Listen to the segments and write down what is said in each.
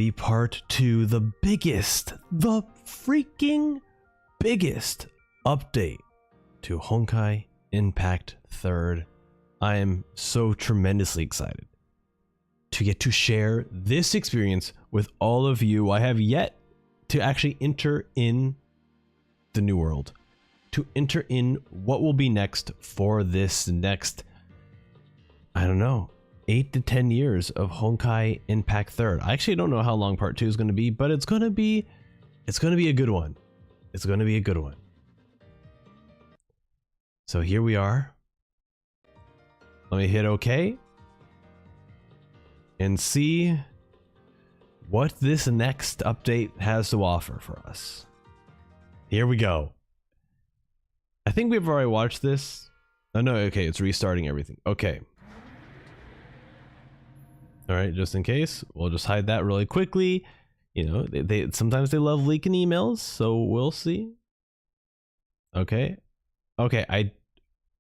the part 2, the freaking biggest update to Honkai Impact 3rd. I am so tremendously excited to get to share this experience with all of you. I have yet to actually enter in the new world, to enter in what will be next for this next, I don't know, 8 to 10 years of Honkai Impact 3rd. I actually don't know how long part 2 is going to be, but it's going to be a good one. It's going to be a good one. So here we are. Let me hit OK and see what this next update has to offer for us. Here we go. I think we've already watched this. Oh no, okay, it's restarting everything. Okay. All right, just in case, we'll just hide that really quickly. You know, they sometimes they love leaking emails, so we'll see. Okay. Okay, I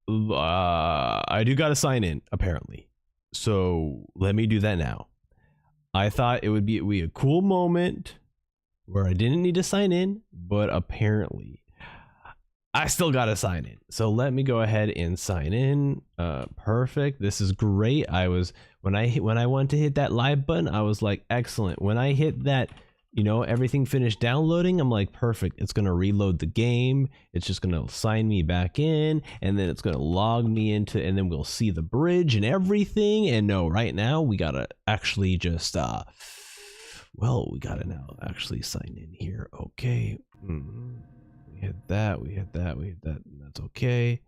do gotta sign in, apparently. So let me do that now. I thought it would be a cool moment where I didn't need to sign in, but apparently I still gotta sign in. So let me go ahead and sign in. Perfect. This is great. When I went to hit that live button, I was like, excellent. When I hit that, you know, everything finished downloading, I'm like, perfect. It's gonna reload the game. It's just gonna sign me back in, and then it's gonna log me into, and then we'll see the bridge and everything. And no, right now we gotta actually just well, we gotta now actually sign in here. Okay. We hit that, we hit that, we hit that, and that's okay.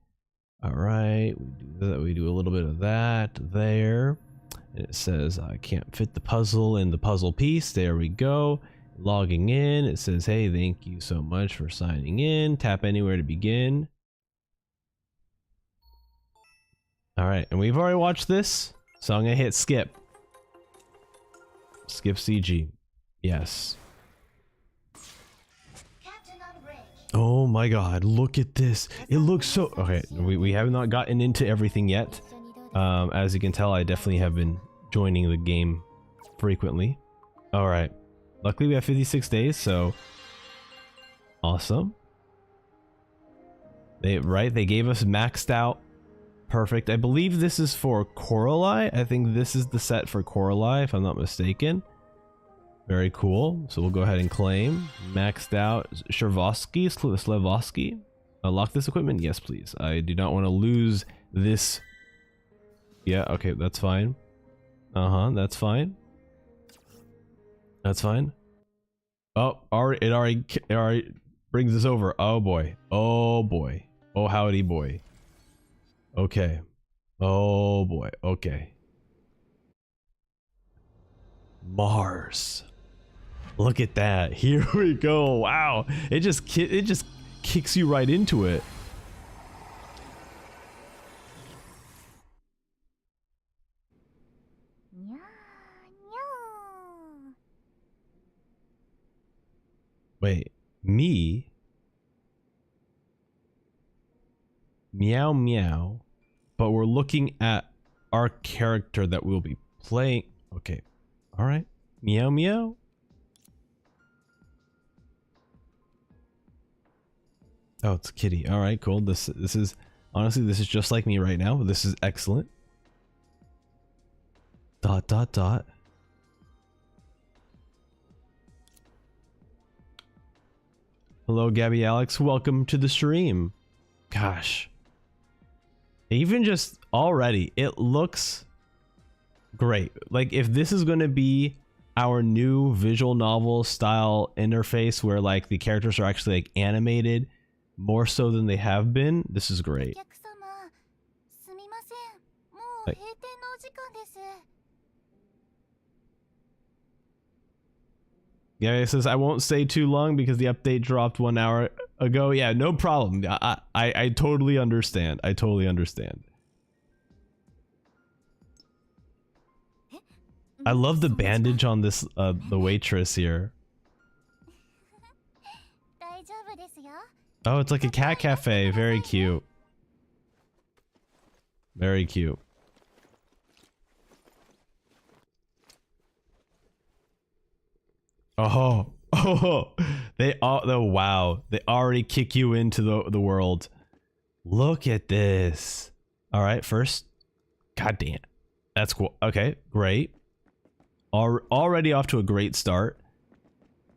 All right, we do that, we do a little bit of that there. And it says I can't fit the puzzle in the puzzle piece. There we go. Logging in, it says, hey, thank you so much for signing in. Tap anywhere to begin. All right, and we've already watched this, so I'm gonna hit skip. Skip CG. Yes. Oh my god, look at this. It looks so... Okay, we have not gotten into everything yet. As you can tell, I definitely have been joining the game frequently. Alright. Luckily we have 56 days, so... Awesome. They gave us maxed out. Perfect. I believe this is for Coralie. I think this is the set for Coralie, if I'm not mistaken. Very cool. So we'll go ahead and claim. Maxed out. Slevosky. Unlock this equipment? Yes, please. I do not want to lose this. Yeah, okay, that's fine. That's fine. That's fine. Oh, it already brings us over. Oh boy. Oh boy. Oh howdy boy. Okay. Oh boy. Okay. Mars. Look at that. Here we go. Wow. It just kicks you right into it. Wait, me? Meow meow. But we're looking at our character that we'll be playing. Okay. All right. Meow meow. Oh, it's Kitty. All right, cool. This is honestly, this is just like me right now. This is excellent. Dot dot dot. Hello, Gabby Alex. Welcome to the stream. Gosh. Even just already, it looks great. Like, if this is going to be our new visual novel style interface where like the characters are actually like animated more so than they have been, this is great. Like, yeah, it says I won't stay too long because the update dropped 1 hour ago. Yeah, no problem. I totally understand. I totally understand. I love the bandage on this the waitress here. Oh, it's like a cat cafe. Very cute. Very cute. Oh, oh, they all, oh, wow. They already kick you into the world. Look at this. All right, first, god damn. That's cool. Okay, great. Already off to a great start.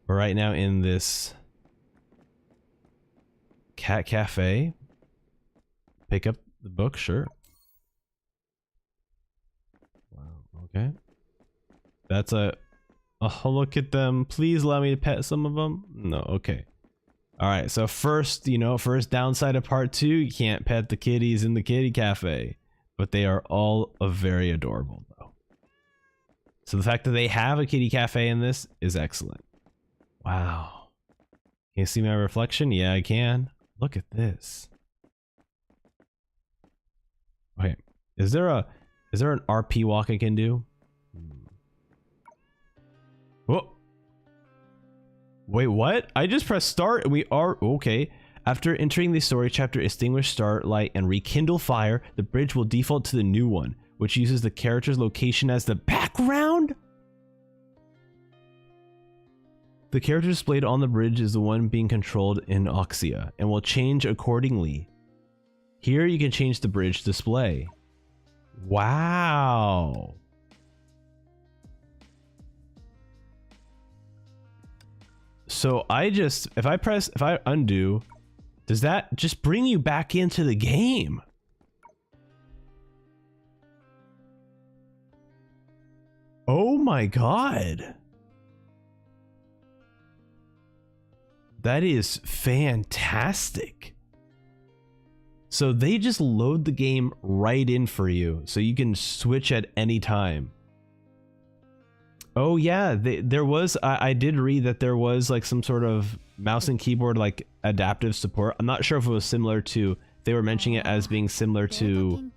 We're right now in this cat cafe. Pick up the book, sure. Wow, okay. That's a... Oh, look at them. Please allow me to pet some of them. No, okay. Alright, so first, you know, first downside of part 2, you can't pet the kitties in the kitty cafe. But they are all very adorable, though. So the fact that they have a kitty cafe in this is excellent. Wow. Can you see my reflection? Yeah, I can. Look at this. Okay, is there an RP walk I can do? Whoa. Wait, what? I just pressed start and we are okay. After entering the story chapter, extinguish starlight and rekindle fire, the bridge will default to the new one, which uses the character's location as the background? The character displayed on the bridge is the one being controlled in Oxia and will change accordingly. Here you can change the bridge display. Wow. So if I undo, does that just bring you back into the game? Oh my god. That is fantastic. So they just load the game right in for you, so you can switch at any time. Oh yeah, there was, I did read that there was like some sort of mouse and keyboard like adaptive support. I'm not sure if it was similar to, they were mentioning it as being similar to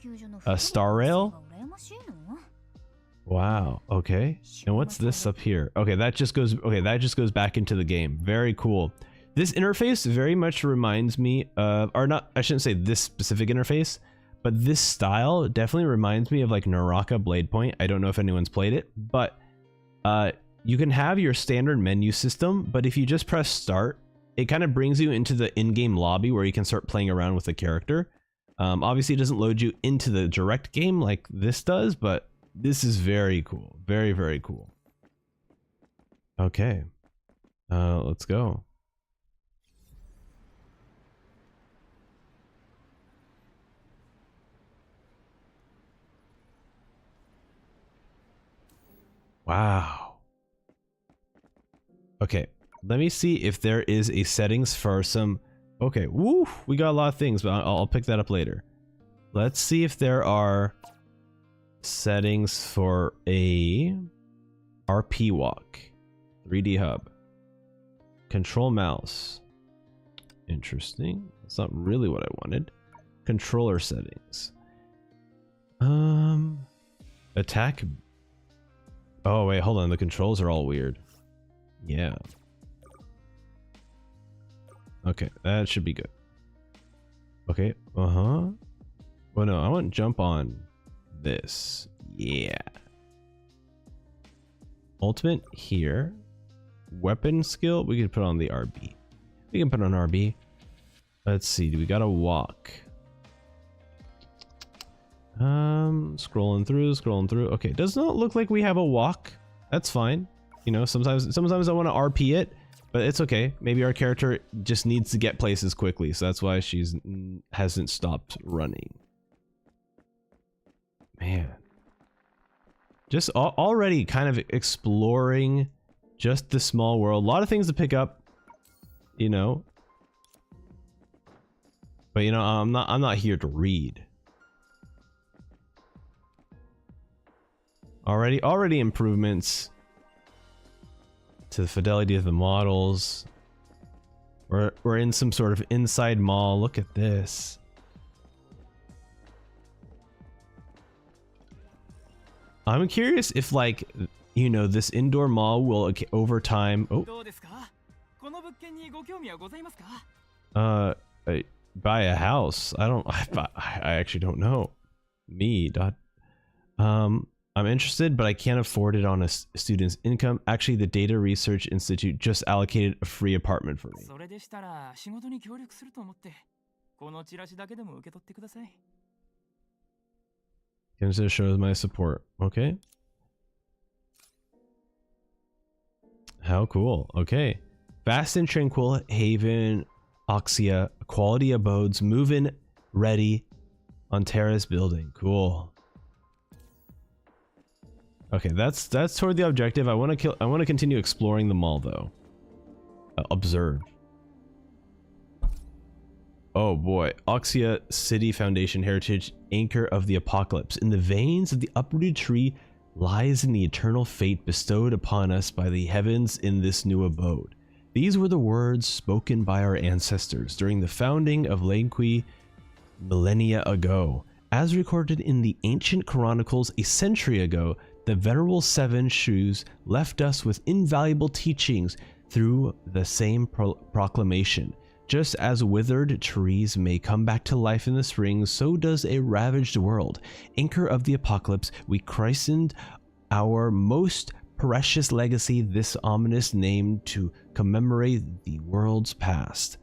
Star Rail. Wow, okay. And what's this up here? Okay, that just goes back into the game. Very cool. This interface very much reminds me of, or not, I shouldn't say this specific interface, but this style definitely reminds me of like Naraka Blade Point. I don't know if anyone's played it, but you can have your standard menu system, but if you just press start, it kind of brings you into the in-game lobby where you can start playing around with the character. Obviously it doesn't load you into the direct game like this does, but this is very cool. Very, very cool. Okay. Let's go. Wow. Okay, let me see if there is a settings for some... Okay, woo, we got a lot of things, but I'll pick that up later. Let's see if there are settings for a RP walk. 3D hub. Control mouse. Interesting. That's not really what I wanted. Controller settings. Attack. Oh wait, hold on. The controls are all weird. Yeah. Okay, that should be good. Okay, well no, I want to jump on this. Yeah. Ultimate here. Weapon skill, we can put on the RB. We can put on RB. Let's see, do we got to walk? Scrolling through. Okay, does not look like we have a walk. That's fine. You know, sometimes I want to RP it, but it's okay. Maybe our character just needs to get places quickly, so that's why she's hasn't stopped running. Man. Just already kind of exploring just the small world. A lot of things to pick up, you know. But you know, I'm not here to read. Already improvements to the fidelity of the models. We're in some sort of inside mall. Look at this. I'm curious if, like, you know, this indoor mall will over time. Oh. Buy a house. I actually don't know. I'm interested, but I can't afford it on a student's income. Actually, the Data Research Institute just allocated a free apartment for me. Consider shows my support. Okay. How cool. Okay. Vast and tranquil haven, Oxia, quality abodes, move-in ready on terrace building. Cool. Okay, that's toward the objective. I want to continue exploring the mall though. Observe. Oh boy, Oxia City Foundation Heritage, anchor of the apocalypse. In the veins of the uprooted tree lies in the eternal fate bestowed upon us by the heavens in this new abode. These were the words spoken by our ancestors during the founding of Lanqui millennia ago. As recorded in the ancient chronicles a century ago, the venerable Seven Shoes left us with invaluable teachings through the same proclamation. Just as withered trees may come back to life in the spring, so does a ravaged world. Anchor of the apocalypse, we christened our most precious legacy this ominous name to commemorate the world's past.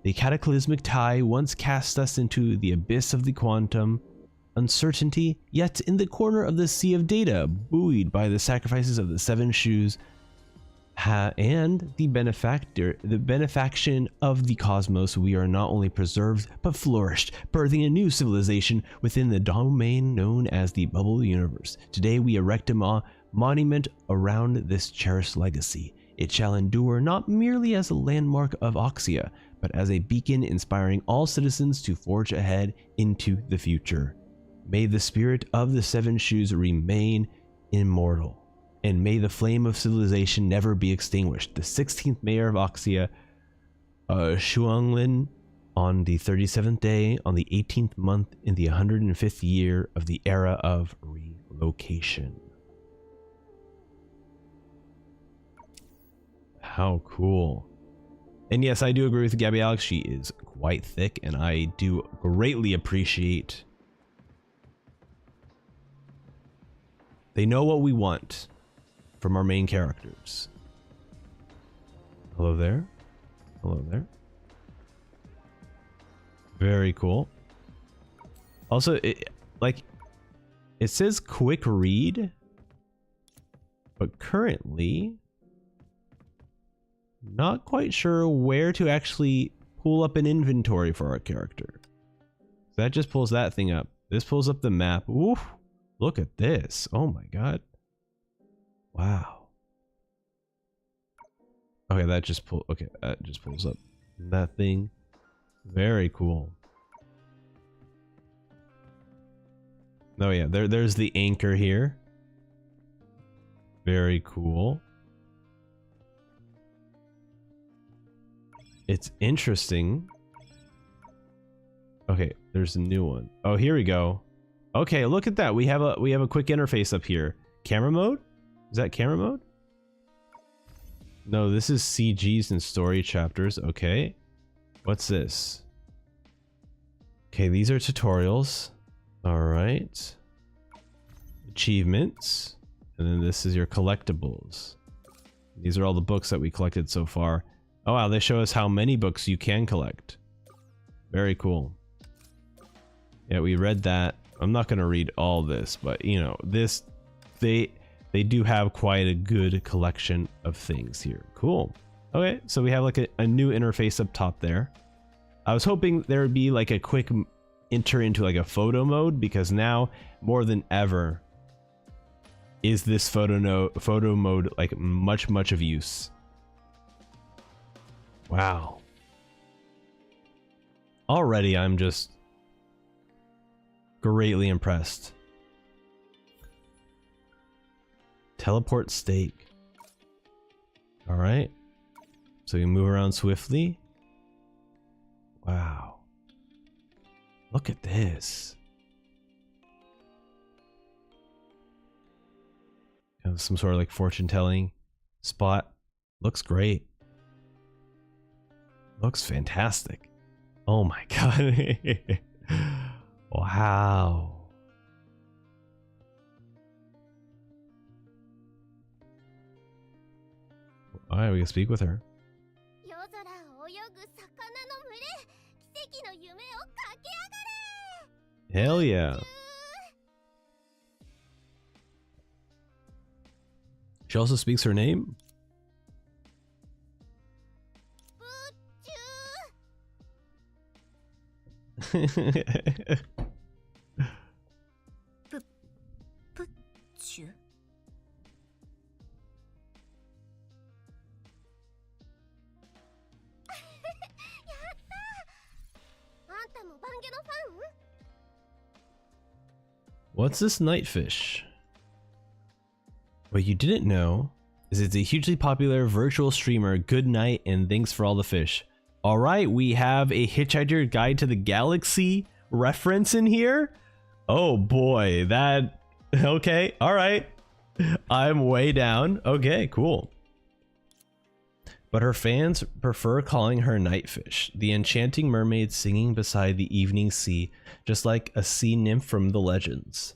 The cataclysmic tie once cast us into the abyss of the quantum uncertainty, yet in the corner of the sea of data, buoyed by the sacrifices of the Seven Shoes and the benefaction of the cosmos, we are not only preserved but flourished, birthing a new civilization within the domain known as the bubble universe. Today we erect a monument around this cherished legacy. It shall endure not merely as a landmark of Oxia, but as a beacon inspiring all citizens to forge ahead into the future. May the spirit of the Seven Shoes remain immortal, and may the flame of civilization never be extinguished. The 16th mayor of Oxia, Shuanglin, on the 37th day, on the 18th month, in the 105th year of the era of relocation. How cool. And yes, I do agree with Gabby Alex. She is quite thick, and I do greatly appreciate. They know what we want from our main characters. Hello there. Hello there. Very cool. Also, it says quick read, but currently not quite sure where to actually pull up an inventory for our character. That just pulls that thing up. This pulls up the map. Oof. Look at this. Oh my god. Wow. Okay, that just pulls up that thing. Very cool. Oh yeah, there's the anchor here. Very cool. It's interesting. Okay, there's a new one. Oh, here we go. Okay, look at that. We have a quick interface up here. Camera mode? Is that camera mode? No, this is CGs and story chapters. Okay. What's this? Okay, these are tutorials. All right. Achievements. And then this is your collectibles. These are all the books that we collected so far. Oh wow, they show us how many books you can collect. Very cool. Yeah, we read that. I'm not going to read all this, but you know, this they do have quite a good collection of things here. Cool. Okay, so we have like a new interface up top there. I was hoping there would be like a quick enter into like a photo mode, because now more than ever is this photo mode like much of use. Wow. Already I'm just greatly impressed. Teleport stake. All right. So you move around swiftly. Wow. Look at this. Kind of some sort of like fortune telling spot. Looks great. Looks fantastic. Oh my god. Wow. Alright, we can speak with her. Hell yeah. She also speaks her name? What's this nightfish? What you didn't know is it's a hugely popular virtual streamer. Good night and thanks for all the fish. All right, we have a Hitchhiker's Guide to the Galaxy reference in here. Oh boy, that okay. All right, I'm way down. Okay, cool. But her fans prefer calling her Nightfish, the enchanting mermaid singing beside the evening sea, just like a sea nymph from the legends.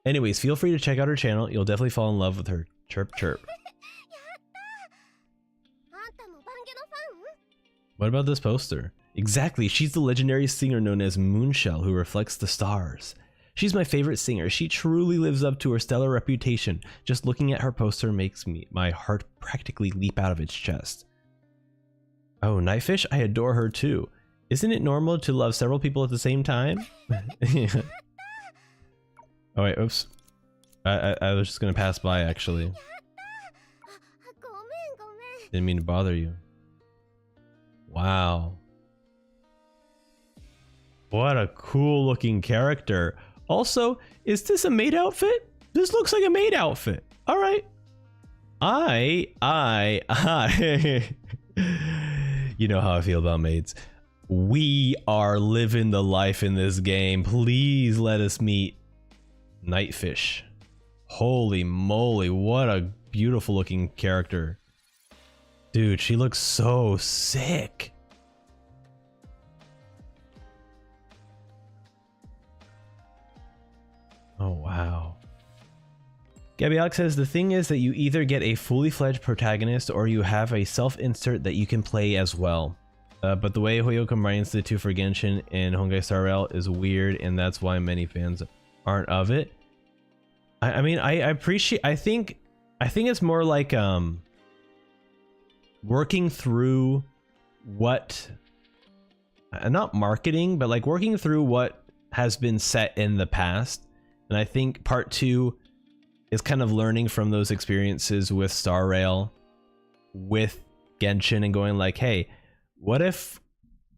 Anyways, feel free to check out her channel. You'll definitely fall in love with her. Chirp chirp. What about this poster? Exactly, she's the legendary singer known as Moonshell who reflects the stars. She's my favorite singer. She truly lives up to her stellar reputation. Just looking at her poster makes my heart practically leap out of its chest. Oh, Nightfish? I adore her too. Isn't it normal to love several people at the same time? Oh wait, oops. I was just gonna pass by actually. Didn't mean to bother you. Wow. What a cool looking character. Also, is this a maid outfit? This looks like a maid outfit. All right. You know how I feel about maids. We are living the life in this game. Please let us meet Nightfish. Holy moly, what a beautiful looking character. Dude, she looks so sick. Oh, wow. Gabby Alex says, the thing is that you either get a fully fledged protagonist or you have a self-insert that you can play as well. But the way Hoyo combines the two for Genshin and Honkai Star Rail is weird, and that's why many fans aren't of it. I mean, I appreciate, I think it's more like working through what, not marketing, but like working through what has been set in the past. And I think part 2 is kind of learning from those experiences with Star Rail, with Genshin, and going like, hey, what if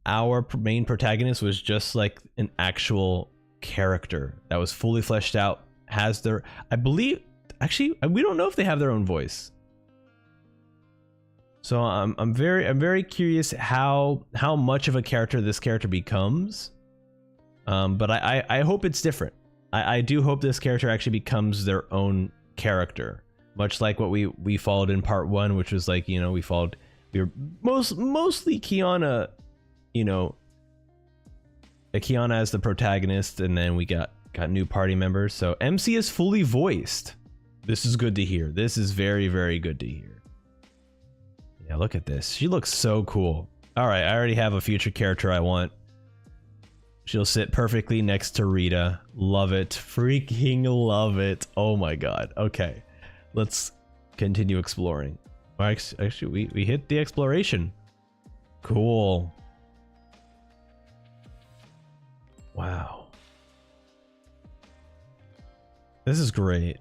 our main protagonist was just like an actual character that was fully fleshed out, has their, I believe, actually, we don't know if they have their own voice. So I'm very curious how much of a character this character becomes. But I hope it's different. I do hope this character actually becomes their own character, much like what we followed in part 1, which was like, you know, we were mostly Kiana, you know, Kiana as the protagonist, and then we got new party members. So MC is fully voiced. This is good to hear. This is very good to hear. Yeah, look at this. She looks so cool. All right, I already have a future character I want. She'll sit perfectly next to Rita. Love it. Freaking love it. Oh my god. Okay, let's continue exploring. Actually, we hit the exploration. Cool. Wow. This is great.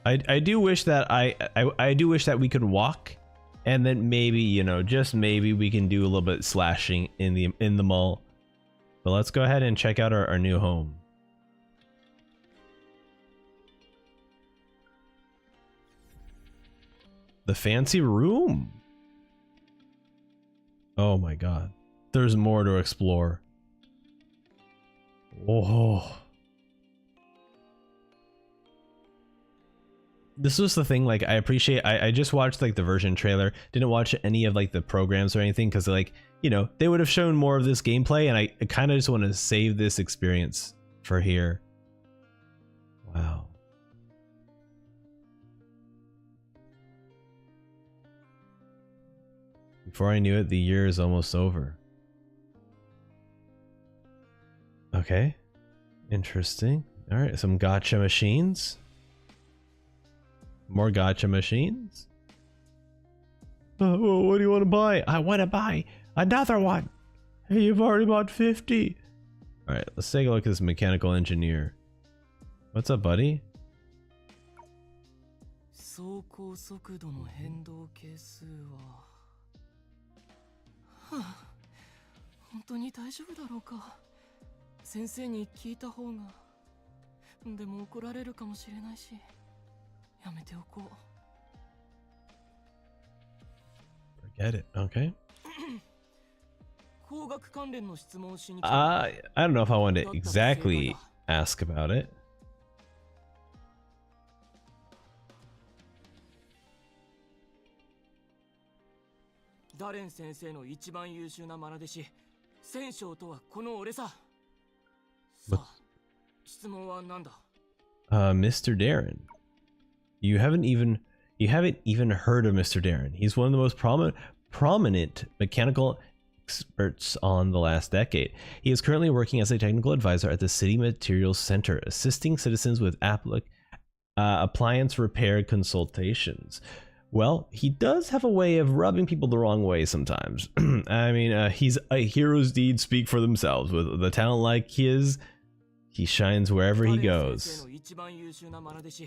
I do wish that I do wish that we could walk, and then maybe, you know, just maybe we can do a little bit slashing in the mall. But let's go ahead and check out our new home. The fancy room. Oh my god. There's more to explore. Whoa. This was the thing, like, I appreciate, I just watched like the version trailer, didn't watch any of like the programs or anything, because like, you know, they would have shown more of this gameplay, and I kind of just want to save this experience for here. Wow. Before I knew it, the year is almost over. Okay. Interesting. Alright, some gacha machines. More gacha machines. Oh, what do you want to buy? I want to buy another one. Hey, you've already bought 50. Alright, let's take a look at this mechanical engineer. What's up, buddy? Forget it, okay. I don't know if I want to exactly ask about it. Mr. Darren. You haven't even heard of Mr. Darren. He's one of the most prominent mechanical experts on the last decade. He is currently working as a technical advisor at the City Materials Center, assisting citizens with appliance repair consultations. Well, he does have a way of rubbing people the wrong way sometimes. I mean, he's a hero's deeds speak for themselves. With the talent like his, he shines wherever he goes.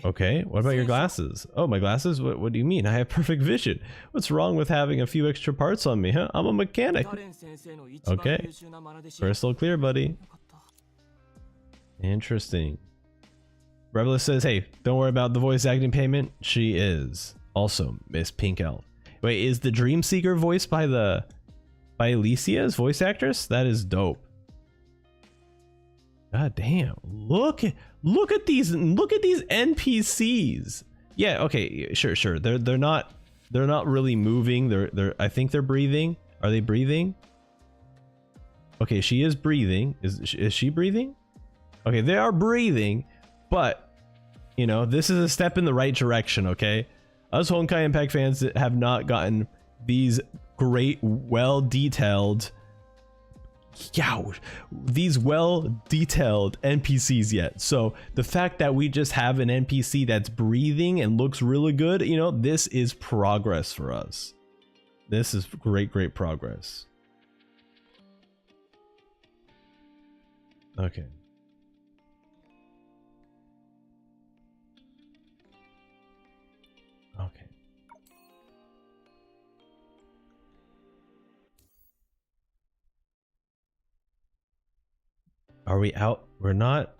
Okay, what about your glasses? Oh, my glasses? What do you mean? I have perfect vision. What's wrong with having a few extra parts on me, huh? I'm a mechanic. Okay, crystal clear, buddy. Interesting. Rebelus says, hey, don't worry about the voice acting payment. She is. Also, Miss Pink Elf. Wait, is the Dream Seeker voiced by Alicia's voice actress? That is dope. God damn! Look at these NPCs. Yeah, okay, sure. They're not really moving. I think they're breathing. Are they breathing? Okay, she is breathing. Is she breathing? Okay, they are breathing, but you know, this is a step in the right direction, okay? Us Honkai Impact fans have not gotten these great, well-detailed NPCs yet. So the fact that we just have an NPC that's breathing and looks really good, you know, this is progress for us. This is great progress. Okay. Okay. Are we out? We're not.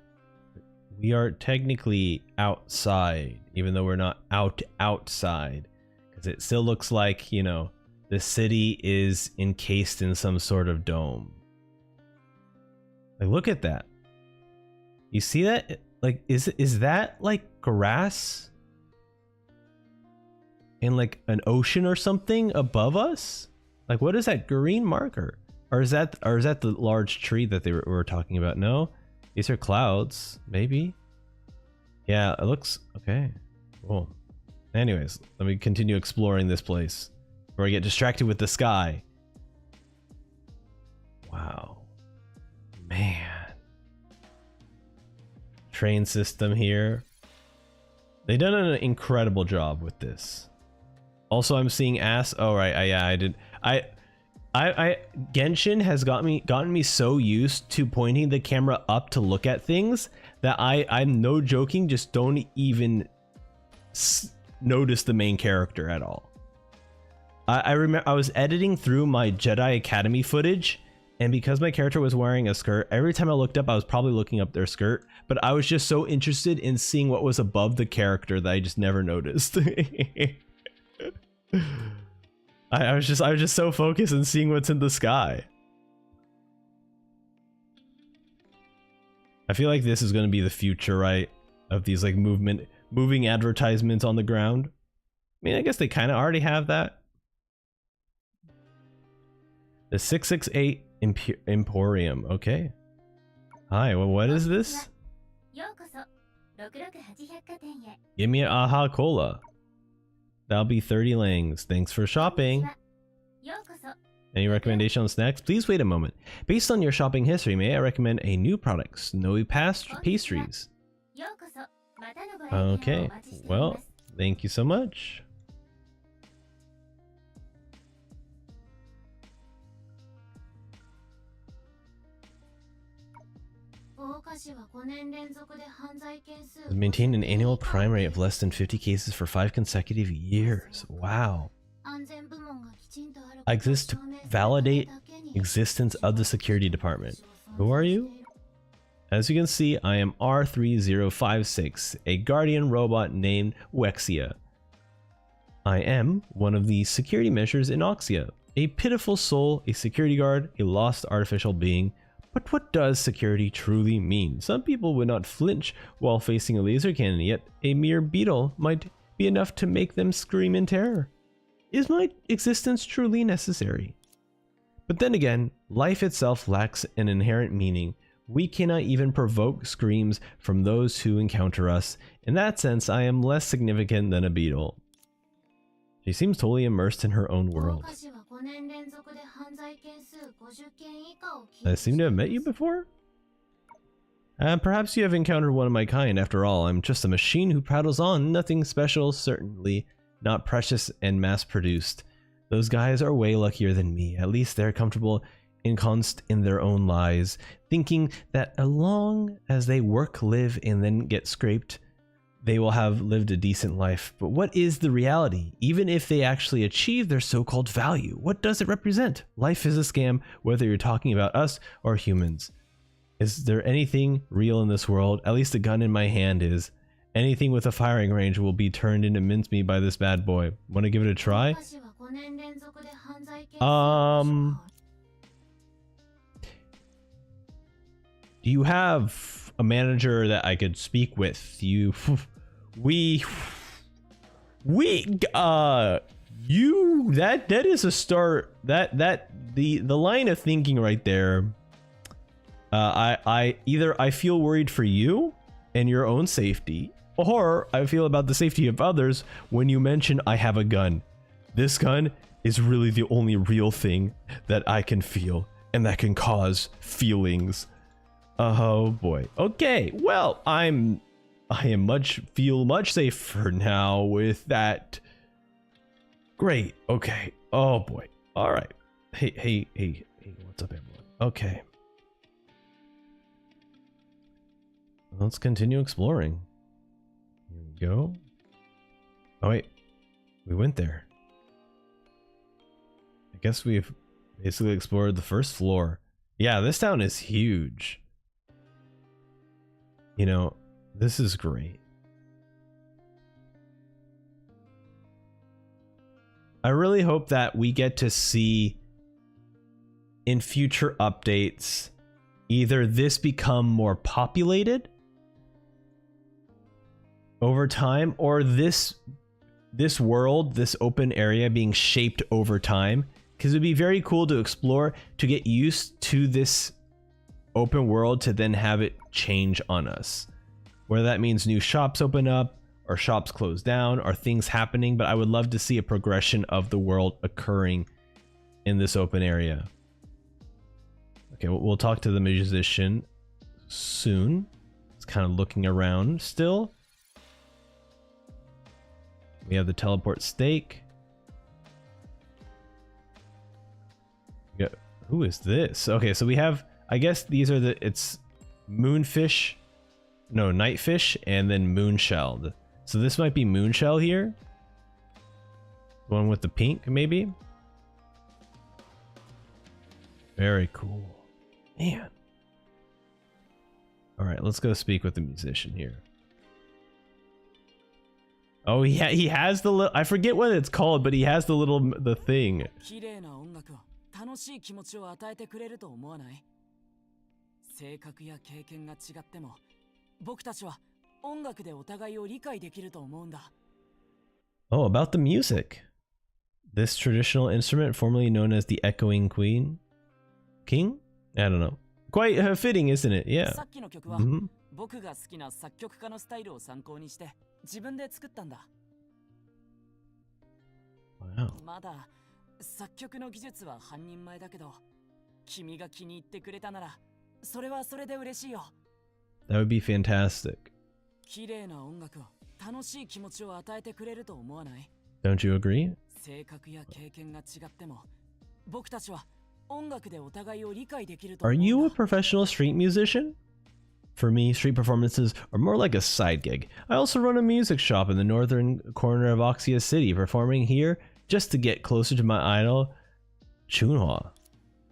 We are technically outside, even though we're not outside, because it still looks like, you know, the city is encased in some sort of dome. Like, look at that. You see that? Like, is that like grass? In like an ocean or something above us? Like, what is that green marker? Or is that the large tree that they were talking about? No, these are clouds, maybe. Yeah, it looks okay. Cool. Anyways, let me continue exploring this place before I get distracted with the sky. Wow, man. Train system here. They've done an incredible job with this. Also, I'm seeing ass. Oh right, yeah, I did. Genshin has gotten me so used to pointing the camera up to look at things that I'm no joking, just don't even notice the main character at all. I remember I was editing through my Jedi Academy footage, and because my character was wearing a skirt, every time I looked up, I was probably looking up their skirt, but I was just so interested in seeing what was above the character that I just never noticed. I was just so focused on seeing what's in the sky. I feel like this is going to be the future, right? Of these like moving advertisements on the ground. I mean, I guess they kind of already have that. The 668 Emporium. Okay. Hi, well, what is this? Give me an Aha Cola. That'll be 30 langs. Thanks for shopping. Any recommendation on snacks? Please wait a moment. Based on your shopping history, may I recommend a new product? Snowy pastries. Okay, well, thank you so much. Maintain an annual crime rate of less than 50 cases for 5 consecutive years. Wow. I exist to validate existence of the security department. Who are you? As you can see, I am R3056, a guardian robot named Wexia. I am one of the security measures in Oxia, a pitiful soul, a security guard, a lost artificial being. But what does security truly mean? Some people would not flinch while facing a laser cannon, yet a mere beetle might be enough to make them scream in terror. Is my existence truly necessary? But then again, life itself lacks an inherent meaning. We cannot even provoke screams from those who encounter us. In that sense, I am less significant than a beetle. She seems totally immersed in her own world. I seem to have met you before? Perhaps you have encountered one of my kind. After all, I'm just a machine who prattles on. Nothing special, certainly not precious and mass-produced. Those guys are way luckier than me. At least they're comfortable ensconced in their own lies, thinking that as long as they work, live, and then get scraped, they will have lived a decent life. But what is the reality? Even if they actually achieve their so-called value, what does it represent? Life is a scam, whether you're talking about us or humans. Is there anything real in this world? At least a gun in my hand is. Anything with a firing range will be turned into mincemeat by this bad boy. Want to give it a try? Do you have a manager that I could speak with? You that is a start. The line of thinking right there. I feel worried for you and your own safety, or I feel about the safety of others when you mention I have a gun. This gun is really the only real thing that I can feel and that can cause feelings. Oh boy. Okay. Well, I feel much safer now with that. Great. Okay. Oh boy. All right. Hey, what's up, everyone? Okay. Let's continue exploring. Here we go. Oh wait. We went there. I guess we've basically explored the first floor. Yeah, this town is huge. You know, this is great. I really hope that we get to see in future updates either this become more populated over time, or this world, this open area being shaped over time, because it'd be very cool to explore, to get used to this open world, to then have it change on us, whether that means new shops open up or shops close down or things happening. But I would love to see a progression of the world occurring in this open area. Okay, we'll talk to the musician soon. It's kind of looking around still. We have the teleport stake. Yeah, who is this? Okay, so we have, I guess these are it's moonfish, no, nightfish, and then moonshelled. So this might be moonshell here. One with the pink, maybe. Very cool. Man. All right, let's go speak with the musician here. Oh, yeah, he has the little, I forget what it's called, but he has the thing. Oh, about the music. This traditional instrument, formerly known as the Echoing King? I don't know. Quite fitting, isn't it? Yeah. Mm-hmm. Wow. 作曲の技術は半人前だけど、君が気に入ってくれたなら、それはそれで嬉しいよ。That would be fantastic. 綺麗な音楽を楽しい気持ちを与えてくれると思わない？ Don't you agree? 性格や経験が違っても、僕たちは音楽でお互いを理解できると思う Are んだ。 you a professional street musician? For me, street performances are more like a side gig. I also run a music shop in the northern corner of Oxia City, performing here just to get closer to my idol, Chunhwa.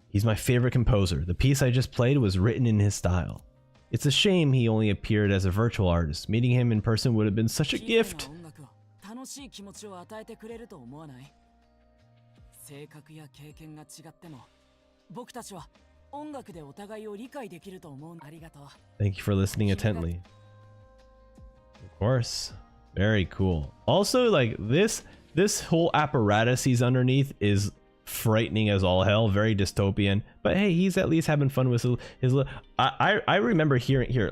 He's my favorite composer. The piece I just played was written in his style. It's a shame he only appeared as a virtual artist. Meeting him in person would have been such a gift. 楽しい気持ちを与えてくれると思わない？性格や経験が違っても、僕たちは音楽でお互いを理解できると思う。ありがとう。Thank you for listening intently. Of course. Very cool. Also, like this whole apparatus he's underneath is frightening as all hell, very dystopian. But hey, he's at least having fun with his I remember hearing here.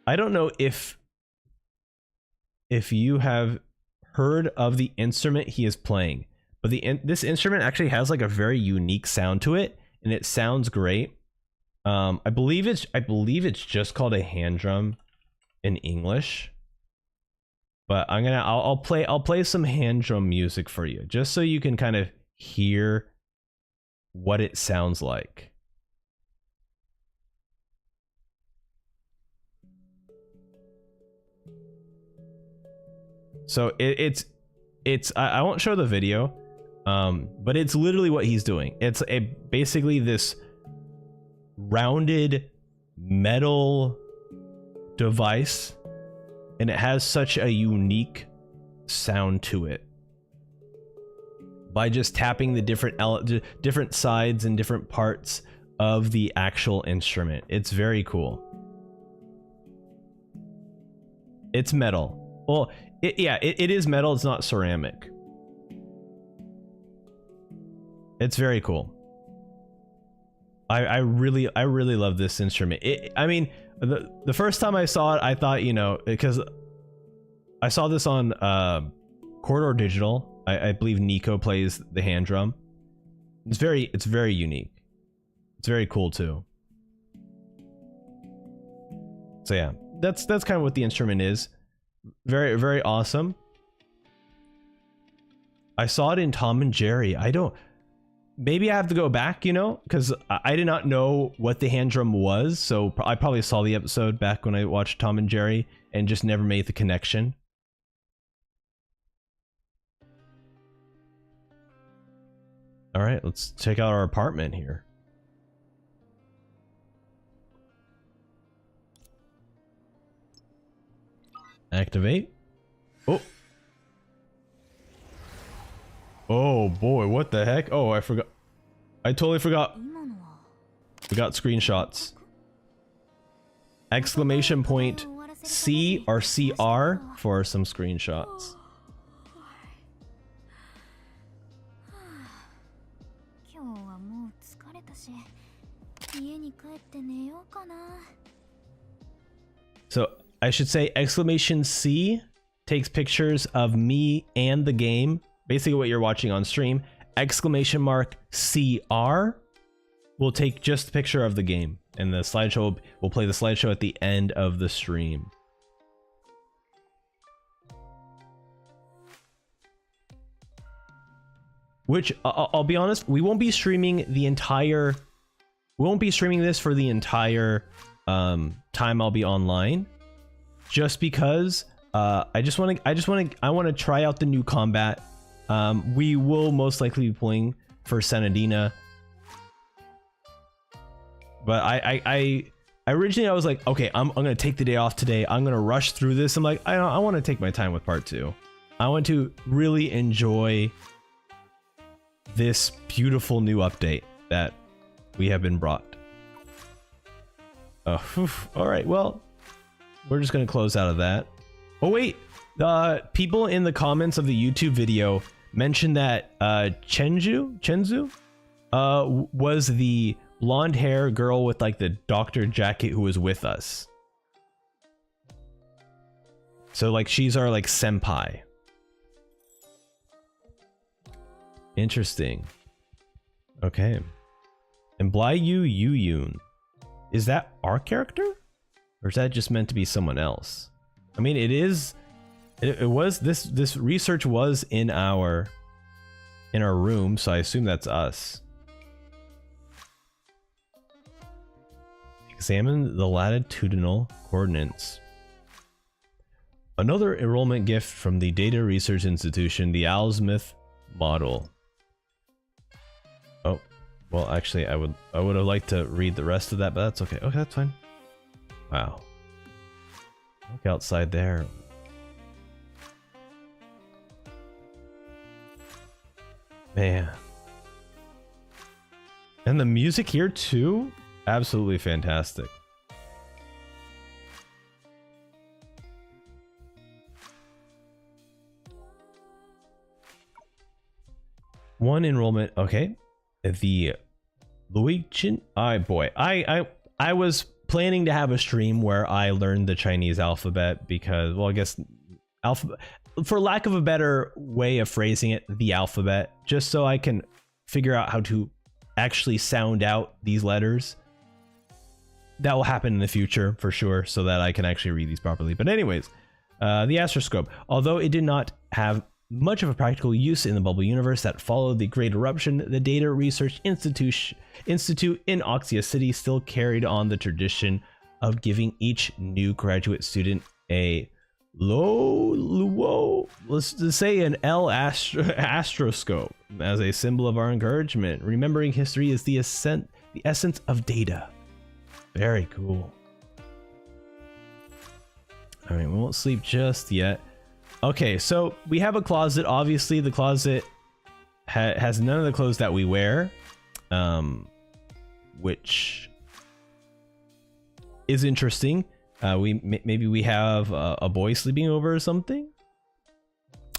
I don't know if you have heard of the instrument he is playing, but this instrument actually has like a very unique sound to it, and it sounds great. I believe it's just called a hand drum in English. But I'll play some hand drum music for you, just so you can kind of hear what it sounds like. So it's I won't show the video, but it's literally what he's doing. It's basically this rounded metal device, and it has such a unique sound to it by just tapping the different sides and different parts of the actual instrument. It's very cool. It's metal. Well, it is metal. It's not ceramic. It's very cool. I really love this instrument. I mean, the first time I saw it, I thought, you know, because I saw this on Corridor Digital. I believe Nico plays the hand drum. It's very unique. It's very cool too. So yeah, that's kind of what the instrument is. Very, very awesome. I saw it in Tom and Jerry. Maybe I have to go back, you know, because I did not know what the hand drum was. So I probably saw the episode back when I watched Tom and Jerry and just never made the connection. All right, let's check out our apartment here. Activate. Oh boy, what the heck? Oh, I forgot. I totally forgot. We got screenshots. Exclamation point C or CR for some screenshots. So I should say exclamation C takes pictures of me and the game, basically what you're watching on stream. Exclamation mark CR will take just a picture of the game, and the slideshow will play the slideshow at the end of the stream. Which I'll be honest, we won't be streaming the entire. We won't be streaming this for the entire time I'll be online, just because I want to try out the new combat. We will most likely be playing for Senadina, but I originally I was like, okay, I'm gonna take the day off today. I'm gonna rush through this. I'm like, I want to take my time with part 2. I want to really enjoy this beautiful new update that we have been brought. All right, well, we're just gonna close out of that. Oh wait, the people in the comments of the YouTube video mentioned that Chenzu was the blonde hair girl with like the doctor jacket who was with us. So like she's our like senpai. Interesting. Okay. And Blyu Yuyun. Is that our character? Or is that just meant to be someone else? I mean, it is. It was this research was in our room, so I assume that's us. Examine the latitudinal coordinates. Another enrollment gift from the Data Research Institution, the Owlsmith model. Oh, well, actually, I would have liked to read the rest of that, but that's okay. Okay, that's fine. Wow. Look outside there. Man. And the music here too? Absolutely fantastic. One enrollment, okay. The Luigin, I was planning to have a stream where I learned the Chinese alphabet because, well, I guess alphabet, for lack of a better way of phrasing it, the alphabet, just so I can figure out how to actually sound out these letters. That will happen in the future for sure, so that I can actually read these properly. But anyways, the astroscope, although it did not have much of a practical use in the bubble universe that followed the Great Eruption, the Data Research Institute in Oxia City still carried on the tradition of giving each new graduate student a let's just say an astroscope as a symbol of our encouragement. Remembering history is the essence of data. Very cool. All right, we won't sleep just yet. Okay, so we have a closet. Obviously, the closet has none of the clothes that we wear, which is interesting. Maybe we have a boy sleeping over or something.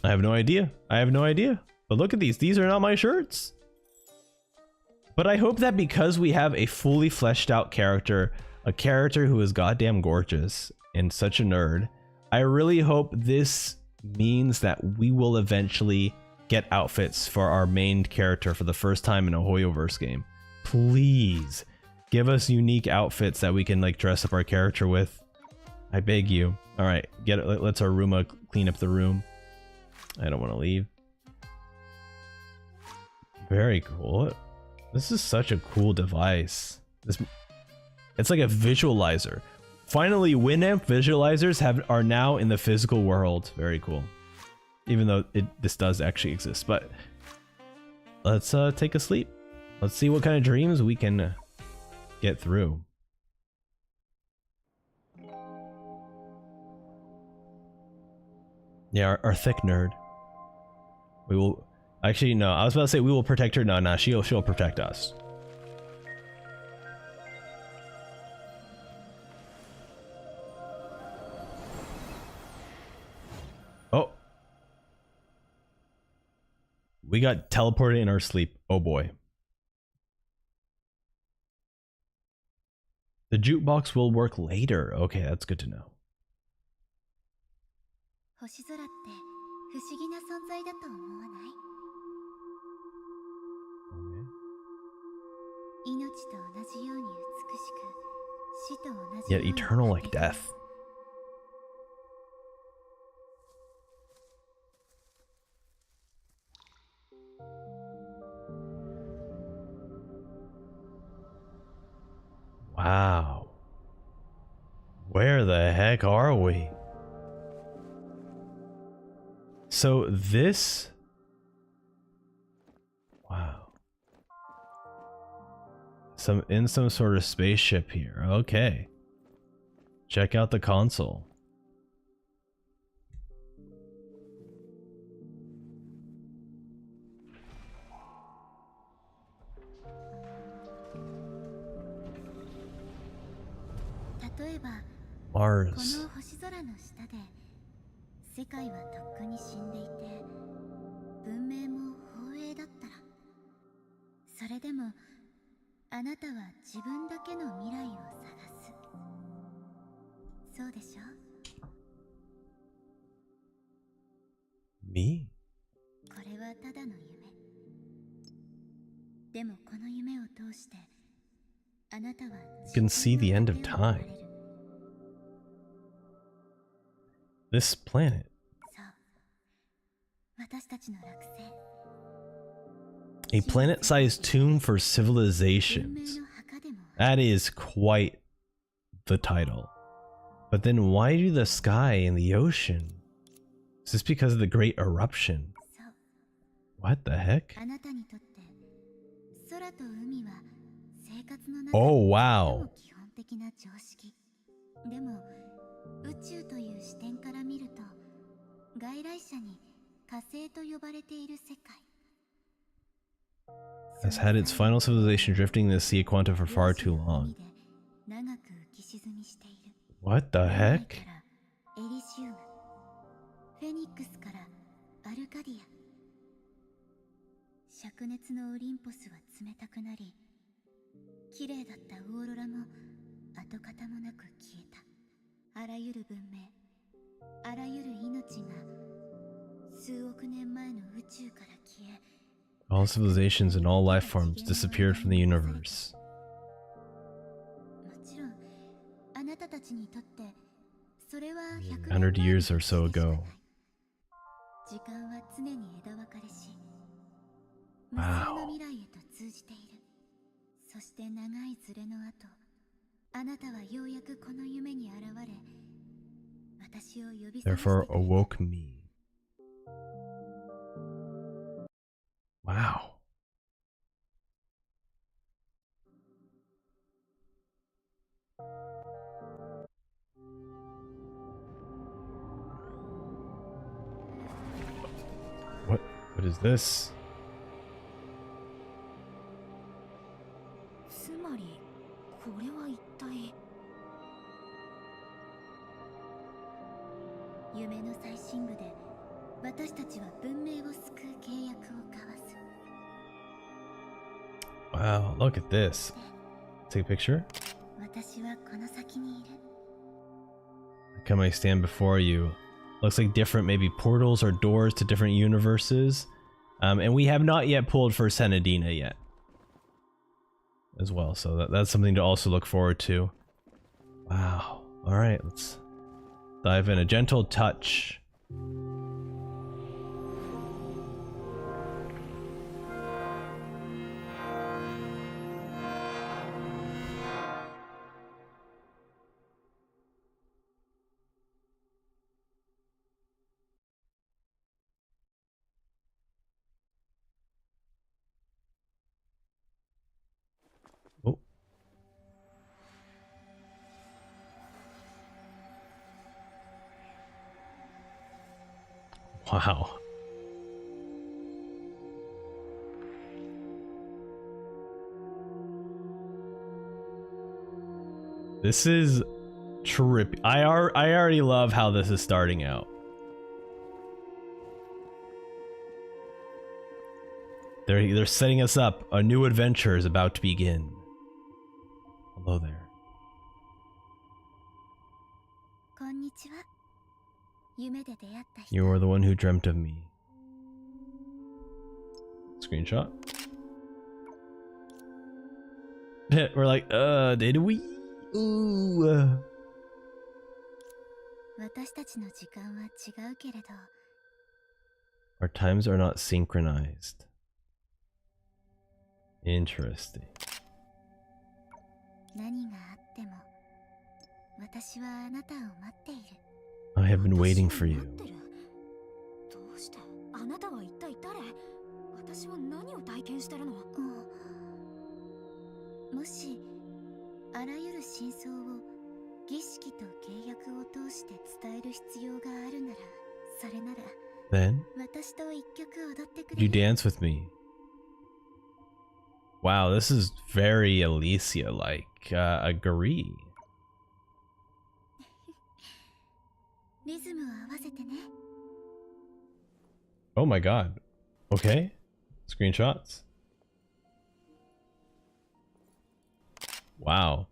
I have no idea. But look at these. These are not my shirts. But I hope that because we have a fully fleshed out character, a character who is goddamn gorgeous and such a nerd, I really hope this means that we will eventually get outfits for our main character for the first time in a Hoyoverse game. Please give us unique outfits that we can like dress up our character with. I beg you. All right, get it. Let's Aruma clean up the room. I don't want to leave. Very cool. This is such a cool device. It's like a visualizer. Finally, Winamp visualizers are now in the physical world. Very cool. Even though this does actually exist. But let's take a sleep. Let's see what kind of dreams we can get through. Yeah, our thick nerd. We will... Actually, no. I was about to say we will protect her. No, she'll protect us. Oh. We got teleported in our sleep. Oh boy. The jukebox will work later. Okay, that's good to know. Yet eternal like death. Wow. Where the heck are we? So this... Wow. In some sort of spaceship here. Okay. Check out the console. Mars. Me? You can see the end of time. This planet. A planet-sized tomb for civilizations. That is quite the title. But then why do the sky and the ocean? Is this because of the great eruption? What the heck? Oh, wow. Has had its final civilization drifting in the sea of quantum for far too long. What the heck? All civilizations and all life forms disappeared from the universe. 100 years or so ago. Wow. Therefore awoke me. Wow. What is this? Wow, look at this. Take a picture. Come I stand before you. Looks like different maybe portals or doors to different universes. And we have not yet pulled for Senadina yet. As well, so that's something to also look forward to. Wow. Alright, let's dive in. A gentle touch. Oh. Wow. This is trippy. I already love how this is starting out. They're setting us up. A new adventure is about to begin. Hello there. You are the one who dreamt of me. Screenshot. We're like, did we? Ooh. Our times are not synchronized. Interesting. I have been waiting for you. Then, would you dance with me? Wow, this is very Alicia-like. Agree. Oh my god. Okay. Screenshots. Wow.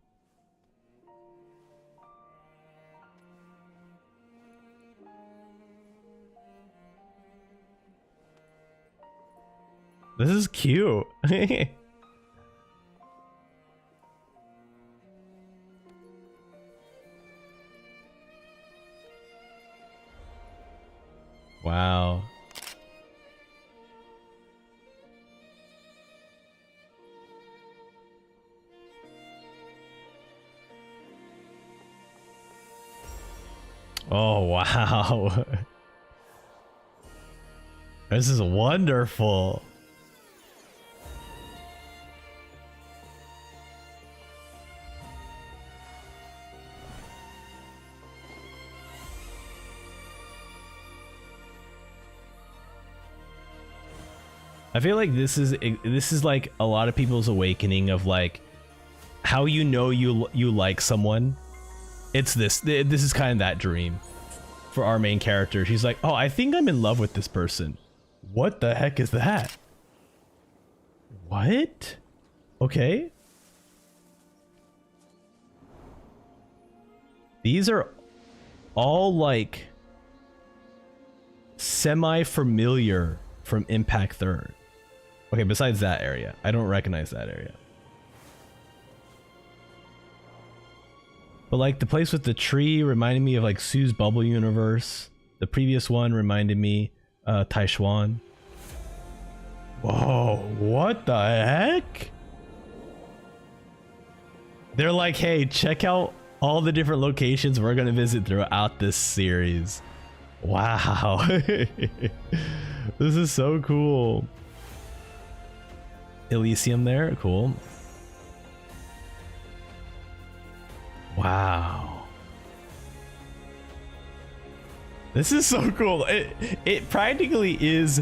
This is cute. Oh, wow. This is wonderful. I feel like this is like a lot of people's awakening of like how you know you like someone. It's this is kind of that dream for our main character. She's like, "Oh, I think I'm in love with this person." What the heck is that? What? Okay. These are all like semi-familiar from Impact 3rd. Okay, besides that area. I don't recognize that area. But like the place with the tree reminded me of like Sue's Bubble Universe. The previous one reminded me Taishuan. Whoa, what the heck? They're like, hey, check out all the different locations we're gonna visit throughout this series. Wow. This is so cool. Elysium there, cool. Wow. This is so cool. It practically is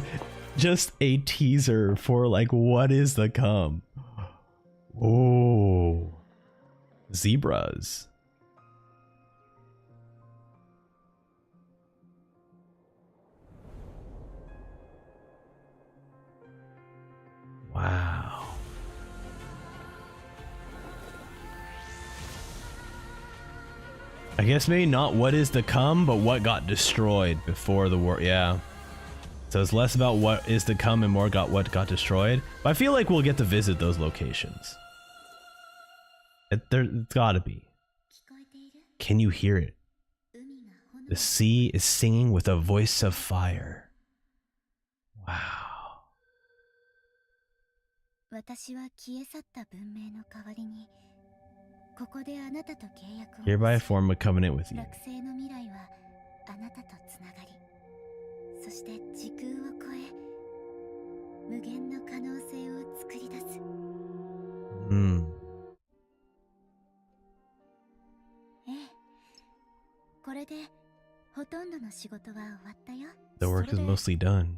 just a teaser for like what is to come. Oh. Zebras. Wow. I guess maybe not what is to come, but what got destroyed before the war. Yeah. So it's less about what is to come and more got what got destroyed. But I feel like we'll get to visit those locations. There's gotta be. Can you hear it? The sea is singing with a voice of fire. Wow. Hereby I form a covenant with you. The work is mostly done.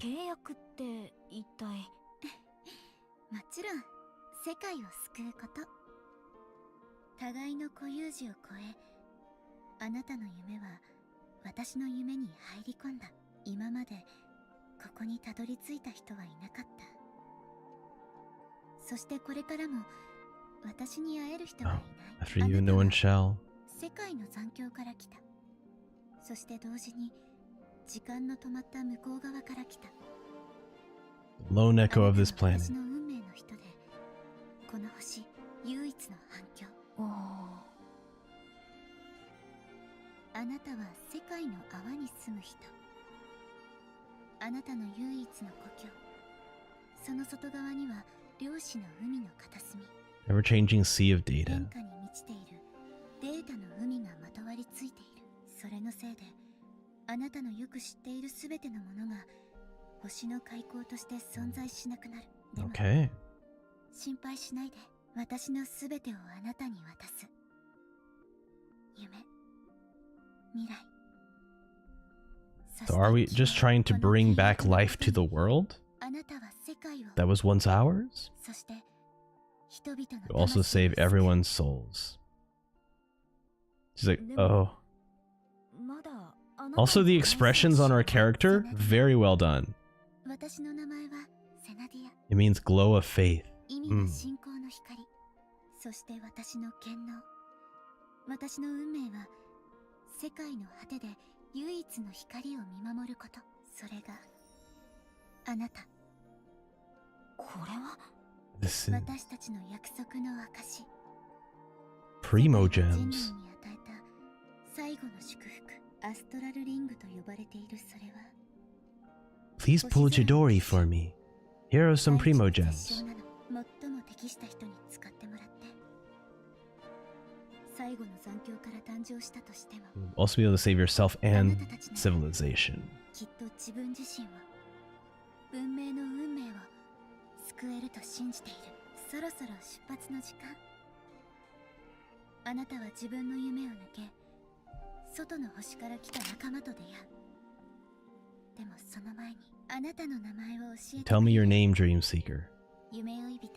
After you, no one shall. The lone echo of this planet. Ever-changing sea of data. Okay. So are we just trying to bring back life to the world that was once ours? To also save everyone's souls. She's like, oh. Also, the expressions on our character, very well done. It means glow of faith. This is Primo Gems. Please pull Chidori for me. Here are some Primo Gems. Also be able to save yourself and civilization. きっと自分自身は文明の運命を救えると信じている。そろそろ出発の時間。あなたは自分の夢を抜け、外の星から来た仲間と出会う。でもその前にあなたの名前を教えて。 Tell me your name, Dream Seeker. 夢追い人。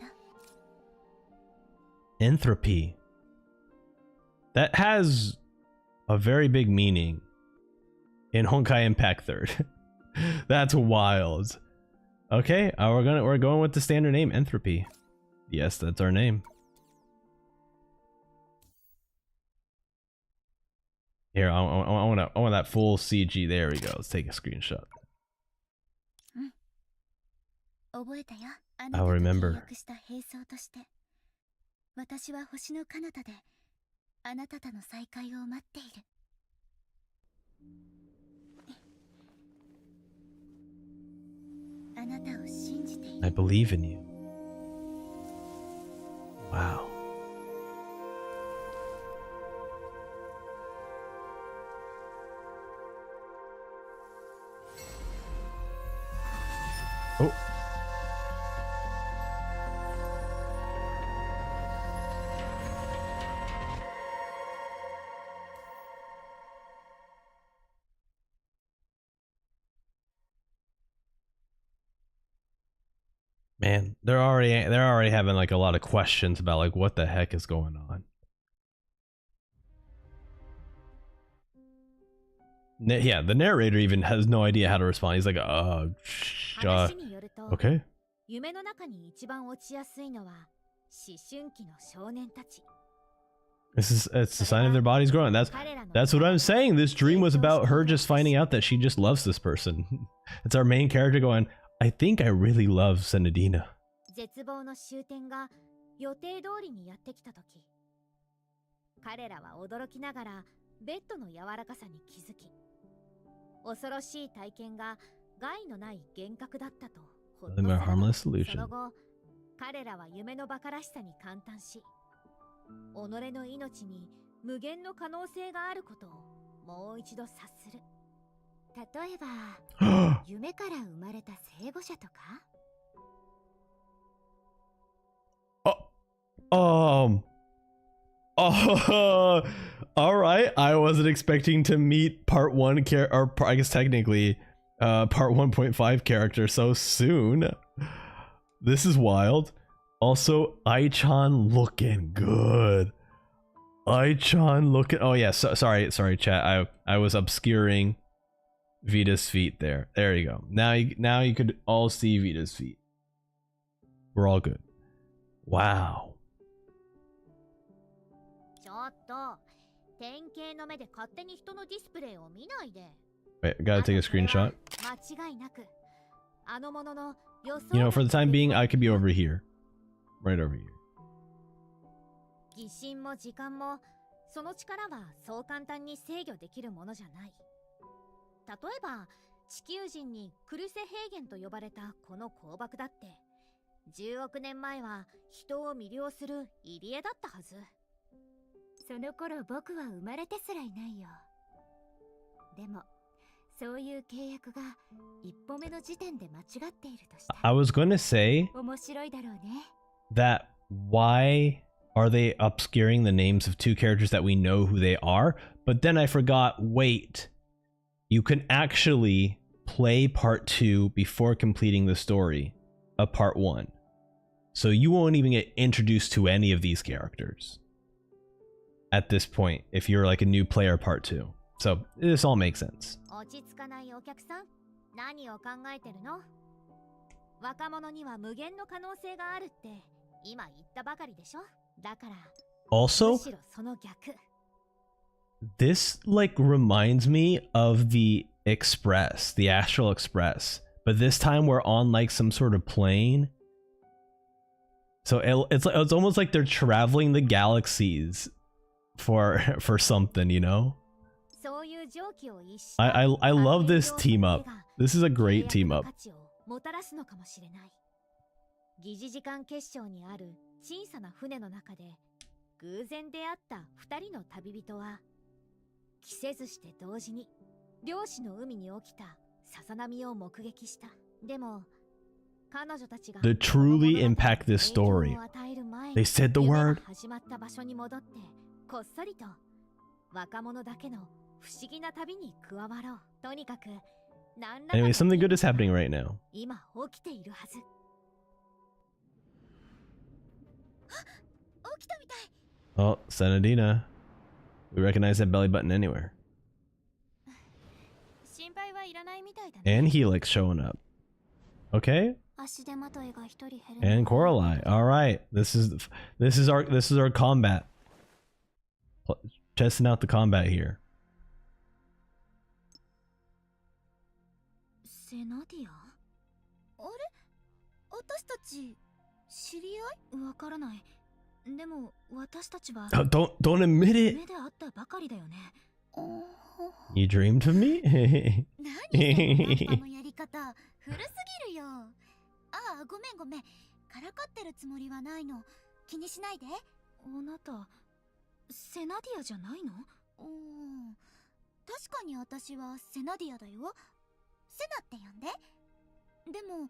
Entropy. That has a very big meaning in Honkai Impact 3rd. That's wild. Okay, we're going with the standard name, Entropy. Yes, that's our name. Here, I want that full CG. There we go. Let's take a screenshot. I'll remember. 私は星の彼方であなたとの再会を待っている。あなたを信じている。 I believe in you. Wow. Oh. Man, they're already having like a lot of questions about like what the heck is going on. Yeah, the narrator even has no idea how to respond. He's like, okay. 夢の中に一番落ちやすいのは思春期の少年たち。 It's a sign of their bodies growing. That's what I'm saying. This dream was about her just finding out that she just loves this person. It's our main character going, I think I really love Senadina. 絶望の終点が予定通りにやってきたとき、彼らは驚きながらベッドの柔らかさに気づき、恐ろしい体験が害のない幻覚だったとほっとされた。 harmless solution. その後、彼らは夢の馬鹿らしさに感嘆し、己の命に無限の可能性があることをもう一度察する。例えば夢から生まれた聖母者とか。Oh, all right. I wasn't expecting to meet part 1 or I guess technically part 1.5 character so soon. This is wild. Also, Ai-chan looking good. Ai-chan looking. Oh yeah, sorry chat. I was obscuring Vita's feet there. There you go. Now you could all see Vita's feet. We're all good. Wow. ちょっと典型の目で勝手に人のディスプレイを見ないで。 Wait, gotta take a screenshot. 間違いなくあのものの予想。 You know, for the time being, I could be over here. Right over here. 疑心も時間もその力はそう簡単に制御できるものじゃない。例えば地球人にクルセ平原と呼ばれたこの鉱漠だって10億年前は人を魅了する入り江だったはず。その頃僕は生まれてすらいないよ。でもそういう契約が一歩目の時点で間違っているとしたら。 I was gonna say 面白いだろうね。 that why are they obscuring the names of 2 characters that we know who they are? But then I forgot, wait, you can actually play part 2 before completing the story of part 1. So you won't even get introduced to any of these characters at this point if you're like a new player part 2. So this all makes sense. 落ち着かないお客さん、何を考えてるの？若者には無限の可能性があるって今言ったばかりでしょ？だから Also, むしろその逆。 this like reminds me of the Express, the Astral Express, but this time we're on like some sort of plane. So it's almost like they're traveling the galaxies for something, you know? I love this team up. This is a great team up. 疑似時間結晶にある小さな船の中で偶然出会った二人の旅人は着せずして同時に漁師の海に起きたささ波を目撃した。でも彼女たちが To truly impact this story, they said the word. 始まった場所に戻ってこっそりと若者だけの不思議な旅に加わろう。とにかく何らかの Anyway, something good is happening right now. 今起きているはず。あ、起きたみたい。 Oh, Senadina. We recognize that belly button anywhere. 心配はいらないみたいだね。 And Helix showing up. Okay. 足手まといが一人減る。 And Coralie. All right. This is our combat. Testing out the combat here. セナディア？あれ？私たち知り合い？わからない。でも私たちは Oh, don't admit it. 目で会ったばかりだよね。 You dreamed of me? 何そのナンパのやり方、古すぎるよ。ああ、ごめんごめん。からかってるつもりはないの。気にしないで。あなた、セナディアじゃないの？確かに私はセナディアだよ。セナって呼んで。でも、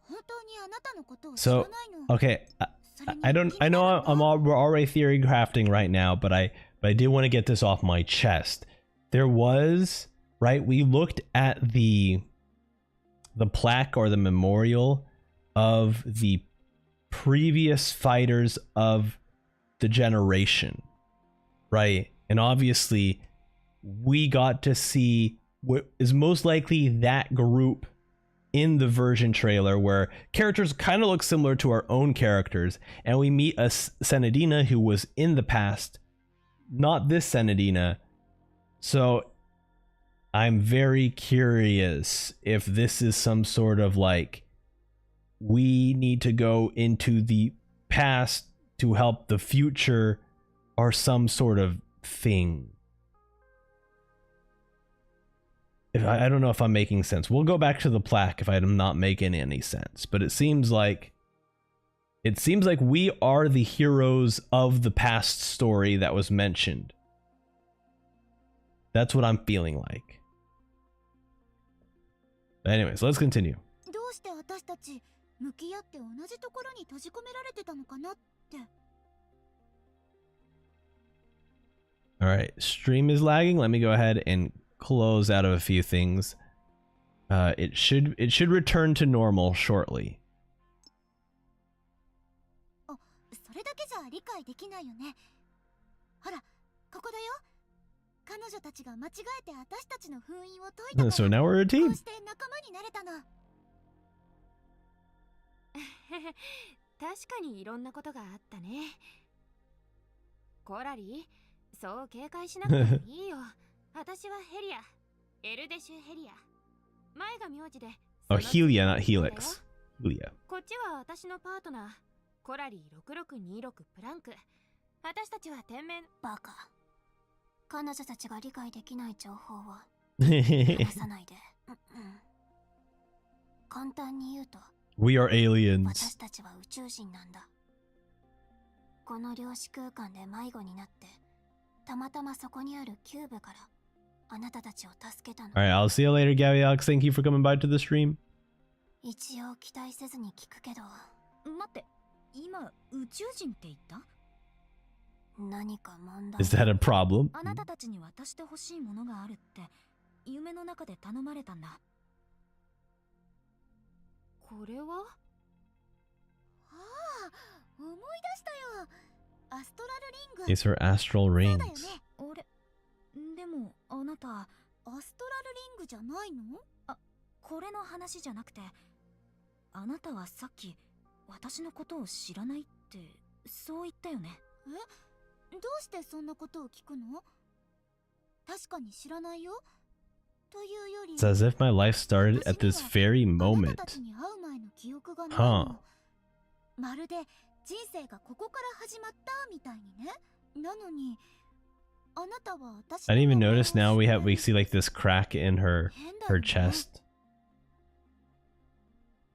本当にあなたのことを知らないの。 Okay. I know we're already theory crafting right now, but I did want to get this off my chest. There was, right, we looked at the plaque or the memorial of the previous fighters of the generation, right? And obviously we got to see what is most likely that group in the version trailer, where characters kind of look similar to our own characters, and we meet a Senadina who was in the past, not this Senadina. So I'm very curious if this is some sort of like, we need to go into the past to help the future, or some sort of thing. I don't know if I'm making sense. We'll go back to the plaque if I'm not making any sense. But it seems like we are the heroes of the past story that was mentioned. That's what I'm feeling like. But anyways, let's continue. どうして私たち向き合って同じところに閉じ込められてたのかなって。 All right, stream is lagging. Let me go ahead and close out of a few things. It should return to normal shortly. それだけじゃ理解できないよね。ほら、ここだよ。彼女たちが間違えて私たちの封印を解いたから。 So now we're a こ team. うして仲間になれたの。確かにいろんなことがあったね。コラリー、そう警戒しなくてもいいよ。私はヘリア、エルデシュヘリア。前が名字で。Oh, Helia, not Helix. Helia. こっちは私のパートナー、コラリー6626プランク。私たちは天面。バカ。彼女たちが理解できない情報を話さないで。簡単に言うと、 We are aliens. 私たちは宇宙人なんだ。この量子空間で迷子になって、たまたまそこにあるキューブからあなたたちを助けたの。 All right, I'll see you later, Gabby Alex. Thank you for coming by to the stream. 一応期待せずに聞くけど。待って、今宇宙人って言った？何か問題。 Is that a problem? あなたたちに渡してほしいものがあるって夢の中で頼まれたんだ。これは？ああ、思い出したよ。アストラルリング。 These are astral そうだ rings. よね。あれ、でもあなたアストラルリングじゃないの？あ、これの話じゃなくて、あなたはさっき私のことを知らないってそう言ったよね。え？どうしてそんなことを聞くの？確かに知らないよ。というより、 It's as if my life started at this very あなた moment. たちに会う前の記憶がない Huh. の。まるで人生がここから始まったみたいにね。なのに、あなたは私 I の didn't even 名前を notice now 知 we らない。 see like this crack in her 変だよね。 chest.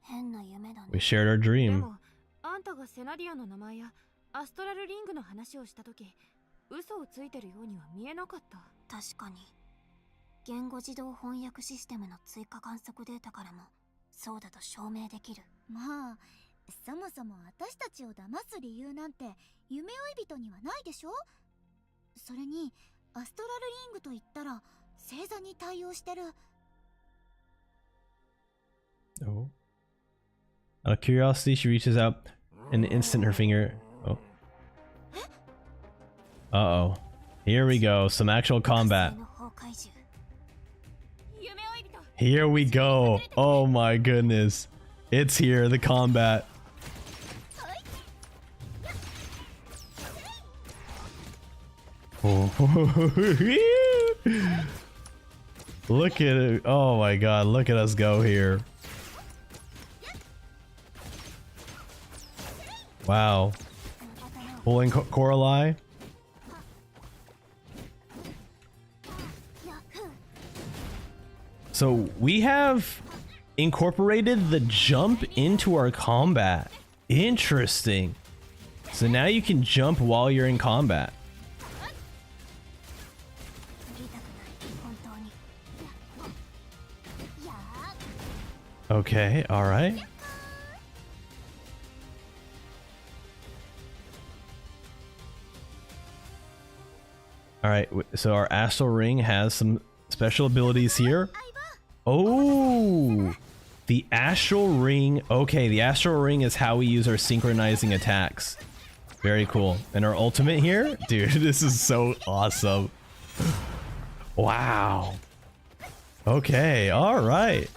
変な夢だね。 We shared our で dream. もあんたがセナディアの名前やアストラルリングの話をしたとき、嘘をついてるようには見えなかった。確かに言語自動翻訳システムの追加観測データからもそうだと証明できる。まあそもそも私たちを騙す理由なんて夢追い人にはないでしょ。それにアストラルリングと言ったら星座に対応してる。 Oh. Out of curiosity, she reaches out and instant her finger. Oh. Uh-oh. Here we go. Some actual combat. Here we go. Oh my goodness. It's here, the combat. Look at it. Oh my god, look at us go here. Wow. Pulling Coralie. So we have incorporated the jump into our combat. Interesting. So now you can jump while you're in combat. Okay, all right. All right, so our astral ring has some special abilities here. Oh, the astral ring. Okay, the astral ring is how we use our synchronizing attacks. Very cool. And our ultimate here? Dude, this is so awesome. Wow. Okay, all right.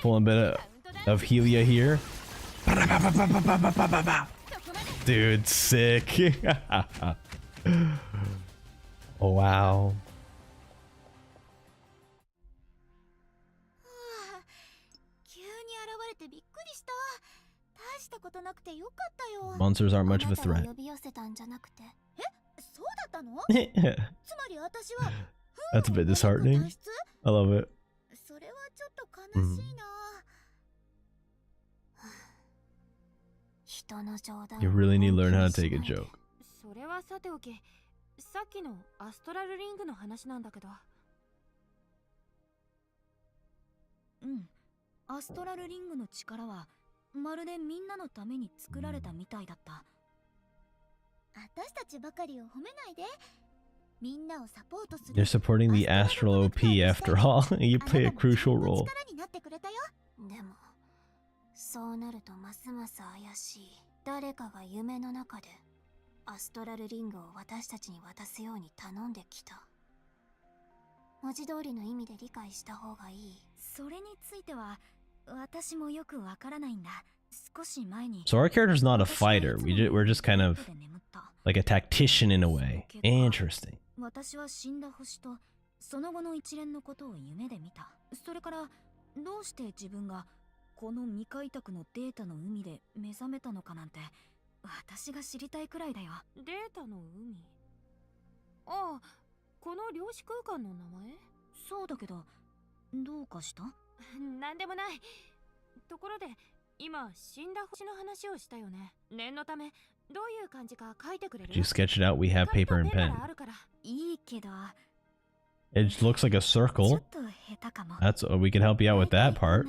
Pulling a bit of Helia here. Dude, sick. Oh, wow. Monsters aren't much of a threat. That's a bit disheartening. I love it. You really need to learn how to take a joke. それはさておき、さっきのアストラルリングの話なんだけど。アストラルリングの力はまるでみんなのために作られたみたいだった。私たちばかりを褒めないで。みんなをサポートする。You're supporting the astral OP after all. You play a crucial role. でも、そうなるとますます怪しい。誰かが夢の中でアストラルリングを私たちに渡すように頼んできた。文字通りの意味で理解した方がいい。それについては私もよくわからないんだ。少し前に。So our character's not a fighter. We're just kind of like a tactician in a way. Interesting. 私は死んだ星とその後の一連のことを夢で見た。それからどうして自分がこの未開拓のデータの海で目覚めたのかなんて私が知りたいくらいだよ。データの海。ああ、この量子空間の名前？そうだけど、どうかした？なんでもない。ところで、今死んだ星の話をしたよね。念のため、どういう感じか書いてくれる？ You sketch it out. We have paper and pen. いいけど。It looks like a circle. That's we can help you out with that part.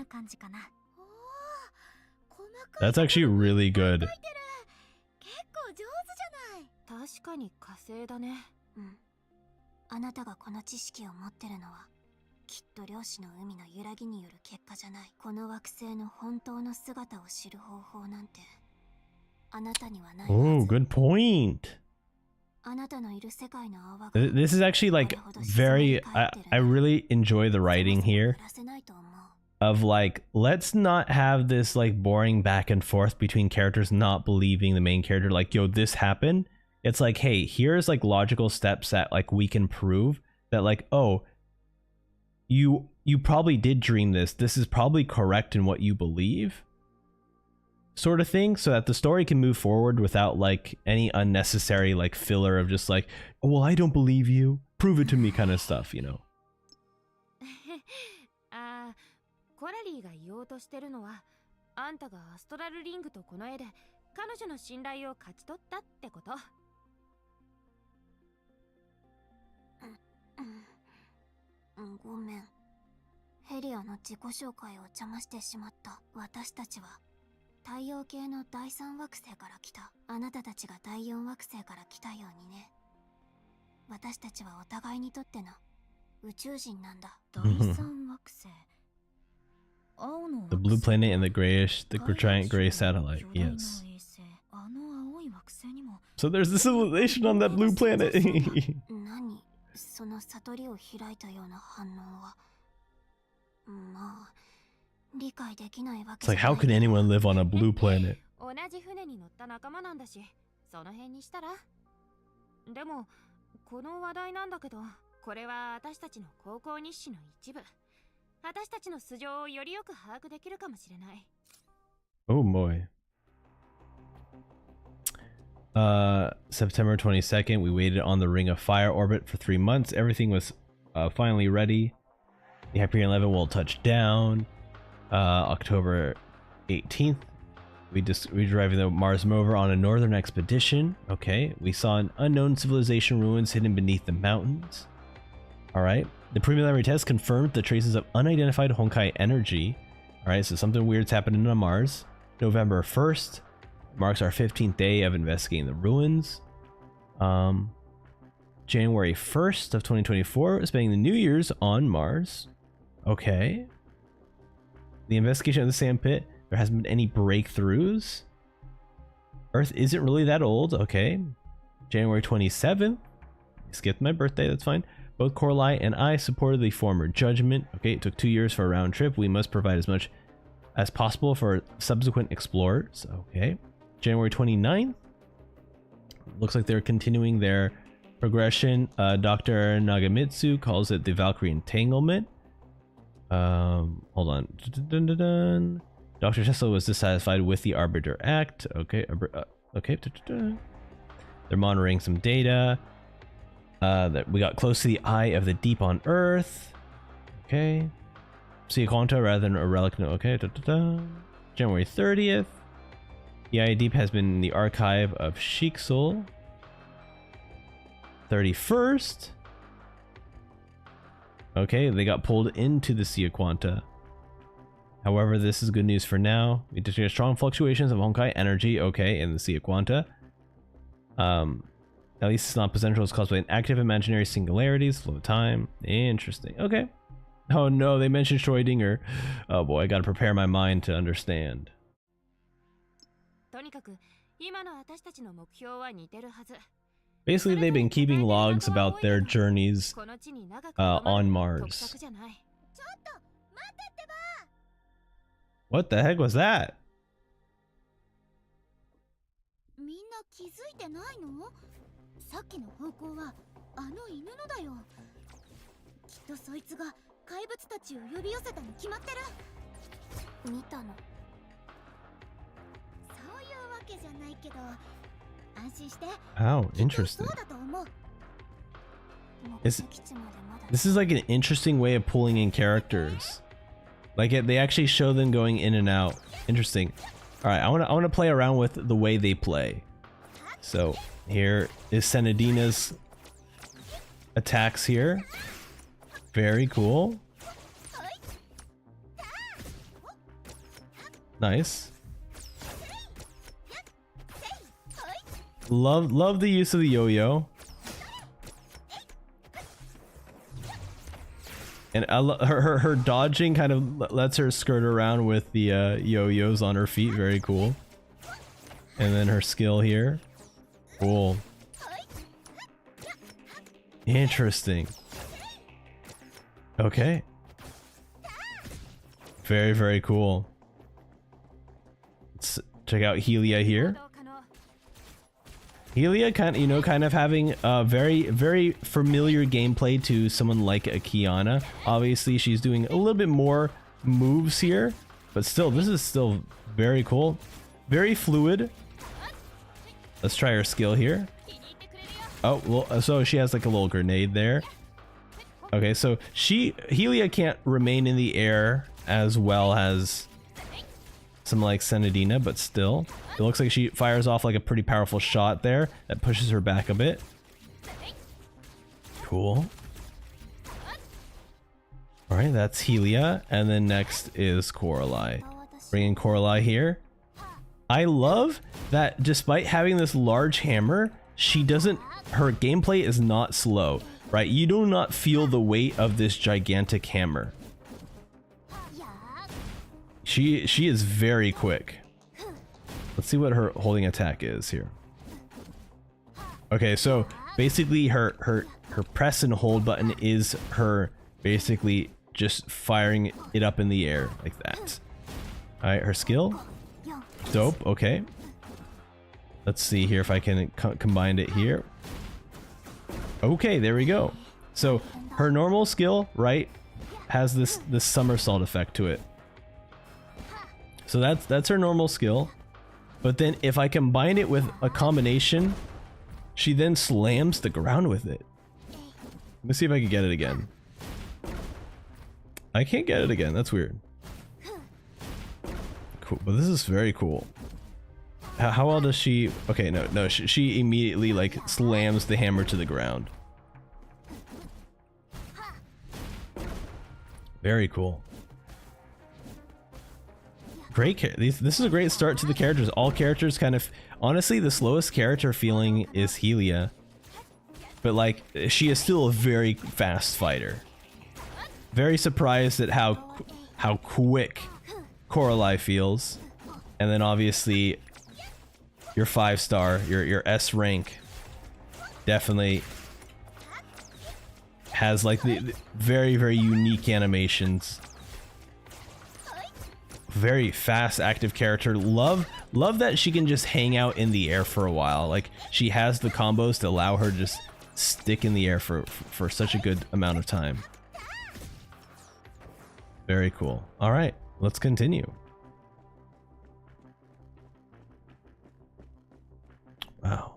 That's actually really good. 確かに火星だね。あなたがこの知識を持ってるのはきっと量子の海の揺らぎによる結果じゃない。この惑星の本当の姿を知る方法なんてあなたにはない。Oh, good point. あなたのいる世界の泡が This is actually like very I really enjoy the writing here of like, let's not have this like boring back and forth between characters not believing the main character, like, yo, this happened. It's like, hey, here's like logical steps that like we can prove that like, oh, you probably did dream this. This is probably correct in what you believe, sort of thing, so that the story can move forward without like any unnecessary like filler of just like, oh, well, I don't believe you, prove it to me kind of stuff, you know. ああ、コラリーが言おうとしてるのは、あんたがアストラルリングとこの絵で彼女の信頼を勝ち取ったってこと。ごめん。ヘリアの自己紹介を邪魔してしまった。私たちは太陽系の第3惑星から来た。あなたたちが第4惑星から来たようにね。私たちはお互いにとっての宇宙人なんだ。第3惑星。青の The blue planet and the grayish, the giant gray satellite. Yes. あの青い惑星にも。 So there's the civilization on that blue planet. 何その悟りを開いたような反応は。まあ理解できないわ It's け like, how could anyone live on a blue planet? 同じ船に乗った仲間なんだし、その辺にしたら。でもこの話題なんだけど、これは私たちの高校日誌の一部。私たちの素性をよりよく把握できるかもしれない。 Oh boy. September 22nd, we waited on the Ring of Fire orbit for 3 months. Everything was finally ready. The Hyperion 11 will touch down. October 18th, we driving the Mars rover on a northern expedition. Okay, we saw an unknown civilization ruins hidden beneath the mountains. All right, the preliminary test confirmed the traces of unidentified Honkai energy. All right, so something weird's happening on Mars. November 1st marks our 15th day of investigating the ruins. January 1st of 2024, spending the New Year's on Mars. Okay. The investigation of the sand pit, there hasn't been any breakthroughs. Earth isn't really that old. Okay. January 27th. Skipped my birthday, that's fine. Both Corlai and I supported the former judgment. Okay, it took 2 years for a round trip. We must provide as much as possible for subsequent explorers. Okay. January 29th. Looks like they're continuing their progression. Dr. Nagamitsu calls it the Valkyrie entanglement. Hold on. Dr. Tesla was dissatisfied with the Arbiter Act. Okay. Okay. They're monitoring some data. That we got close to the eye of the deep on Earth. Okay. See a quanta rather than a relic. No. Okay. January 30th. The eye deep has been in the archive of Shiksul. 31st. Okay, they got pulled into the Sea of Quanta. However, this is good news for now. We detect strong fluctuations of Honkai energy, okay, in the Sea of Quanta. At least it's not potential, it's caused by an active imaginary singularities, flow of time. Interesting. Okay. Oh no, they mentioned Schrödinger. Oh boy, I gotta prepare my mind to understand. Basically, they've been keeping logs about their journeys on Mars. What the heck was that? みんな気づいてないの？さっきの方向はあの犬のだよ。きっとそいつが怪物たちを呼び寄せたに決まってる。見たの。そういうわけじゃないけど、安心して。How interesting. そうだと思う。 This is like an interesting way of pulling in characters. Like they actually show them going in and out. Interesting. All right, I want to play around with the way they play. So here is Senadina's attacks here. Very cool. Nice. Love the use of the yo-yo. And her dodging kind of lets her skirt around with the yo-yos on her feet. Very cool. And then her skill here. Cool. Interesting. Okay. Very, very cool. Let's check out Helia here. Helia kind of having a very familiar gameplay to someone like a Kiana. Obviously, she's doing a little bit more moves here, but still, this is still very cool. Very fluid. Let's try her skill here. Oh, well, so she has like a little grenade there. Okay, so Helia can't remain in the air as well as some like Senadina, but still. It looks like she fires off like a pretty powerful shot there that pushes her back a bit. Cool. Alright, that's Helia. And then next is Coralie. Bringing Coralie here. I love that despite having this large hammer, she doesn't, her gameplay is not slow, right? You do not feel the weight of this gigantic hammer. She is very quick. Let's see what her holding attack is here. Okay, so basically her press and hold button is her basically just firing it up in the air like that. Alright, her skill. Dope, okay. Let's see here if I can combine it here. Okay, there we go. So her normal skill, right, has this somersault effect to it. So that's her normal skill. But then if I combine it with a combination, she then slams the ground with it. Let me see if I can get it again. I can't get it again. That's weird. Cool, but this is very cool. How well does she... Okay, no, she immediately like slams the hammer to the ground. Very cool. Great. This is a great start to the characters. All characters kind of... Honestly, the slowest character feeling is Helia. But like, she is still a very fast fighter. Very surprised at how quick Coralie feels. And then obviously your 5-star, your S rank definitely has like the very, very unique animations. Very fast, active character. Love that she can just hang out in the air for a while. Like, she has the combos to allow her to just stick in the air for such a good amount of time. Very cool. All right, let's continue. Wow.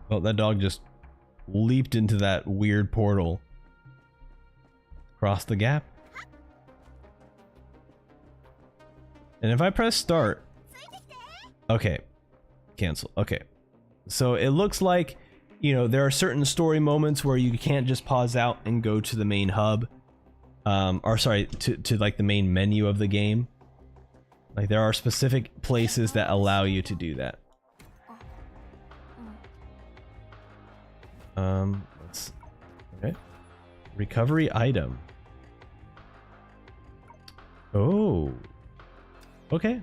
Well, that dog just leaped into that weird portal. Cross the gap. And if I press start... Okay. Cancel. Okay. So it looks like, you know, there are certain story moments where you can't just pause out and go to the main hub. Or sorry, to like the main menu of the game. Like, there are specific places that allow you to do that. Okay. Recovery item. Oh. Okay.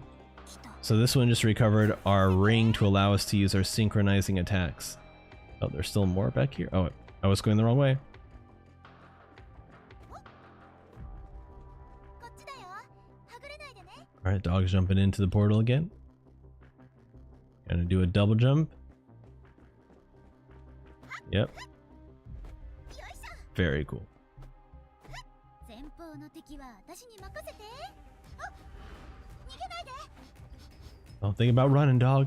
So this one just recovered our ring to allow us to use our synchronizing attacks. Oh, there's still more back here. Oh, I was going the wrong way. Alright, dog's jumping into the portal again. Gonna do a double jump. Yep. Very cool. Don't think about running, dog.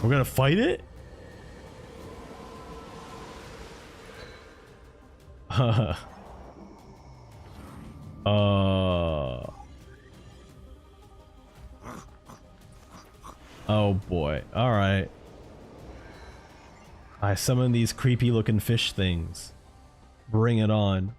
We're gonna fight it? Oh boy. Alright. I summon these creepy looking fish things. Bring it on.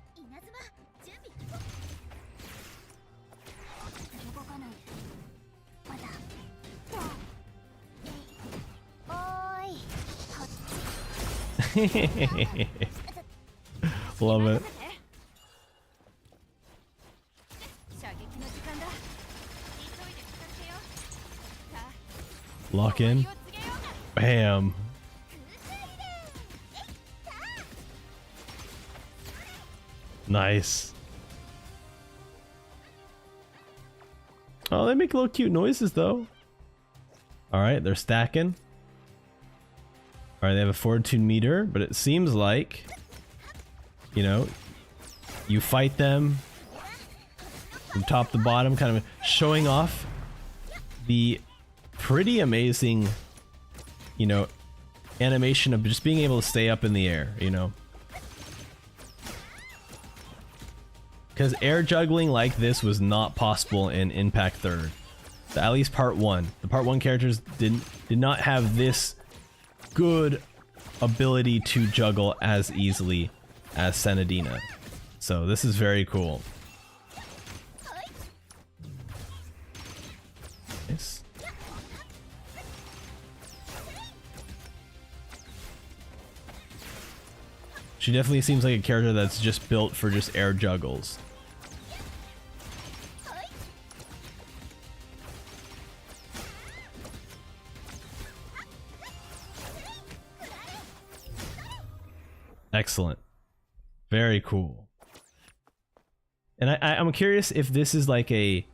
Love it. Lock in. Bam. Nice. Oh, they make little cute noises though. Alright, they're stacking. Alright, they have a fortitude meter, but it seems like, you know, you fight them from top to bottom, kind of showing off the pretty amazing, you know, animation of just being able to stay up in the air, you know? Because air juggling like this was not possible in Impact Third. At least part 1. The part 1 characters did not have this good ability to juggle as easily as Senadina. So this is very cool. Nice. She definitely seems like a character that's just built for just air juggles. Excellent. Very cool. And I'm curious if this is like a...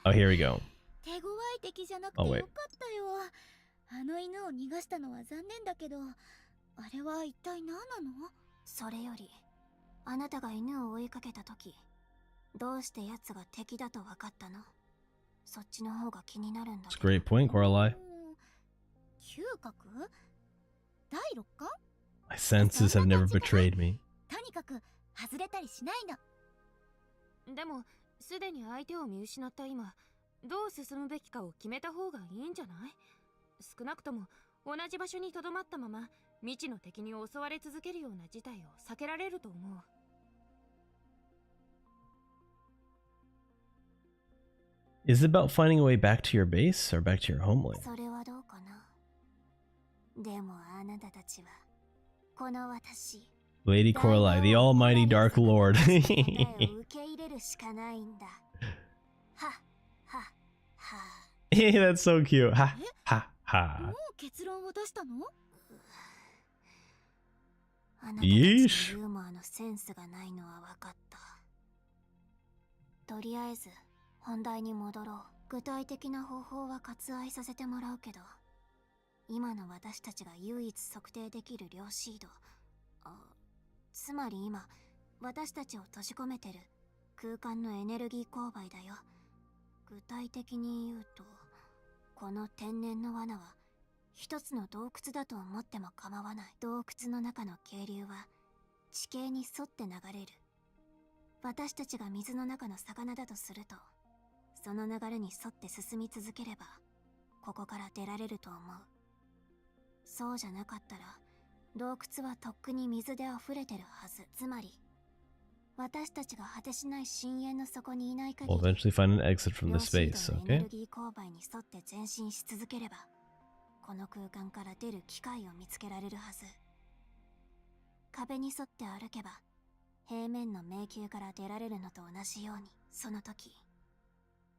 Oh, here we go. Oh, wait. あの犬を逃がしたのは残念だけど、あれは一体何なの？それより、あなたが犬を追いかけたとき、どうして奴が敵だと分かったの？そっちの方が気になるんだけど。That's a great point, Coralie. 嗅覚？第六感？ My senses have never betrayed me. とにかく外れたりしないの。でも、すでに相手を見失った今、どう進むべきかを決めた方がいいんじゃない？少なくとも同じ場所に留まったまま未知の敵に襲われ続けるような事態を避けられると思う。Is it about finding a way back to your base or back to your homeland? それはどうかな。でもあなたたちはこの私 Lady Coralie, the almighty Dark Lord. 受け入れるしかないんだ。ははは。That's so cute. Ha ha ha. もう結論を出したの？あなたたちのユーモアのセンスがないのは分かった。とりあえず本題に戻ろう。具体的な方法は割愛させてもらうけど、今の私たちが唯一測定できる量シード、つまり今私たちを閉じ込めてる空間のエネルギー勾配だよ。具体的に言うと、この天然の罠は一つの洞窟だと思っても構わない。洞窟の中の渓流は地形に沿って流れる。私たちが水の中の魚だとすると、その流れに沿って進み続ければここから出られると思う。そうじゃなかったら洞窟はとっくに水で溢れてるはず。つまり私たちが果てしない深淵の底にいない限り、 We'll eventually find an exit from the space, エネ okay? ルギー勾配に沿って前進し続ければ、この空間から出る機会を見つけられるはず。壁に沿って歩けば平面の迷宮から出られるのと同じように、その時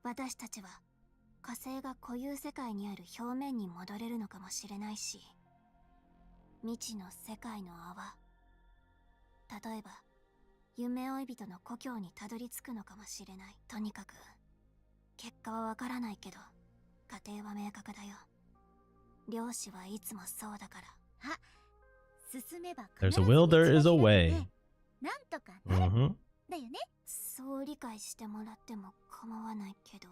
私たちは火星が固有世界にある表面に戻れるのかもしれないし、未知の世界の泡、例えば夢追い人の故郷にたどり着くのかもしれない。とにかく結果はわからないけど過程は明確だよ。漁師はいつもそうだから。あ、進めば There's a will, there is a way. なんとかなる。 Mm-hmm. だよね。そう理解してもらっても構わないけど、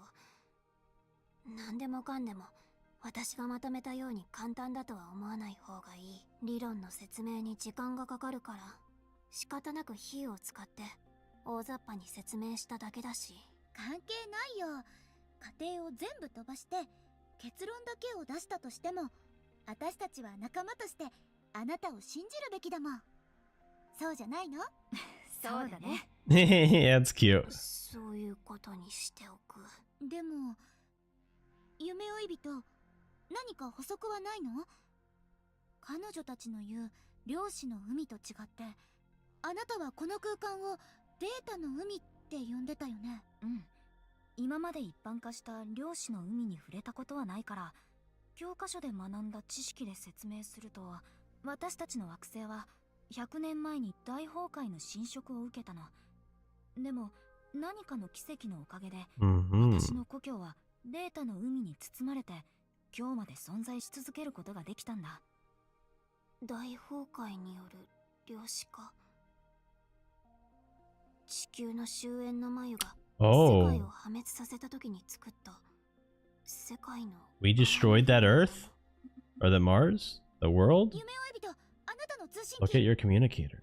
何でもかんでも私がまとめたように簡単だとは思わない方がいい。理論の説明に時間がかかるから仕方なく比喩を使って大雑把に説明しただけだし。関係ないよ。過程を全部飛ばして結論だけを出したとしても、私たちは仲間としてあなたを信じるべきだもん。そうじゃないの？そうだね。That's cute. そういうことにしておく。でも夢追い人、何か補足はないの？彼女たちの言う漁師の海と違って、あなたはこの空間をデータの海って呼んでたよね。うん。今まで一般化した漁師の海に触れたことはないから、教科書で学んだ知識で説明すると、私たちの惑星は100年前に大崩壊の侵食を受けたの。でも何かの奇跡のおかげで、Mm-hmm. 私の故郷はデータの海に包まれて今日まで存在し続けることができたんだ。大崩壊による量子化。地球の終焉の眉が世 Oh, 界を破滅させた時に作った世界の we destroyed that Earth? Or that Mars? The world? 夢追い人、あなたの通信 Look 機 at your communicator.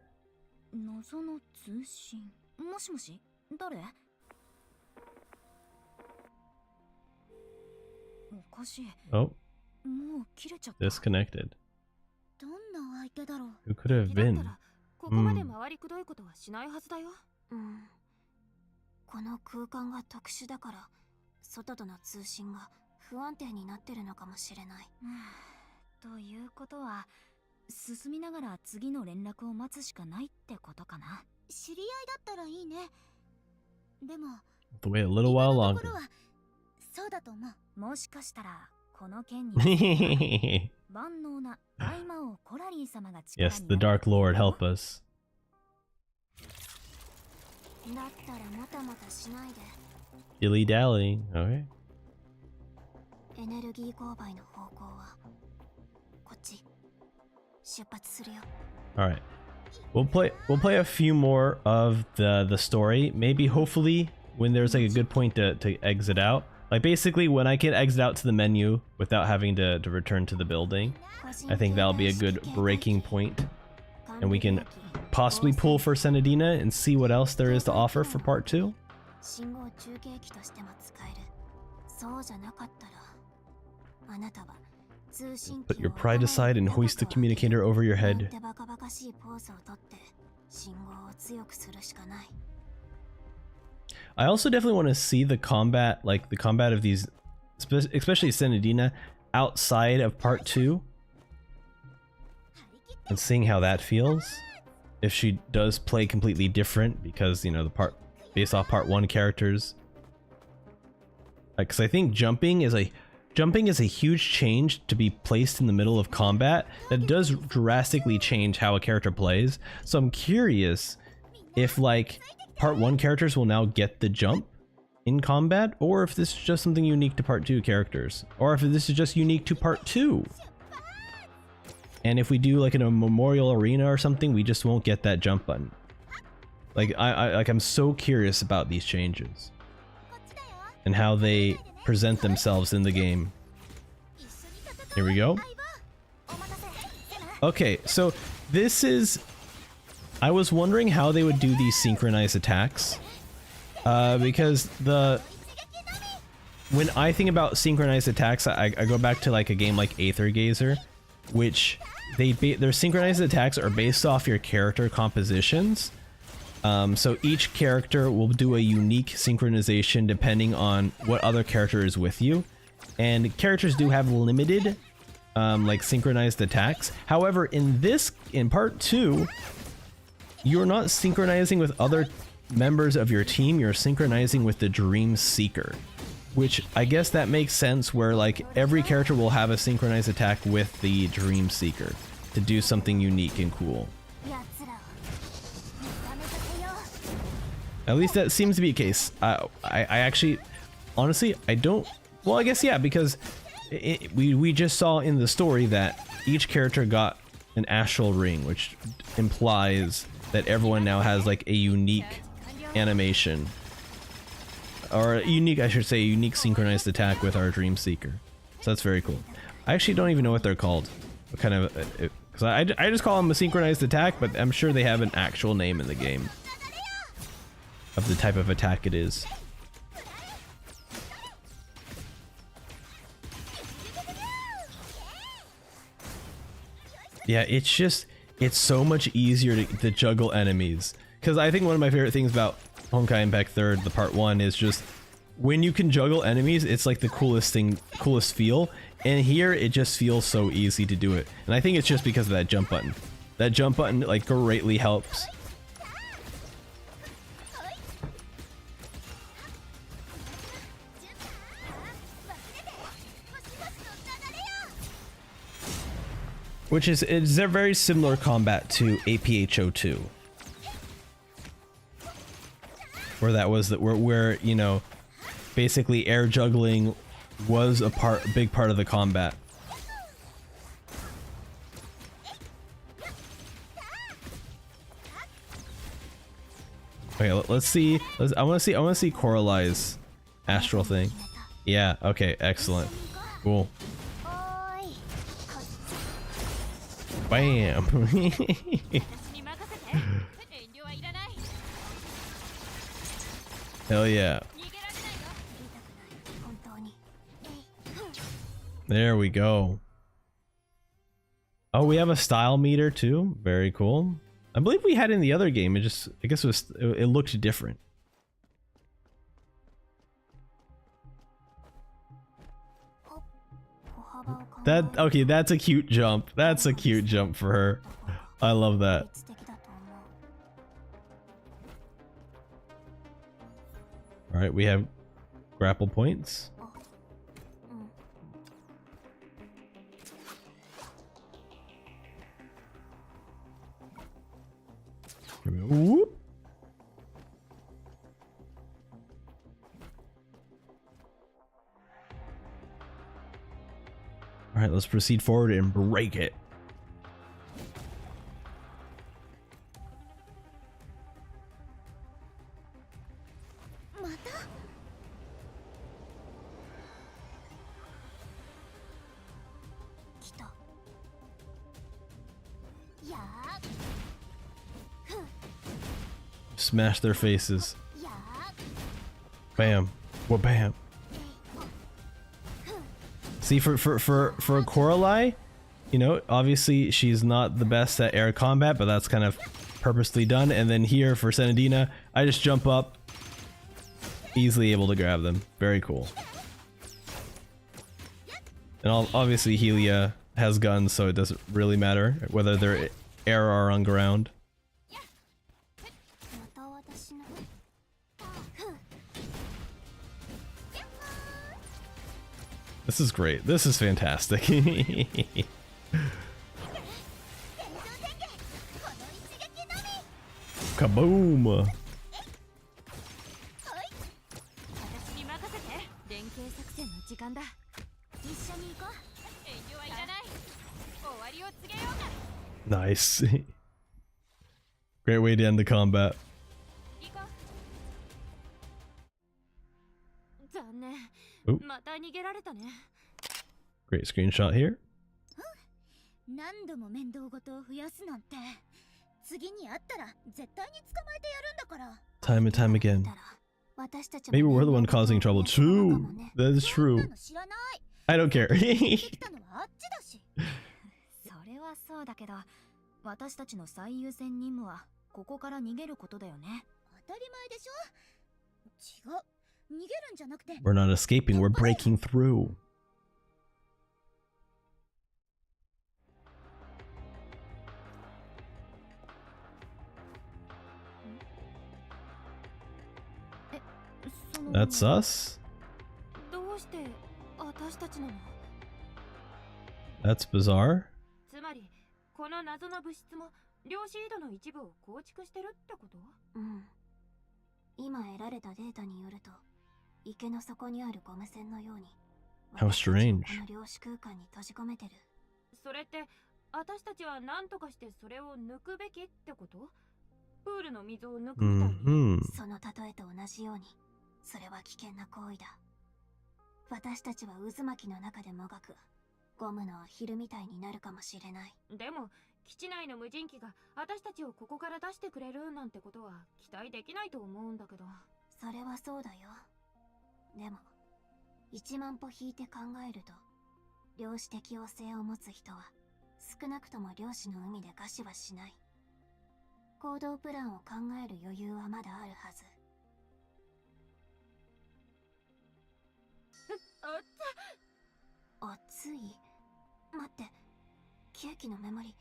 謎の通信。もしもし、誰？おかしい。 Oh, もう切れちゃった。 disconnected. どんな相手だろう。 Who could have だった been? らここまで回りくどいことはしないはずだよ。この空間が特殊だから外との通信が不安定になってるのかもしれない。ということは、進みながら次の連絡を待つしかないってことかな。知り合いだったらいいね。でも To wait a little while 今のとこ longer. ろはそうだと思う。もしかしたらこの件に Yes, 万能な大魔王コラリー様が力になる the Dark Lord, help us. だったらもたもたしないで Dilly dally. Okay. エネルギー勾配の方向はこっち。出発するよ。 All right. We'll play a few more of the story. Maybe hopefully when there's like a good point to exit out. Like basically when I can exit out to the menu without having to return to the building. I think that'll be a good breaking point. And we can possibly pull for Senadina and see what else there is to offer for part 2. 信号中継機としても使える。そうじゃなかったらあなたは通信機 Put your pride aside and hoist the communicator over your なん head. てバカバカしいポーズをとって信号を強くするしかない。 I also definitely want to see the combat, like the combat of these, especially Senadina, outside of part 2. And seeing how that feels. If she does play completely different because, you know, the part based off part 1 characters. Because I think jumping is a huge change to be placed in the middle of combat that does drastically change how a character plays. So I'm curious if like part 1 characters will now get the jump in combat, or if this is just something unique to part 2 characters, or if this is just unique to part 2. And if we do like in a memorial arena or something, we just won't get that jump button. Like I'm so curious about these changes and how they present themselves in the game. Here we go. Okay, so this is... I was wondering how they would do these synchronized attacks. Because when I think about synchronized attacks, I go back to like a game like Aether Gazer, which their synchronized attacks are based off your character compositions. So each character will do a unique synchronization depending on what other character is with you. And characters do have limited like synchronized attacks. However, in part 2, you're not synchronizing with other members of your team, you're synchronizing with the Dream Seeker. Which I guess that makes sense where like every character will have a synchronized attack with the Dream Seeker to do something unique and cool. At least that seems to be the case. I actually, honestly, I don't... Well, I guess yeah, because we just saw in the story that each character got an astral ring, which implies that everyone now has like a unique animation. Or a unique, I should say, a unique synchronized attack with our Dream Seeker. So that's very cool. I actually don't even know what they're called. What kind of... Because I just call them a synchronized attack, but I'm sure they have an actual name in the game of the type of attack it is. Yeah, it's so much easier to juggle enemies. Because I think one of my favorite things about Honkai Impact 3rd, the part 1, is just when you can juggle enemies, it's like the coolest feel. And here, it just feels so easy to do it. And I think it's just because of that jump button. That jump button, like, greatly helps. Which is, it's a very similar combat to APHO2. Where that was, where you know, basically air juggling was a big part of the combat. Okay, let's see. I want to see Corali's astral thing. Yeah. Okay. Excellent. Cool. Bam. Hell yeah. There we go. Oh, we have a style meter too. Very cool. I believe we had it in the other game. I guess it looked different. Okay, that's a cute jump. That's a cute jump for her. I love that. All right, we have grapple points. Here we go. Whoop. All right, let's proceed forward and break it. Smash their faces. Bam. Well, bam. See, for Coralie, you know, obviously she's not the best at air combat, but that's kind of purposely done. And then here for Senadina, I just jump up, easily able to grab them. Very cool. And obviously Helia has guns, so it doesn't really matter whether they're air or on ground. This is great. This is fantastic. Kaboom! Nice. Great way to end the combat. Ooh. Great screenshot here. Time and time again. Maybe we're the one causing trouble too. That is true. I don't care. We're not escaping, we're breaking through. That's us? That's bizarre. この謎の物質も量子緯度の一部を構築してるってこと？うん。今得られたデータによると、池の底にあるゴム線のように、 How strange. この量子空間に閉じ込めてる。それって私たちは何とかしてそれを抜くべきってこと？プールの水を抜くみたいに。その例えと同じように、それは危険な行為だ。私たちは渦巻きの中でもがく。 ゴムのアヒルみたいになるかもしれない。でも基地内の無人機が私たちをここから出してくれるなんてことは期待できないと思うんだけど。それはそうだよ。でも1万歩引いて考えると、量子適応性を持つ人は少なくとも量子の海で餓死はしない。行動プランを考える余裕はまだあるはず。熱い。待って、ケーキのメモリ、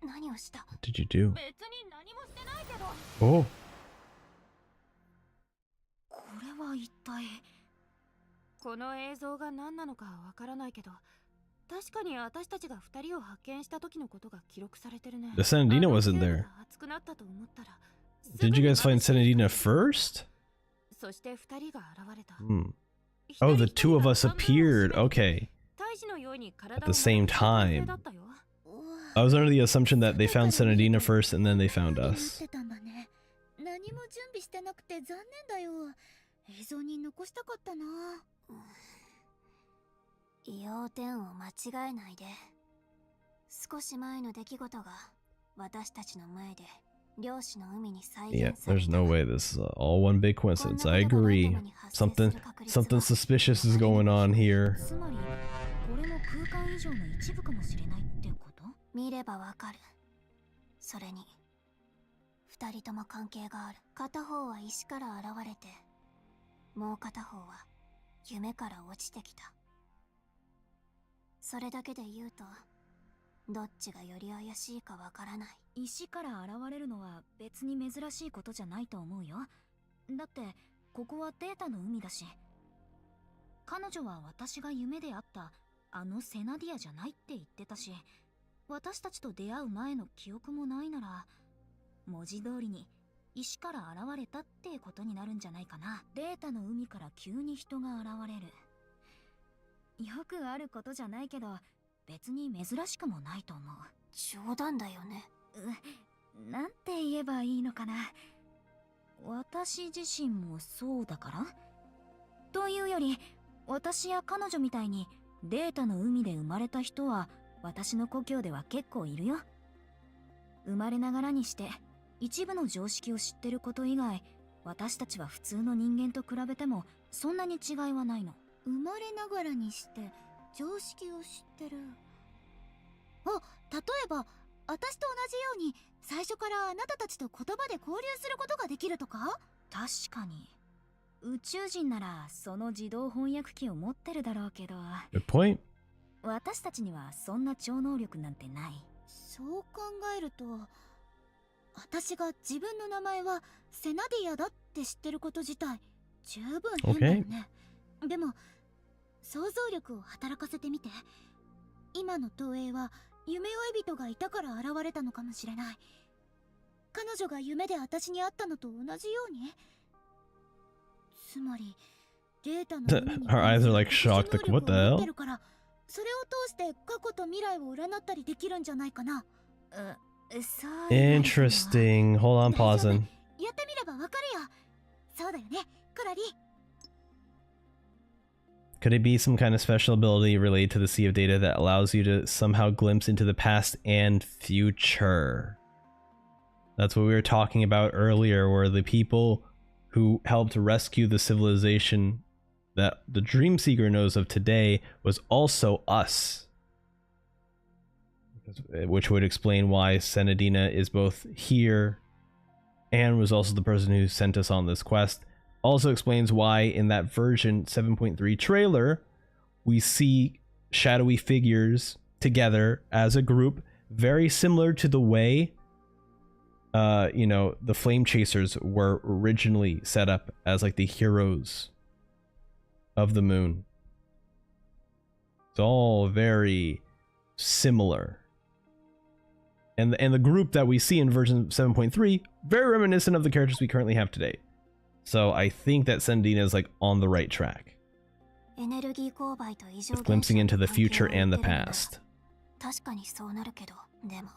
何をした？ What did you do? 別に何もしてないけど。Oh. これは一体。この映像が何なのかわからないけど、確かに私たちが2人を発見した時のことが記録されてるね。The Senadina wasn't there. Did you guys find Senadina first? そして2人が現れた。Oh, the two of us appeared. Okay. At the same time. I was under the assumption that they found Senadina first and then they found us. 何も準備してなくて残念だよ。映像に残したかったな。要点を間違えないで。少し前の出来事が私たちの前で漁師の海に再 Yeah, 現され there's た。 no way this is all one big coincidence. I agree. Something suspicious is going on here. つまりこれも空間以上の一部かもしれないってこと？見ればわかる。それに二人とも関係がある。片方は石から現れて、もう片方は夢から落ちてきた。それだけで言うと、どっちがより怪しいかわからない。石から現れるのは別に珍しいことじゃないと思うよ。だってここはデータの海だし。彼女は私が夢で会ったあのセナディアじゃないって言ってたし、私たちと出会う前の記憶もないなら、文字通りに石から現れたってことになるんじゃないかな。データの海から急に人が現れる。よくあることじゃないけど、別に珍しくもないと思う。冗談だよね。なんて言えばいいのかな。私自身もそうだからというより、私や彼女みたいにデータの海で生まれた人は私の故郷では結構いるよ。生まれながらにして一部の常識を知ってること以外、私たちは普通の人間と比べてもそんなに違いはないの。生まれながらにして常識を知ってる。あ、例えば私と同じように最初からあなたたちと言葉で交流することができるとか？確かに宇宙人ならその自動翻訳機を持ってるだろうけど、 Good point. 私たちにはそんな超能力なんてない。そう考えると、私が自分の名前はセナディアだって知ってること自体十分変だよね。でも想像力を働かせてみて。今の東映は夢追い人がいたから現れたのかもしれない。彼女が夢で私に会ったのと同じように。つまりデータの海に Her eyes are like 特殊 shocked, like, 能 what the 力を持っ hell? てるから、それを通して過去と未来を占ったりできるんじゃないかな。そう言われても。 Interesting. Hold on, pausing. やってみればわかるよ。そうだよね、クラリ。 Could it be some kind of special ability related to the sea of data that allows you to somehow glimpse into the past and future? That's what we were talking about earlier, where the people who helped rescue the civilization that the Dreamseeker knows of today was also us. Which would explain why Senadina is both here and was also the person who sent us on this quest. Also explains why in that version 7.3 trailer we see shadowy figures together as a group, very similar to the way you know, the Flame Chasers were originally set up as like the heroes of the moon. It's all very similar. And the group that we see in version 7.3, very reminiscent of the characters we currently have today. So I think that Sendina is like on the right track. With glimpsing into the future and the past. 確かにそうなるけど、でも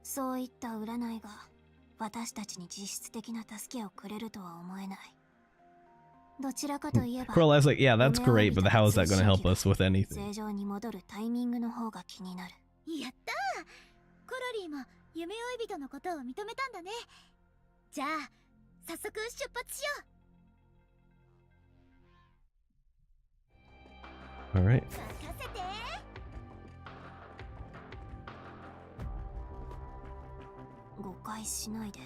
そういった占いが私たちに実質的な助けをくれるとは思えない。どちらかといえば、Corali's like, yeah, that's great, but how is that going to help us with anything? 正常に戻るタイミングの方が気になる。やったー、コロリーも夢追い人のことを認めたんだね。じゃあ早速出発しよう。 All right. 任せて。誤解しないで。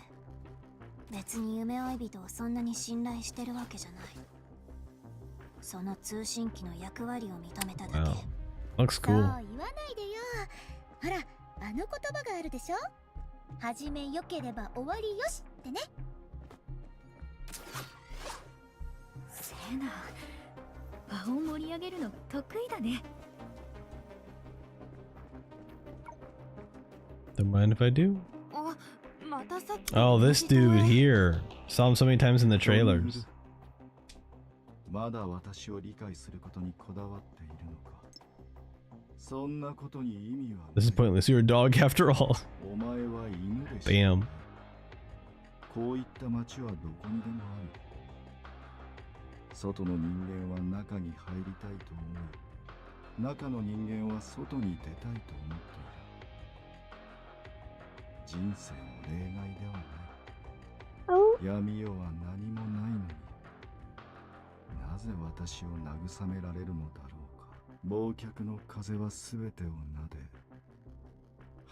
別に夢追い人をそんなに信頼してるわけじゃない。その通信機の役割を認めただけ。Wow. Looks そう cool. 言わないでよ。ほら、あの言葉があるでしょ。始めよければ終わりよしってね。セナ、場を盛り上げるの得意だね。 Don't mind if I do. あ、またさっき Oh, this dude here. Saw him so many times in the trailers. まだ私を理解することにこだわっているのか。そんなことに意味はない。 This is pointless. You're a dog after all. お前は犬でしょ。 Bam. こういった街はどこにでもある。外の人間は中に入りたいと思う。中の人間は外に出たいと思っている。人生の例外ではない。 Oh, 闇夜は何もないのに、なぜ私を慰められるのだろうか。忘却の風は全てを撫で、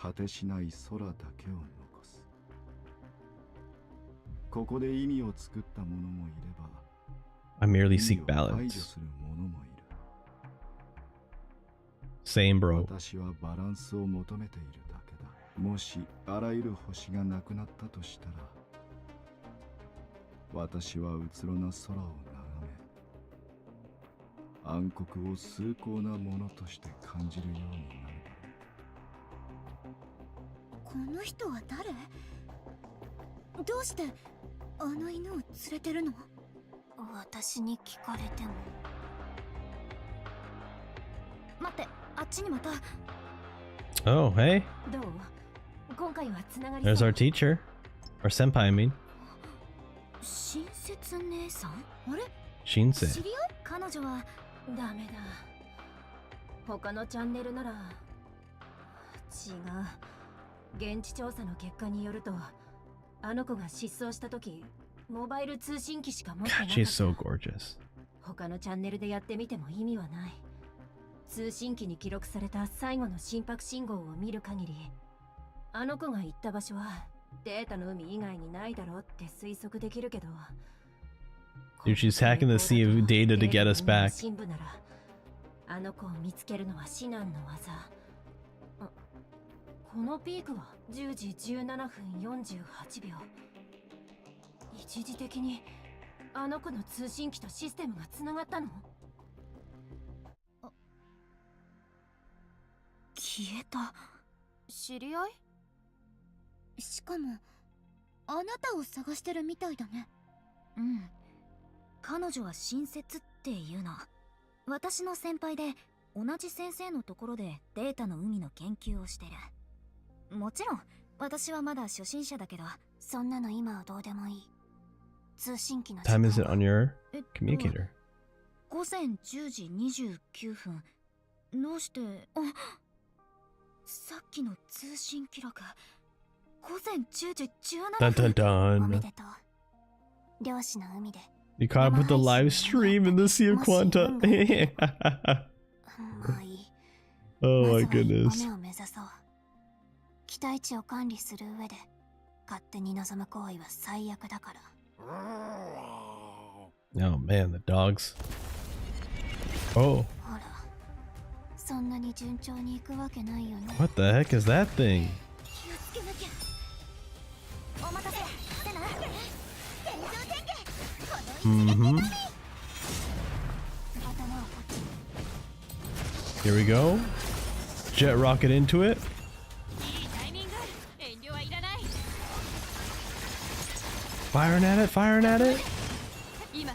果てしない空だけを残す。ここで意味を作った者もいれば、 I merely 意 seek 味を排除 balance. する者もいる。 Same, bro. 私はバランスを求めているだけだ。もしあらゆる星がなくなったとしたら、私はうつろな空を眺め、暗黒を崇高なものとして感じるようになる。この人は誰？どうしてあの犬を連れてるの？私に聞かれても。待って、あっちにまた。 Oh, hey. どう？今回はつながり There's そう。 our teacher. Or senpai, I mean. 親切姉さん？あれ？ Shinsei. 知り合い？彼女はダメだ。他のチャンネルなら違う。現地調査の結果によると、あの子が失踪した時、モバイル通信機しか持ってな God, かっ she's so た。 gorgeous. 他のチャンネルでやってみても意味はない。通信機に記録された最後の心拍信号を見る限り、あの子が行った場所はデータの海以外にないだろうって推測できるけど、 Dude, she's hacking the sea of data to get us back. 深部ならあの子を見つけるのは至難の技。このピークは10時17分48秒。一時的にあの子の通信機とシステムがつながったの？消えた。知り合い？しかもあなたを探してるみたいだね。うん、彼女は親切っていうの。私の先輩で、同じ先生のところでデータの海の研究をしてる。もちろん私はまだ初心者だけど、そんなの今はどうでもいい。通信機の Time is it on your えっと communicator? 午前10時29分。どうして、さっきの通信記録、午前10時 Dun 17 dun 分。おめ dun. でとう。漁師の海で You caught up with the live stream in the Sea of Quanta. まあいい。 Oh ま my ずは一 goodness. 歩目を目指そう。期待値を管理する上で勝手に望む行為は最悪だから。 Oh man, the dogs. Oh, ほら、そんなに順調にいくわけないよね。 what the heck is that thing? 気をつけなきゃ。お待たせ、セナ。 Mm-hmm. 頭をこっち。 Here we go. Jet rocket into it. いいタイミング。遠慮はいらない。 Firing at it, firing at it. 今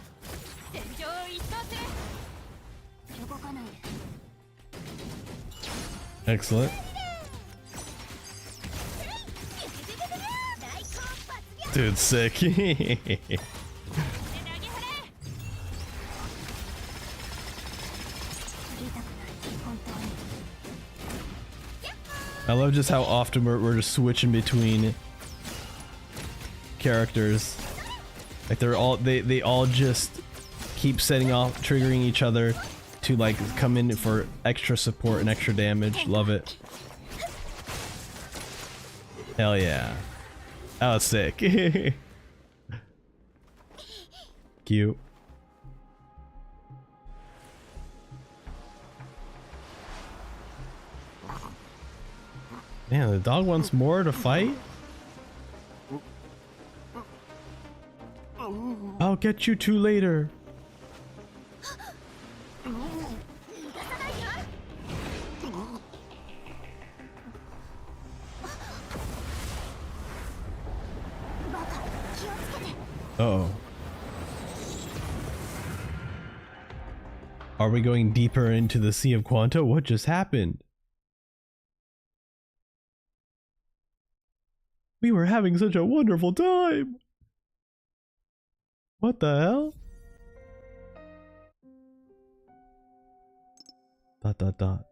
戦場を一掃する。動かないで。 Excellent. Dude, sick. で投げ払え。 I love just how often we're just switching between characters. Like they all just keep setting off, triggering each other to like come in for extra support and extra damage. Love it. Hell yeah. That was sick. Cute. Man, the dog wants more to fight? I'll get you two later. Uh-oh. Are we going deeper into the Sea of Quanta? What just happened? We were having such a wonderful time! What the hell? Dot dot dot.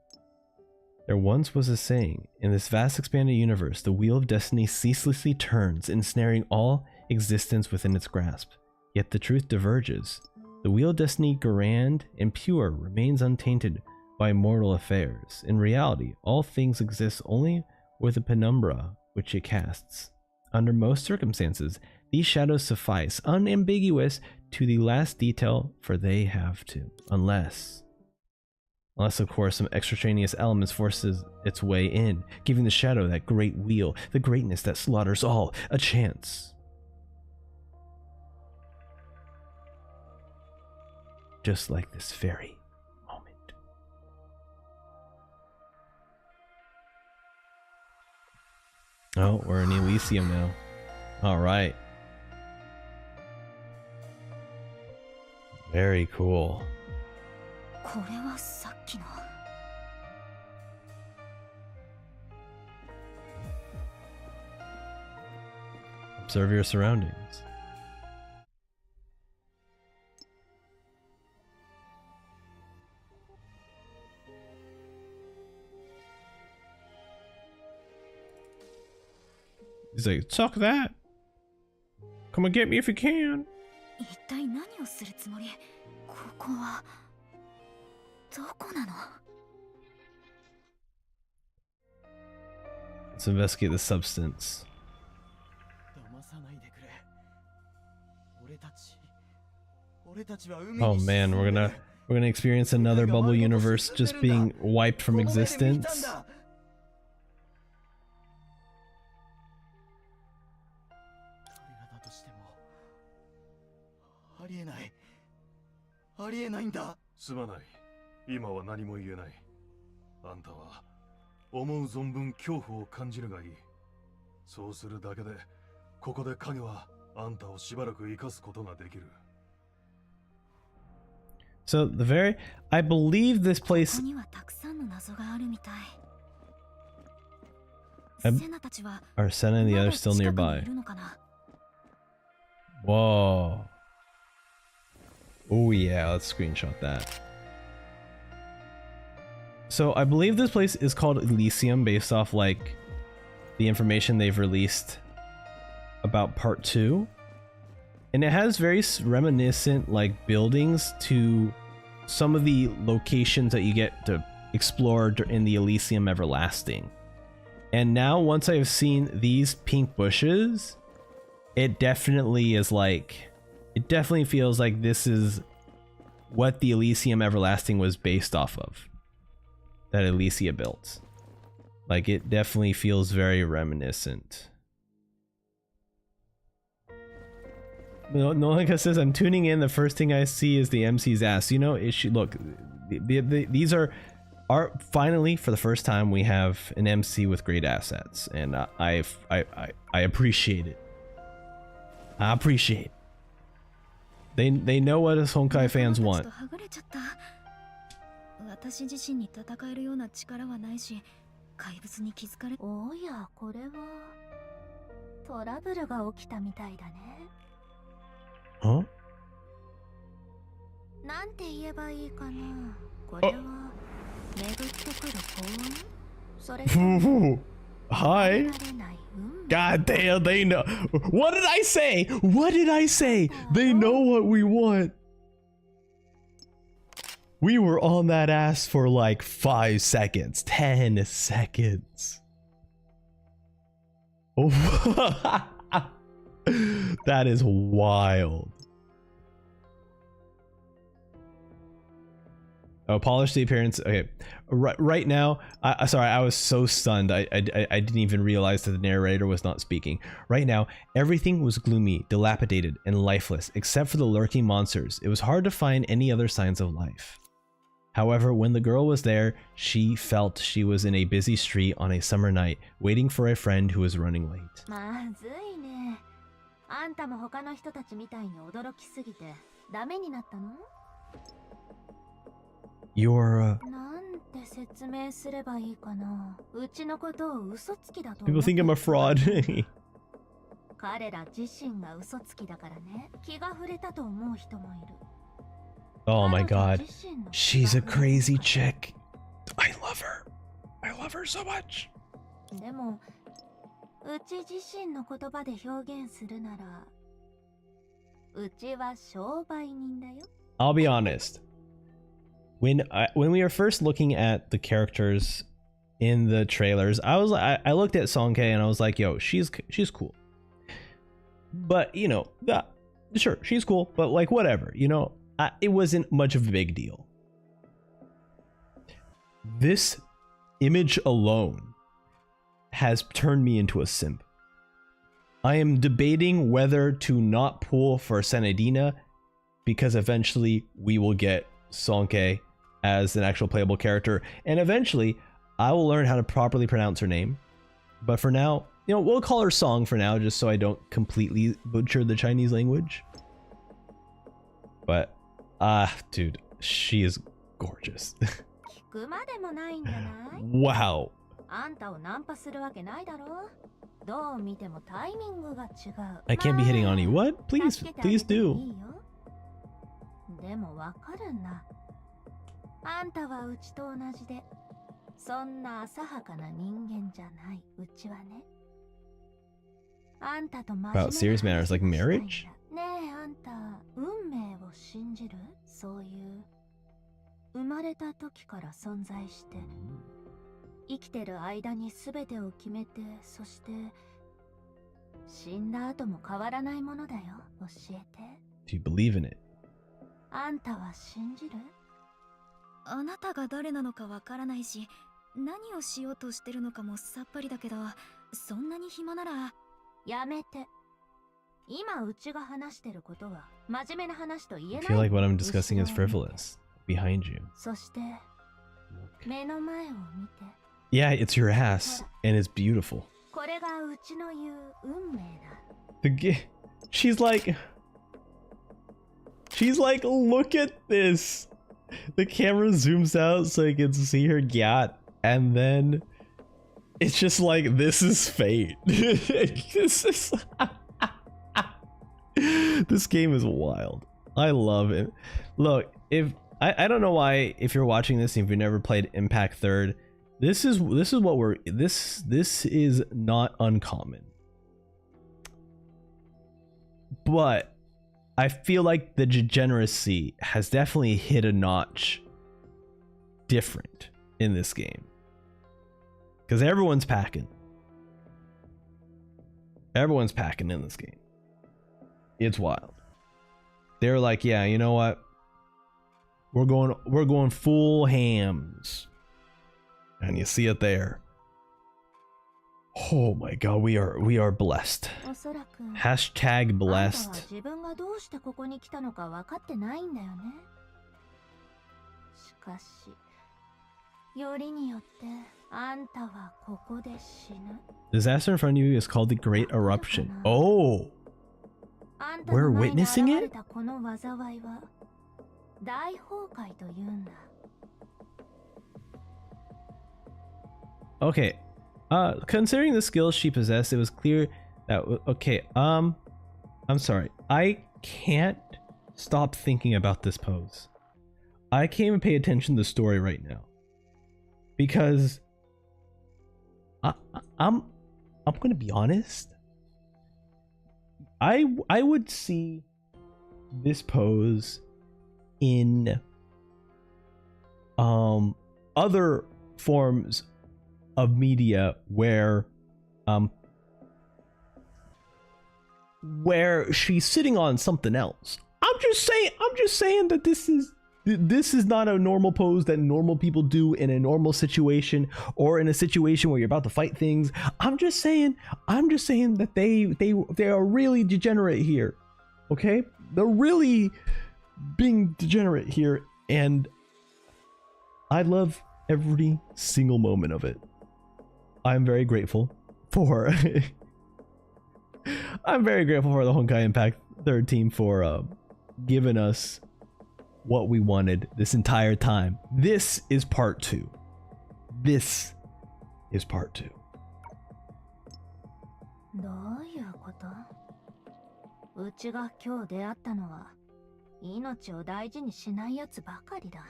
There once was a saying, in this vast expanded universe, the wheel of destiny ceaselessly turns, ensnaring all existence within its grasp. Yet the truth diverges. The wheel of destiny, grand and pure, remains untainted by mortal affairs. In reality, all things exist only with the penumbra which it casts. Under most circumstances, these shadows suffice, unambiguous to the last detail, for they have to. Unless, of course, some extraneous elements forces its way in, giving the shadow that great wheel, the greatness that slaughters all, a chance. Just like this very moment. Oh, we're in Elysium now. All right. Very cool. これはさっきの。Observe your surroundings. He's like, suck that. Come and get me if you can. 一体何をするつもり？ここはどこなの？ Let's investigate the substance. Oh man, we're gonna experience another bubble universe just being wiped from existence. So I believe this place. ここにはたくさんの謎があるみたい。 Are Senna and the others still nearby? Whoa. Oh yeah, let's screenshot that. So I believe this place is called Elysium based off like the information they've released about part 2. And it has very reminiscent like buildings to some of the locations that you get to explore in the Elysium Everlasting. And now once I've seen these pink bushes, it definitely is like, it definitely feels like this is what the Elysium Everlasting was based off of. That Elysia built. Like it definitely feels very reminiscent. Nolika says, I'm tuning in. The first thing I see is the MC's ass. You know, it should look. These are finally for the first time we have an MC with great assets, and I appreciate it. I appreciate it. They know what us Honkai fans want. 私自身に戦えるような力はないし、怪物に気づかれ。おや、これはトラブルが起きたみたいだね。Huh? なんて言えばいいかな。これは巡ってくる幸運？それとも Hi. God damn, they know. What did I say? What did I say? They know what we want. We were on that ass for like 5 seconds, 10 seconds. Oh, that is wild. Oh, polish the appearance. Okay, right now, sorry, I was so stunned. I didn't even realize that the narrator was not speaking. Right now, everything was gloomy, dilapidated, and lifeless, except for the lurking monsters. It was hard to find any other signs of life. However, when the girl was there, she felt she was in a busy street on a summer night, waiting for a friend who was running late. まずいね。あんたも他の人たちみたいに驚きすぎてダメになったの？ You'reなんて説明すればいいかな。うちのことを嘘つきだと。 People think I'm a fraud. 彼ら自身が嘘つきだからね。気が触れたと思う人もいる。 Oh my god. She's a crazy chick. I love her. I I love her so much. でもうち自身の言葉で表現するなら、うちは商売人だよ。 I'll be honest. When we were first looking at the characters in the trailers, I looked at Sonke and I was like, yo, she's cool. But you know, sure, she's cool, but like whatever, you know, it wasn't much of a big deal. This image alone has turned me into a simp. I am debating whether to not pull for Senedina because eventually we will get Sonke as an actual playable character, and eventually I will learn how to properly pronounce her name. But for now, you know, we'll call her Song for now, just so I don't completely butcher the Chinese language. But dude, she is gorgeous. 聞くまでもないんじゃない？ Wow. あんたをナンパするわけないだろ。どう見てもタイミングが違う。 I can't be hitting on you. What? Please 助けてあげても do. いいよ。でもわかるんだ。あんたはうちと同じで、そんな浅はかな人間じゃない。うちはね。あんたと真面目な About serious matters like 話がしたいんだ。 marriage? ねえ、あんた、運命を信じる？そういう、生まれた時から存在して、生きてる間に全てを決めて、そして死んだ後も変わらないものだよ。教えて。 Do you believe in it? あんたは信じる？あなたが誰なのかわからないし、何をしようとしてるのかもさっぱりだけど、そんなに暇ならやめて。今うちが話してることは真面目な話と言え I ない。 feel like what I'm discussing is frivolous. Behind you. そして目の前を見て。 Yeah, it's your ass, and it's beautiful. これがうちの言う運命だ。 She's like, look at this. The camera zooms out so I can see her gat, and then it's just like, this is fate. This game is wild. I love it. Look, if I don't know why, if you're watching this and if you've never played Impact Third, this is what we're this is not uncommon. But I feel like the degeneracy has definitely hit a notch different in this game. Because everyone's packing. Everyone's packing in this game. It's wild. They're like, yeah, you know what? We're going full hams. And you see it there. Oh my god, we are blessed. おそらく Hashtag あんたは blessed. 自分がどうしてここに来たのか分かってないんだよね。しかし、よりによってあんたはここで死ぬ。 Disaster in front of you is called the Great Eruption. Oh! あんた We're の前に witnessing 現 it? れたこの災いは大崩壊と言うんだ。 Okay. Considering the skills she possessed, it was clear that okay, I'm sorry. I can't stop thinking about this pose. I can't even pay attention to the story right now. Because I'm gonna be honest. I would see this pose in other forms of media where she's sitting on something else. I'm just saying that this is not a normal pose that normal people do in a normal situation or in a situation where you're about to fight things. I'm just saying that they are really degenerate here. Okay? They're really being degenerate here, and I love every single moment of it. I'm very grateful for I'm very grateful for the Honkai Impact Third team for giving us what we wanted this entire time. This is part 2. This is part 2. どういうこと？うちが今日出会ったのは命を大事にしないやつばかりだ。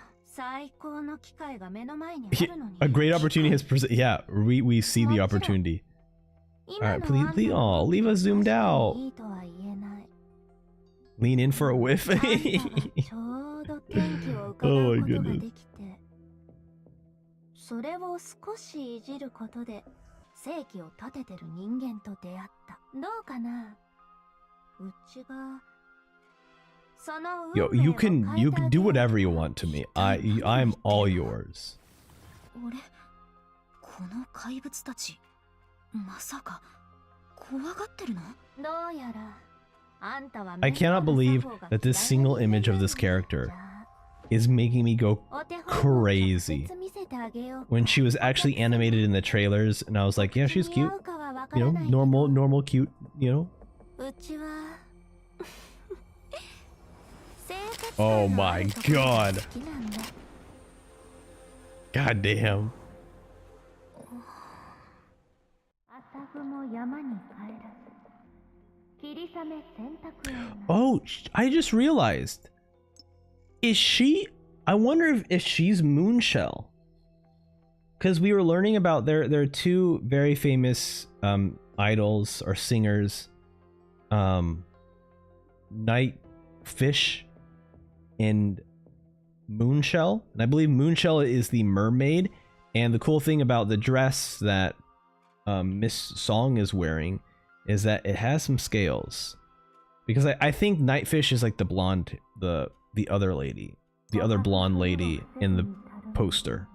A great opportunity has presented. Yeah, we see the opportunity. Alright, please, oh, leave us zoomed out. Lean in for a whiff. Oh my goodness. それを少しいじることで正規を立ててる人間と出会った。どうかな？うちが Yo, you can do whatever you want to me. I'm all yours. 俺、この怪物たち、まさか怖がってるの？どうやらあんたは I cannot believe that this single image of this character is making me go crazy. When she was actually animated in the trailers, and I was like, yeah, she's cute. You know, normal cute, you know? Oh my god. God damn. Oh, I just realized. Is she? I wonder if she's Moonshell. Because we were learning about there are two very famous idols or singers, Nightfish and Moonshell, and I believe Moonshell is the mermaid. And the cool thing about the dress that Miss Song is wearing is that it has some scales, because I think Nightfish is like the blonde, the other lady, the other blonde lady in the poster.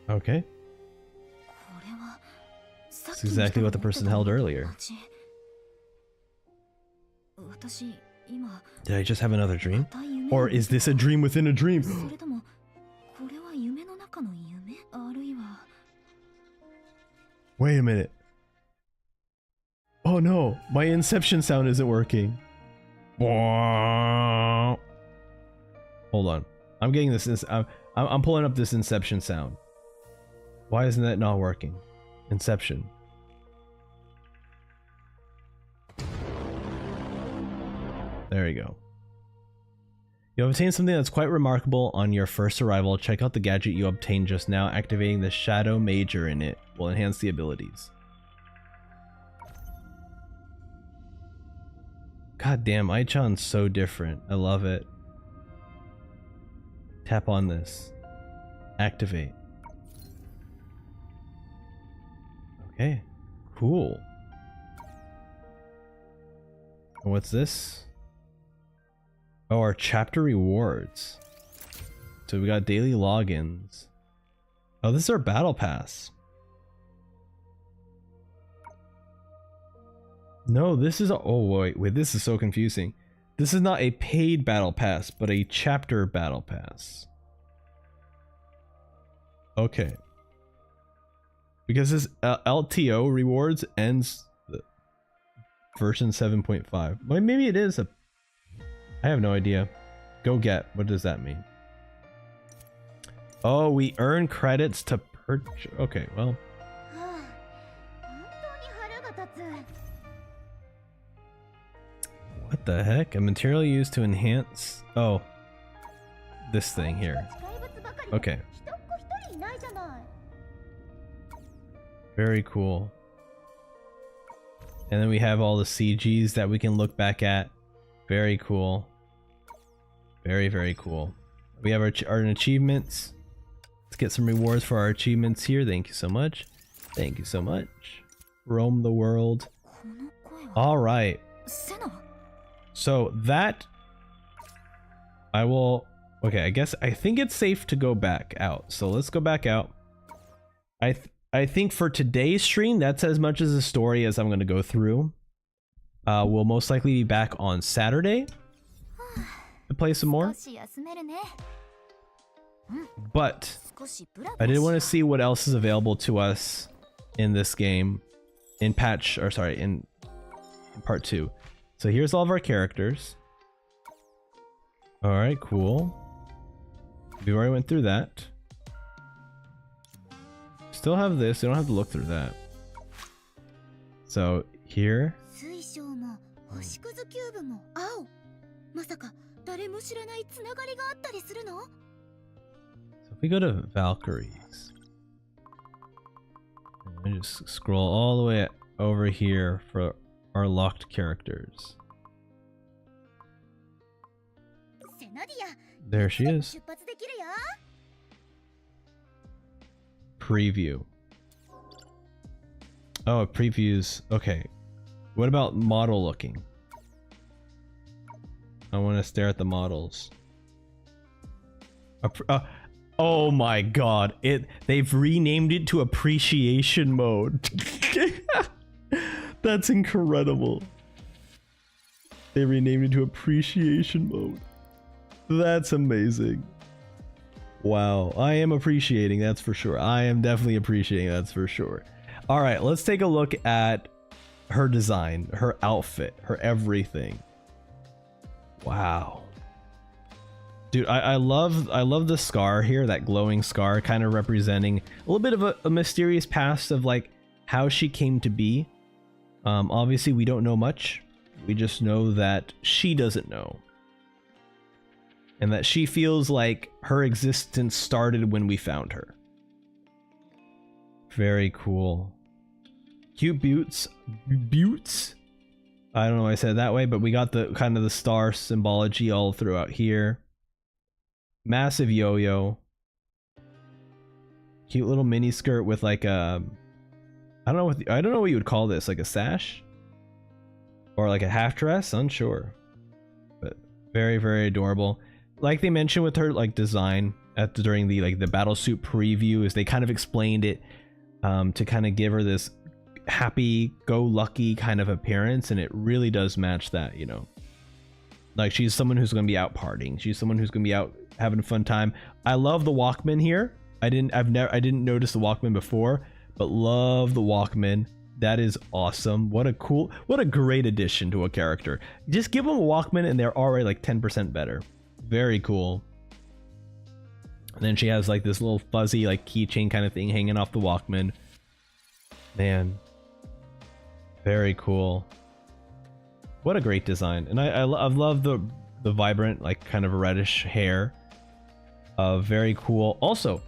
Okay. That's exactly what the person held earlier. Did I just have another dream? Or is this a dream within a dream? Wait a minute. Oh no, my Inception sound isn't working. Hold on. I'm getting this. I'm pulling up this Inception sound. Why isn't that not working? Inception. There we go. You have obtained something that's quite remarkable on your first arrival. Check out the gadget you obtained just now. Activating the Shadow Major in it will enhance the abilities. God damn, Aichan's so different. I love it. Tap on this. Activate. Okay, cool. And what's this? Oh, our chapter rewards. So we got daily logins. Oh, this is our battle pass. No, this is oh wait, this is so confusing. This is not a paid battle pass, but a chapter battle pass. Okay. Because this LTO rewards ends version 7.5. Well, maybe it is a... I have no idea. Go get. What does that mean? Oh, we earn credits to purchase. Okay, well. What the heck? A material used to enhance... Oh. This thing here. Okay. Very cool. And then we have all the CGs that we can look back at. Very cool. Very, very cool. We have our achievements. Let's get some rewards for our achievements here. Thank you so much. Thank you so much. Roam the world. Alright. So that... I will... Okay, I think it's safe to go back out. So let's go back out. I think for today's stream, that's as much as the story as I'm going to go through. We'll most likely be back on Saturday to play some more. But I did want to see what else is available to us in this game in in part 2. So here's all of our characters. All right, cool. We already went through that. Still have this. You don't have to look through that. So here. 水晶も星屑キューブも青。まさか誰も知らないつながりがあったりするの？ So if we go to Valkyries, and I just scroll all the way over here for our locked characters. There she is. Preview. Oh, it previews. Okay. What about model looking? I want to stare at the models. Oh my god. They've renamed it to appreciation mode. That's incredible. They renamed it to appreciation mode. That's amazing. Wow. I am appreciating, that's for sure. I am definitely appreciating, that's for sure. All right, let's take a look at her design, her outfit, her everything. Wow. Dude, I love the scar here, that glowing scar, kind of representing a little bit of a mysterious past of like how she came to be. Obviously we don't know much. We just know that she doesn't know. And that she feels like her existence started when we found her. Very cool. Cute buttes. Buttes? I don't know why I said it that way, but we got the kind of the star symbology all throughout here. Massive yo-yo. Cute little mini skirt with like a, I don't know what you would call this, like a sash? Or like a half dress, unsure. But very, very adorable. Like they mentioned with her like design during the like the battle suit preview, is they kind of explained it to kind of give her this happy-go-lucky kind of appearance, and it really does match that, you know. Like she's someone who's going to be out partying. She's someone who's going to be out having a fun time. I love the Walkman here. I didn't notice the Walkman before, but love the Walkman. That is awesome. What a great addition to a character. Just give them a Walkman and they're already like 10% better. Very cool. And then she has like this little fuzzy like keychain kind of thing hanging off the Walkman. Man, very cool. What a great design. And I love the vibrant like kind of reddish hair. Very cool. Also,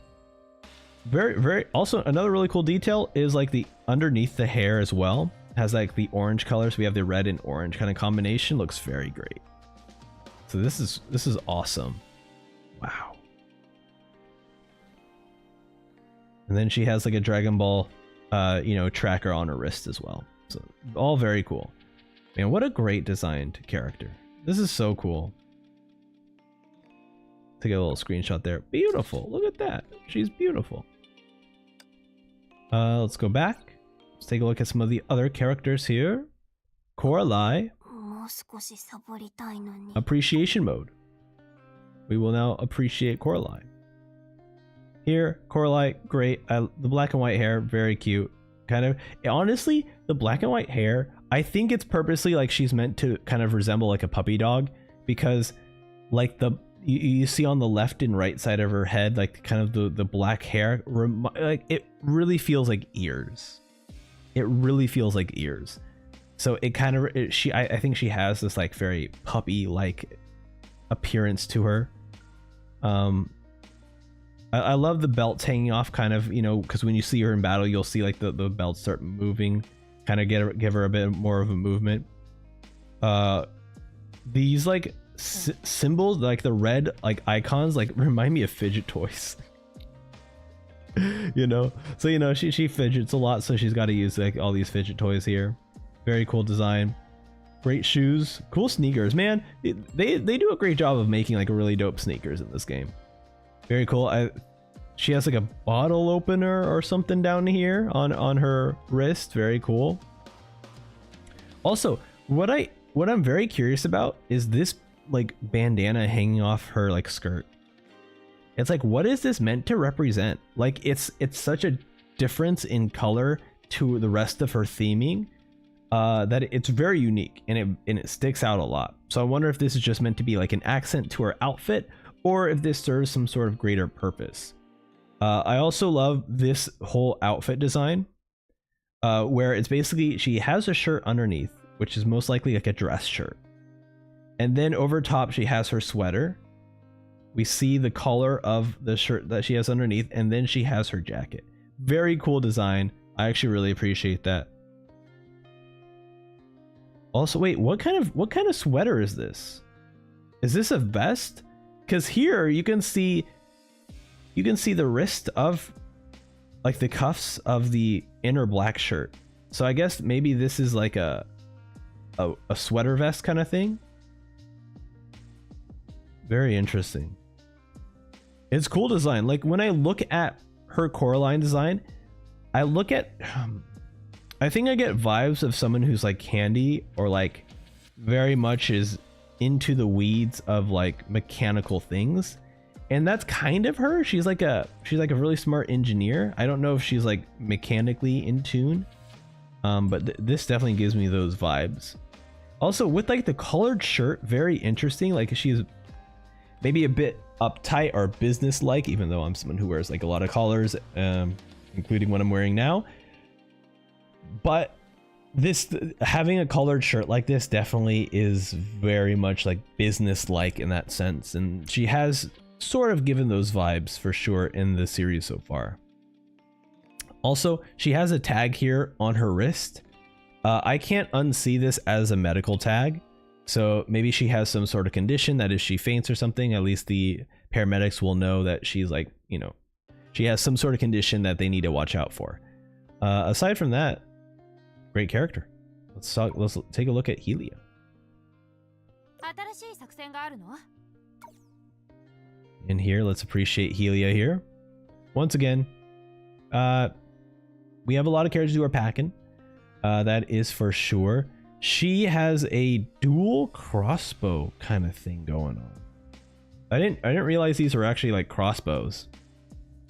also another really cool detail is like the underneath the hair as well has like the orange color. So we have the red and orange kind of combination. Looks very great. So this is awesome. Wow. And then she has like a Dragon Ball you know, tracker on her wrist as well. So all very cool. Man, what a great designed character. This is so cool. Take a little screenshot there. Beautiful. Look at that. She's beautiful. Let's go back. Let's take a look at some of the other characters here. Coralie. Appreciation mode. We will now appreciate Coralie. Here, Coralie, great. The black and white hair, very cute. Kind of, honestly, the black and white hair, I think it's purposely like she's meant to kind of resemble like a puppy dog, because like you see on the left and right side of her head, like kind of the black hair, like it really feels like ears. It really feels like ears. So it kind of, I think she has this like very puppy like appearance to her. I love the belts hanging off, kind of, you know, because when you see her in battle, you'll see like the belts start moving, kind of give her a bit more of a movement. These like symbols, like the red like icons, like remind me of fidget toys. You know, so you know she fidgets a lot, so she's got to use like all these fidget toys here. Very cool design. Great shoes, cool sneakers, man. They do a great job of making like really dope sneakers in this game. Very cool. She has like a bottle opener or something down here on her wrist. Very cool. Also, what I'm very curious about is this like bandana hanging off her like skirt. It's like, what is this meant to represent? Like it's such a difference in color to the rest of her theming that it's very unique, and it sticks out a lot. So I wonder if this is just meant to be like an accent to her outfit, or if this serves some sort of greater purpose. I also love this whole outfit design, where it's basically she has a shirt underneath, which is most likely like a dress shirt. And then over top, she has her sweater. We see the collar of the shirt that she has underneath, and then she has her jacket. Very cool design. I actually really appreciate that. Also, wait, what kind of sweater is this? Is this a vest? Because here you can see the wrist of like the cuffs of the inner black shirt. So I guess maybe this is like a sweater vest kind of thing. Very interesting. It's cool design. Like when I look at her Coraline design, I look at I think I get vibes of someone who's like Candy, or like very much is into the weeds of like mechanical things. And that's kind of her. She's like a really smart engineer. I don't know if she's like mechanically in tune. But this definitely gives me those vibes. Also with like the colored shirt, very interesting. Like she's maybe a bit uptight or business-like, even though I'm someone who wears like a lot of collars, including what I'm wearing now. But this having a colored shirt like this definitely is very much like business-like in that sense, and she has sort of given those vibes for sure in the series so far. Also, she has a tag here on her wrist. I can't unsee this as a medical tag, so maybe she has some sort of condition that if she faints or something, at least the paramedics will know that she's like, you know, she has some sort of condition that they need to watch out for. Aside from that, great character. Let's take a look at Helia. In here, let's appreciate Helia here. Once again, we have a lot of characters who are packing. That is for sure. She has a dual crossbow kind of thing going on. I didn't realize these were actually like crossbows.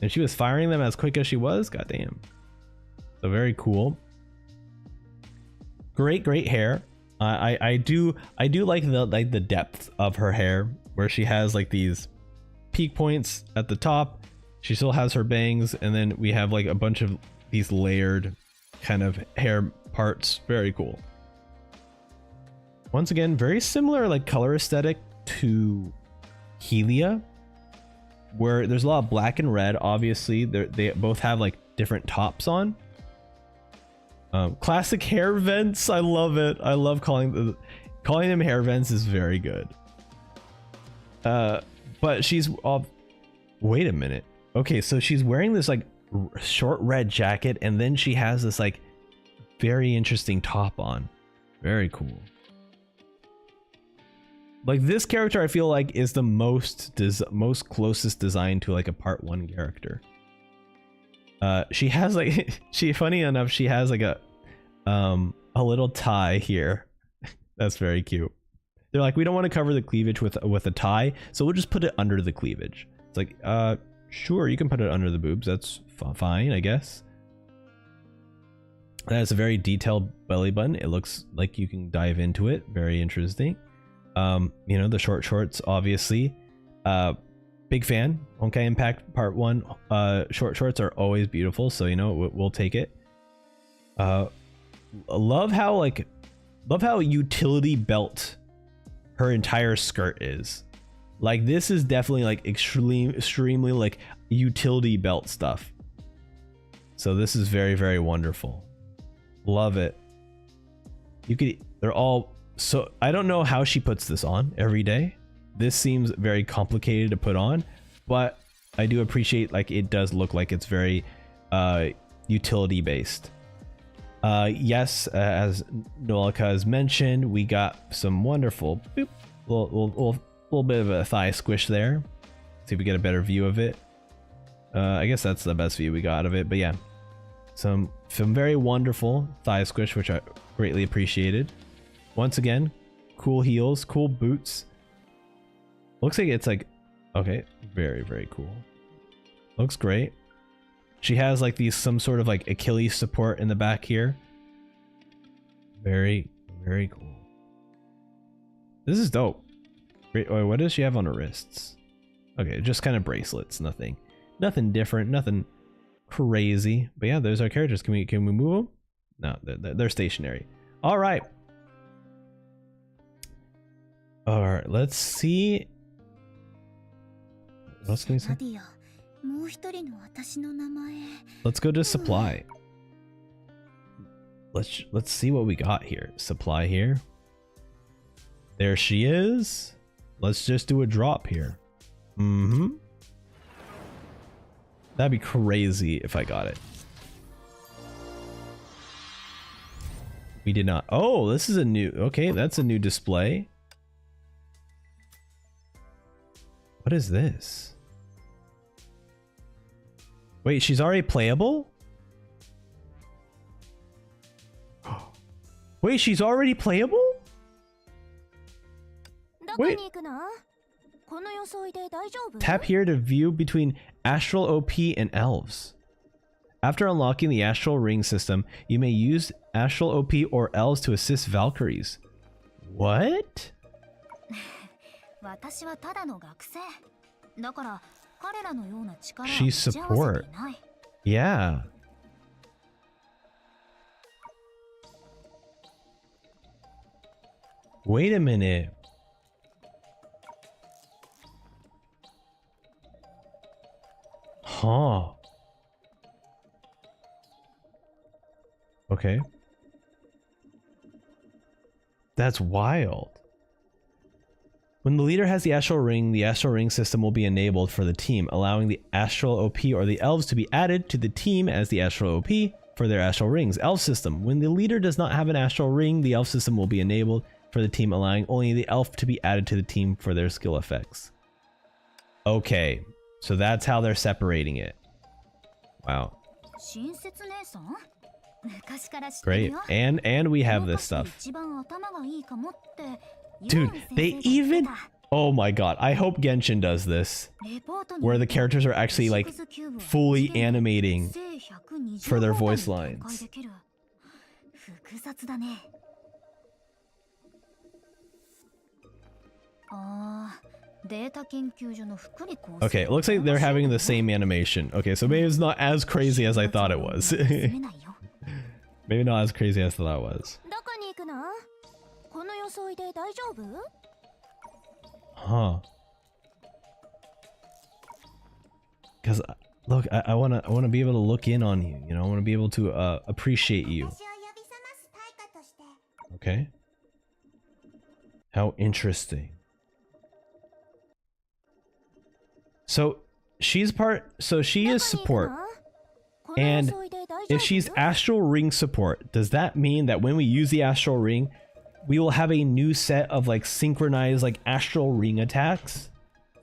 And she was firing them as quick as she was. Goddamn. So very cool. Great hair. I do like the depth of her hair, where she has like these peak points at the top. She still has her bangs, and then we have like a bunch of these layered kind of hair parts. Very cool. Once again, very similar like color aesthetic to Helia, where there's a lot of black and red. Obviously they both have like different tops on. Classic hair vents. I love it. I love calling them hair vents is very good. But she's wait a minute. Okay, so she's wearing this like short red jacket, and then she has this like very interesting top on. Very cool. Like this character, I feel like is the most closest design to like a part 1 character. She has like funny enough, she has like a little tie here. That's very cute. They're like, we don't want to cover the cleavage with a tie, so we'll just put it under the cleavage. It's like, sure, you can put it under the boobs. That's fine, I guess. That is a very detailed belly button. It looks like you can dive into it. Very interesting. You know, the short shorts, obviously. Big fan. Honkai Impact Part 1. Short shorts are always beautiful, so you know, we'll take it. Love how utility belt her entire skirt is. Like this is definitely like extremely like utility belt stuff. So this is very wonderful. Love it. They're all, so I don't know how she puts this on every day. This seems very complicated to put on, but I do appreciate like it does look like it's very utility based. Yes, as Noelka has mentioned, we got some wonderful boop, little bit of a thigh squish there. See if we get a better view of it. I guess that's the best view we got of it, but yeah, some very wonderful thigh squish, which I greatly appreciated. Once again, cool heels, cool boots. Looks like it's like, okay, very cool. Looks great. She has like some sort of like Achilles support in the back here. Very cool. This is dope. Great. Oh, what does she have on her wrists? Okay, just kind of bracelets. Nothing different. Nothing crazy. But yeah, those are characters. Can we move them? No, they're stationary. All right. All right. Let's see. What else can we say? Let's go to supply. Let's see what we got here. Supply here. There she is. Let's just do a drop here. That'd be crazy if I got it. We did not. Oh, this is a new. Okay, that's a new display. What is this? Wait, she's already playable? Wait, she's already playable? Wait. Tap here to view between Astral OP and Elves. After unlocking the Astral Ring system, you may use Astral OP or Elves to assist Valkyries. What? She's support. Yeah. Wait a minute. Huh. Okay. That's wild. When the leader has the Astral Ring system will be enabled for the team, allowing the Astral OP or the Elves to be added to the team as the Astral OP for their Astral Rings. Elf system. When the leader does not have an Astral Ring, the Elf system will be enabled for the team, allowing only the Elf to be added to the team for their skill effects. Okay. So that's how they're separating it. Wow. Great. And we have this stuff. Dude, they even... Oh my god. I hope Genshin does this. Where the characters are actually like fully animating for their voice lines. Okay, it looks like they're having the same animation. Okay, so maybe it's not as crazy as I thought it was. Maybe not as crazy as I thought it was. Huh. Because look, I wanna be able to look in on you. You know, I want to be able to appreciate you. Okay. How interesting. So she's she is support. And if she's Astral Ring support, does that mean that when we use the Astral Ring, we will have a new set of like synchronized like Astral Ring attacks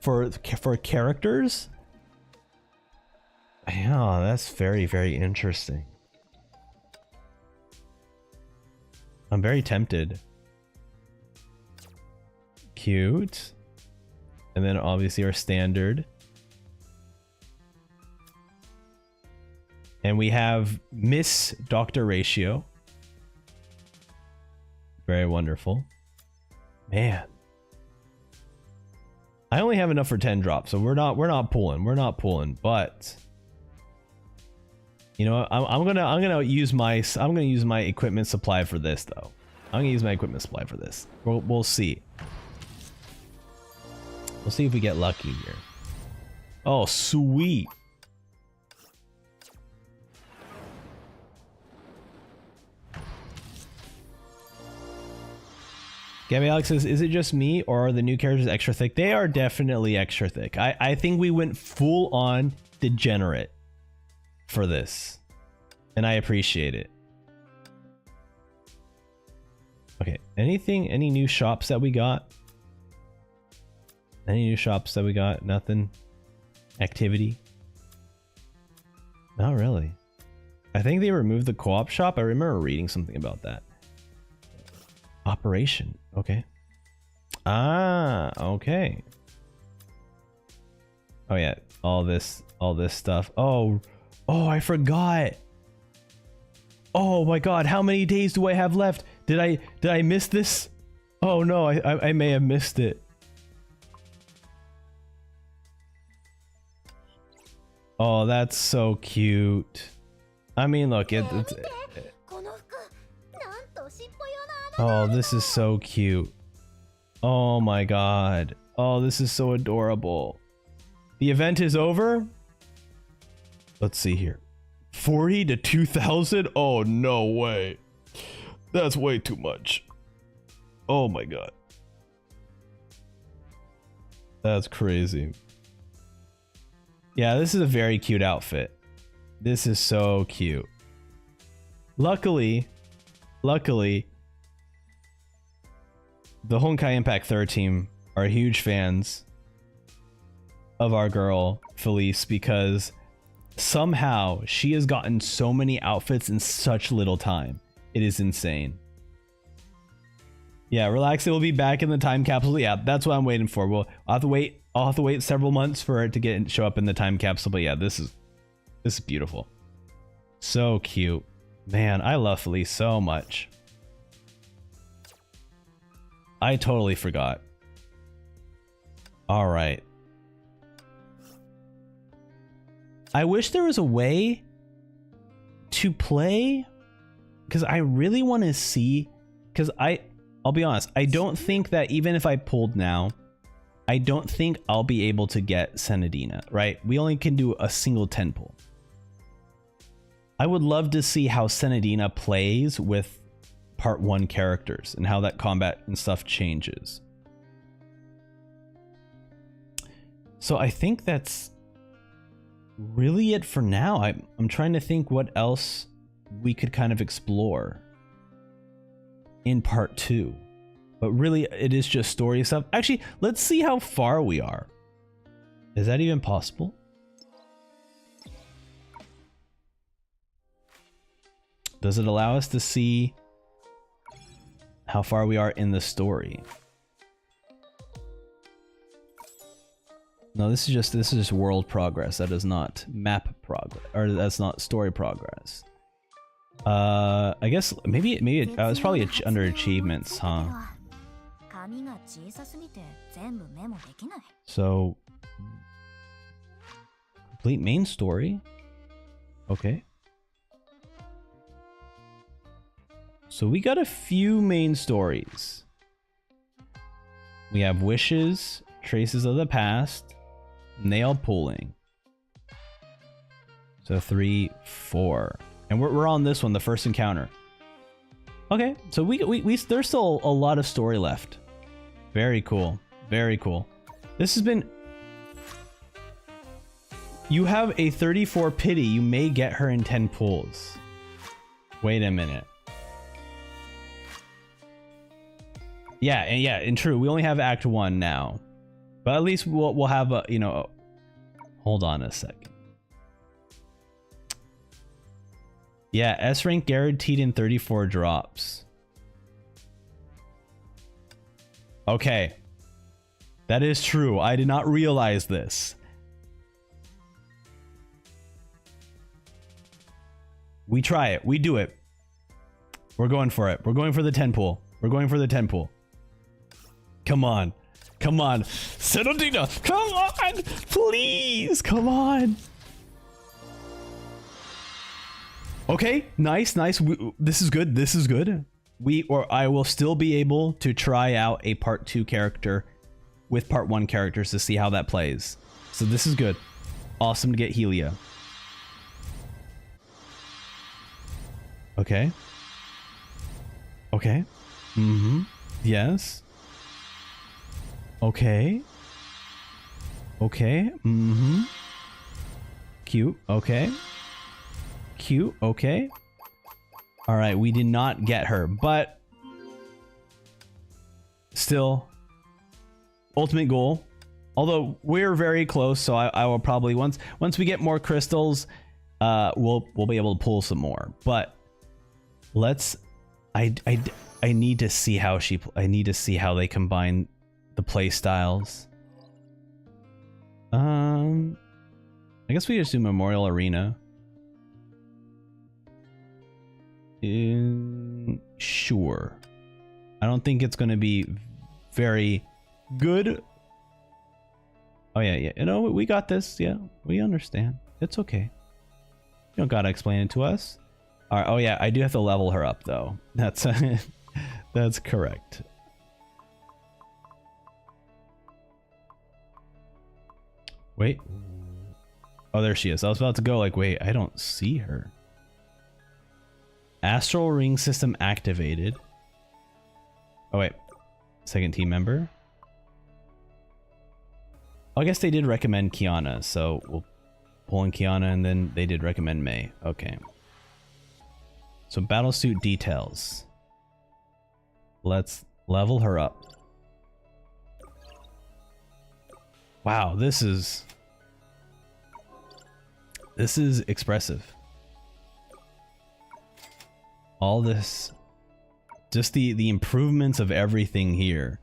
for characters? Yeah, that's very, very interesting. I'm very tempted. Cute. And then obviously our standard. And we have Miss Dr. Ratio. Very wonderful. Man. I only have enough for 10 drops, so we're not pulling, but you know, I'm gonna use my equipment supply for this though. I'm gonna use my equipment supply for this. We'll see. We'll see if we get lucky here. Oh, sweet. Gabby Alex says, is it just me or are the new characters extra thick? They are definitely extra thick. I think we went full on degenerate for this. And I appreciate it. Okay, any new shops that we got? Any new shops that we got? Nothing? Activity? Not really. I think they removed the co-op shop. I remember reading something about that. Operation. Okay. Ah, okay. Oh yeah, all this stuff. Oh, I forgot. Oh my god, how many days do I have left? Did I miss this? Oh no, I may have missed it. Oh, that's so cute. I mean, look, it's... Oh, this is so cute. Oh my god. Oh, this is so adorable. The event is over? Let's see here. 40 to 2,000? Oh, no way. That's way too much. Oh my god. That's crazy. Yeah, this is a very cute outfit. This is so cute. Luckily, the Honkai Impact 3rd team are huge fans of our girl, Felice, because somehow she has gotten so many outfits in such little time. It is insane. Yeah, relax. It will be back in the time capsule. Yeah, that's what I'm waiting for. I'll have to wait. I'll have to wait several months for it to show up in the time capsule. But yeah, this is beautiful. So cute. Man, I love Felice so much. I totally forgot. All right. I wish there was a way to play, because I really want to see, because I'll be honest, I don't think that even if I pulled now, I don't think I'll be able to get Senadina, right? We only can do a single 10 pull. I would love to see how Senadina plays with part 1 characters and how that combat and stuff changes. So I think that's really it for now. I'm trying to think what else we could kind of explore in part 2. But really, it is just story stuff. Actually, let's see how far we are. Is that even possible? Does it allow us to see how far we are in the story? No, this is just world progress. That is not map progress, or that's not story progress. I guess maybe it's probably under achievements, huh? So complete main story. Okay. So we got a few main stories. We have wishes, traces of the past, nail pulling. So 3, 4. And we're on this one, the first encounter. Okay, so we there's still a lot of story left. Very cool. Very cool. This has been... You have a 34 pity. You may get her in 10 pulls. Wait a minute. Yeah, and true. We only have Act 1 now. But at least we'll have a, you know... Hold on a second. Yeah, S rank guaranteed in 34 drops. Okay. That is true. I did not realize this. We try it. We do it. We're going for it. We're going for the 10 pull. We're going for the 10 pull. Come on. Come on. Senadina, come on. Please. Come on. Okay. Nice. Nice. This is good. This is good. I will still be able to try out a part 2 character with part 1 characters to see how that plays. So this is good. Awesome to get Helia. Okay. Okay. Mm-hmm. Yes. Okay. Okay. Mm-hmm. Cute. Okay. Cute. Okay. All right. We did not get her, but still ultimate goal. Although we're very close, so I will probably once we get more crystals, we'll be able to pull some more. But let's. I need to see how I need to see how they combine the play styles. I guess we just do Memorial Arena. Sure. I don't think it's going to be very good. Oh yeah. You know, we got this. Yeah, we understand. It's okay. You don't gotta explain it to us. All right. Oh yeah, I do have to level her up though. That's that's correct. Wait. Oh, there she is. I was about to go like, wait, I don't see her. Astral ring system activated. Oh wait, second team member. I guess they did recommend Kiana, so we'll pull in Kiana, and then they did recommend Mei. Okay. So battlesuit details. Let's level her up. Wow, this is expressive. All this, just the improvements of everything here.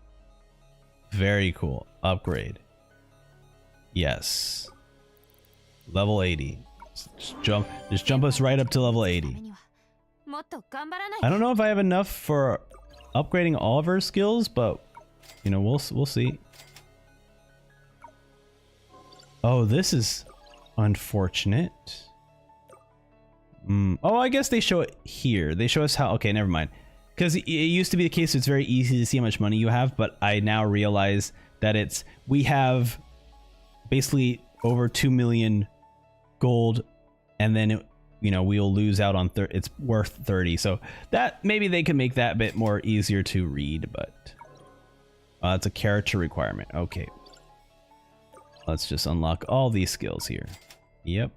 Very cool. Upgrade. Yes. Level 80. Just jump us right up to level 80. I don't know if I have enough for upgrading all of her skills, but you know, we'll see. Oh, this is unfortunate. Oh, I guess they show it here. They show us how. Okay, never mind. Because it used to be the case, it's very easy to see how much money you have, but I now realize that we have basically over 2 million gold, and then you know, we'll lose out on it's worth 30. So that maybe they could make that a bit more easier to read, but it's a character requirement. Okay. Let's just unlock all these skills here. Yep.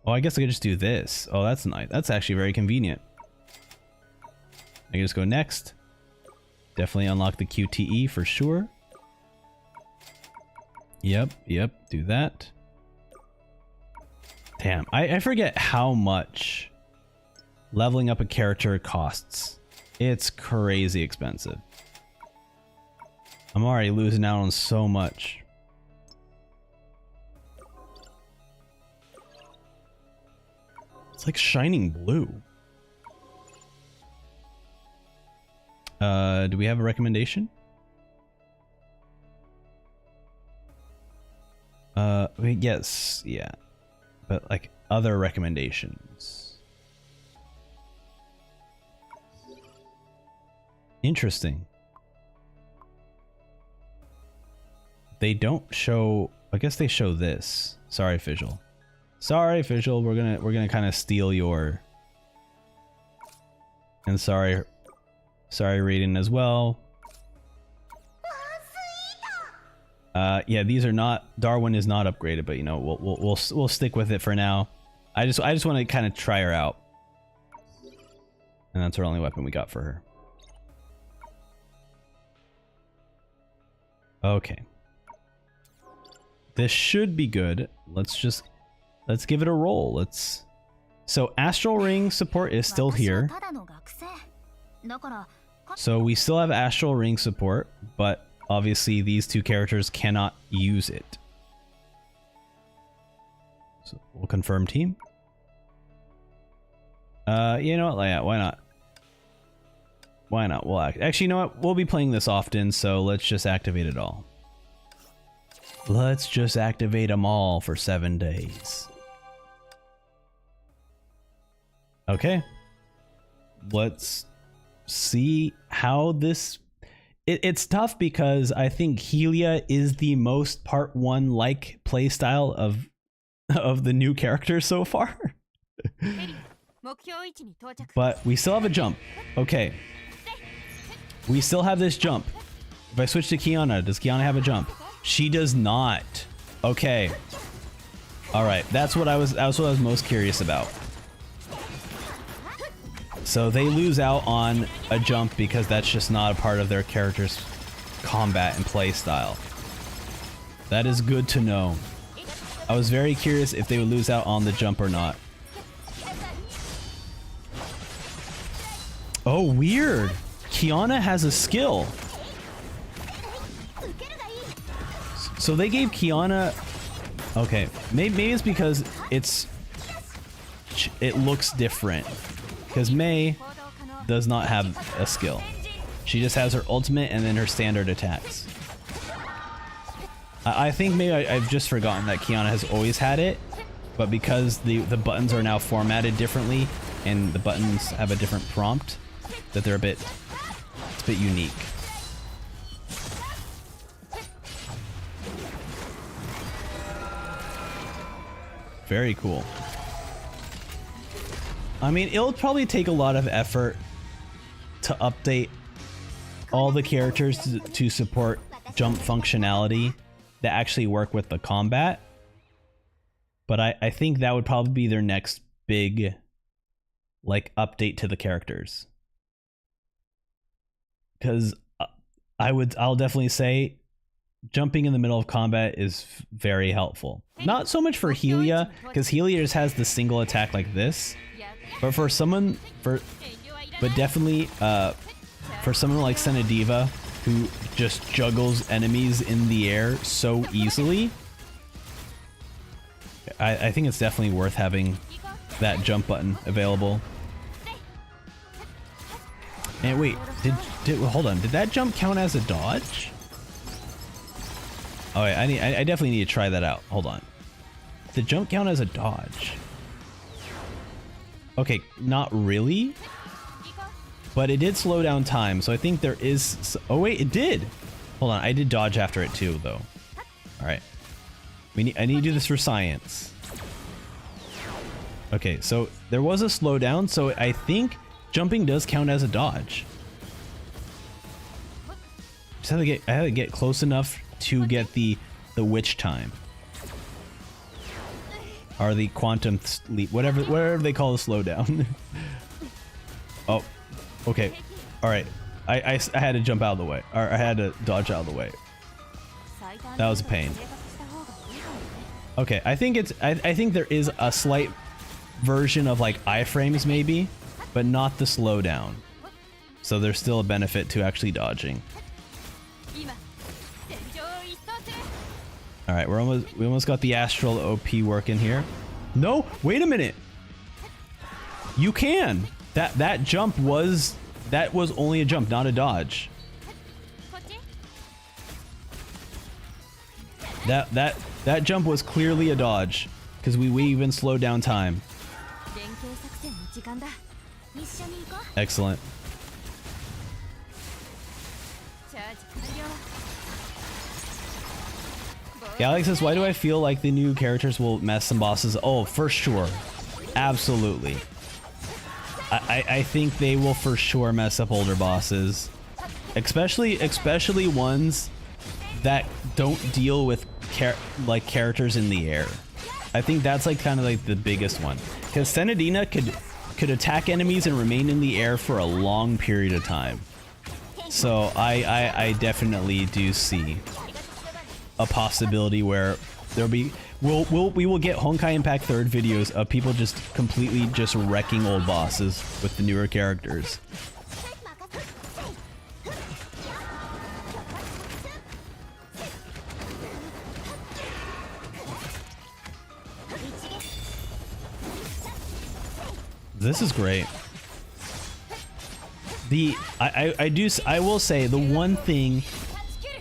Oh, I guess I could just do this. Oh, that's nice. That's actually very convenient. I can just go next. Definitely unlock the QTE for sure. Yep, do that. Damn, I forget how much leveling up a character costs. It's crazy expensive. I'm already losing out on so much. It's like shining blue. Do we have a recommendation? Yes, yeah. But like other recommendations. Interesting. They don't show, I guess they show this. Sorry, Visual. Sorry, Visual, we're gonna kind of steal your. And sorry, Raiden as well. Yeah, these are not. Darwin is not upgraded, but you know we'll stick with it for now. I just want to kind of try her out, and that's our only weapon we got for her. Okay, this should be good. Let's give it a roll. So Astral Ring support is still here. So we still have Astral Ring support, but obviously these two characters cannot use it. So we'll confirm team. You know what? Yeah, why not? Why not? We'll actually, you know what? We'll be playing this often, so let's just activate it all. Let's just activate them all for 7 days. Okay. Let's see how this... It's tough because I think Helia is the most part 1 like playstyle of the new characters so far. But we still have a jump. Okay. We still have this jump. If I switch to Kiana, does Kiana have a jump? She does not. Okay. All right. That's what I was most curious about. So they lose out on a jump because that's just not a part of their character's combat and play style. That is good to know. I was very curious if they would lose out on the jump or not. Oh, weird. Kiana has a skill. So they gave Kiana... Okay, maybe it's because it looks different. Because Mei does not have a skill. She just has her ultimate and then her standard attacks. I think maybe I've just forgotten that Kiana has always had it. but because the buttons are now formatted differently and the buttons have a different prompt, that they're it's a bit unique. Very cool. I mean, it'll probably take a lot of effort to update all the characters to support jump functionality that actually work with the combat. But I think that would probably be their next big, like, update to the characters. Because I'll definitely say jumping in the middle of combat is very helpful. Not so much for Helia, because Helia just has the single attack like this. But for someone, but definitely for someone like Senadiva, who just juggles enemies in the air so easily, I think it's definitely worth having that jump button available. And wait, hold on, did that jump count as a dodge? Oh wait, I definitely need to try that out. Hold on. Did the jump count as a dodge? Okay, not really. But it did slow down time, so I think there is... Oh wait, it did! Hold on, I did dodge after it too, though. Alright. I need to do this for science. Okay, so there was a slowdown, so I think jumping does count as a dodge. Just I had to get close enough to get the witch time. Or the quantum leap, whatever they call the slowdown. Oh, okay. Alright. I had to jump out of the way. Or I had to dodge out of the way. That was a pain. Okay, I think there is a slight version of like iframes maybe, but not the slowdown. So there's still a benefit to actually dodging. All right, we almost got the astral OP working here. No, wait a minute. You can. That jump was only a jump, not a dodge. That jump was clearly a dodge because we even slowed down time. Excellent. Galaxy says, why do I feel like the new characters will mess some bosses? Oh, for sure. Absolutely. I think they will for sure mess up older bosses. Especially ones that don't deal with characters in the air. I think that's like kind of like the biggest one. Because Senadina could attack enemies and remain in the air for a long period of time. So I definitely do see a possibility where there'll be we will get Honkai Impact 3rd videos of people just completely just wrecking old bosses with the newer characters. This is great. I will say the one thing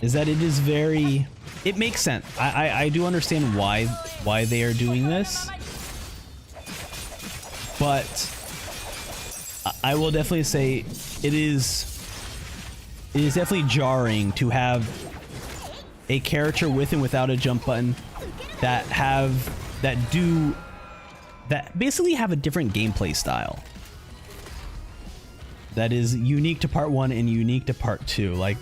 is that it is very, it makes sense. I do understand why they are doing this, but I will definitely say it is definitely jarring to have a character with and without a jump button that basically have a different gameplay style that is unique to part 1 and unique to part 2. Like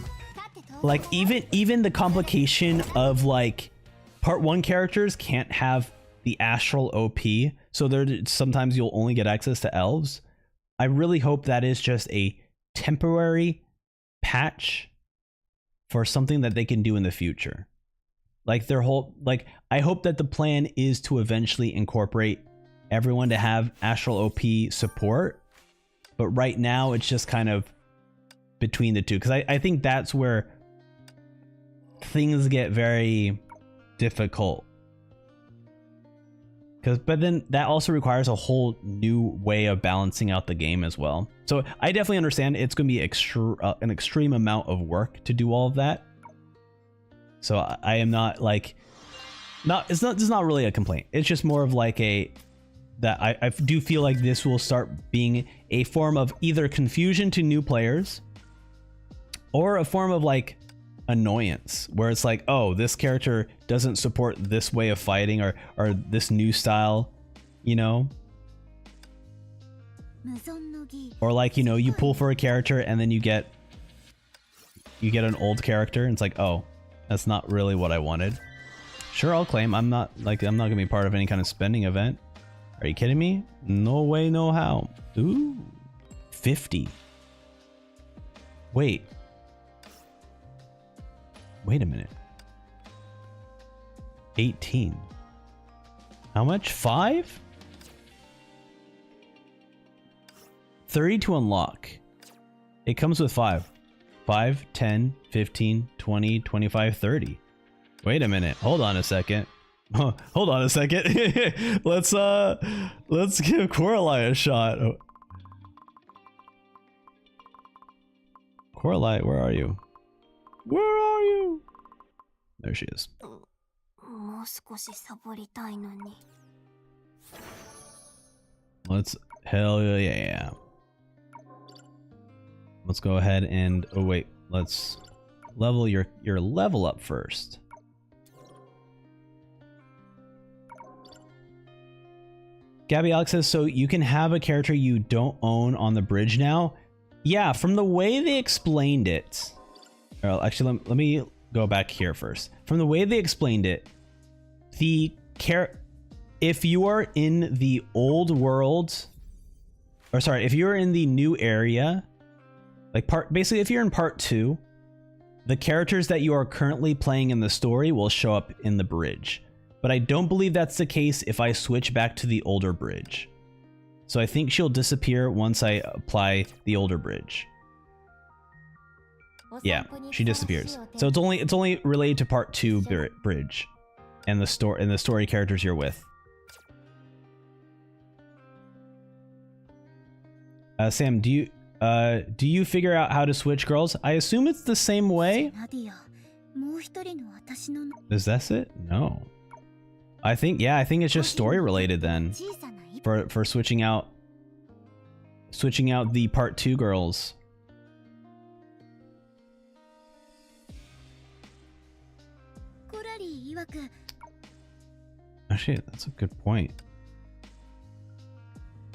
even the complication of like part 1 characters can't have the astral OP, so sometimes you'll only get access to elves. I really hope that is just a temporary patch for something that they can do in the future. Like I hope that the plan is to eventually incorporate everyone to have astral OP support, but right now it's just kind of between the two, because I think that's where things get very difficult, but then that also requires a whole new way of balancing out the game as well. So I definitely understand it's going to be an extreme amount of work to do all of that. So I am not like It's not really a complaint. It's just more of like that I do feel like this will start being a form of either confusion to new players or a form of like annoyance where it's like, oh, this character doesn't support this way of fighting or this new style, you know? Or like, you know, you pull for a character and then you get an old character and it's like, oh, that's not really what I wanted. Sure, I'll claim. I'm not gonna be part of any kind of spending event. Are you kidding me? No way, no how. Ooh, 50. Wait a minute. 18. How much? 5? 30 to unlock. It comes with 5. 5, 10, 15, 20, 25, 30. Wait a minute. Hold on a second. Hold on a second. Let's give Coralie a shot. Oh. Coralie, where are you? Where are you? There she is. Hell yeah. Let's go ahead and, oh wait, let's level your level up first. Gabby Alex says, so you can have a character you don't own on the bridge now? Yeah, from the way they explained it. Well, actually, let me go back here first. From the way they explained it, if you are in the old world, or sorry, if you're in the new area, like basically if you're in part 2, the characters that you are currently playing in the story will show up in the bridge. But I don't believe that's the case if I switch back to the older bridge. So I think she'll disappear once I apply the older bridge. Yeah, she disappears. So it's only related to part 2 bridge and the story characters you're with. Sam, do you figure out how to switch girls? I assume it's the same way. Is that it? No. I think it's just story related then. For switching out the part 2 girls. Actually, that's a good point.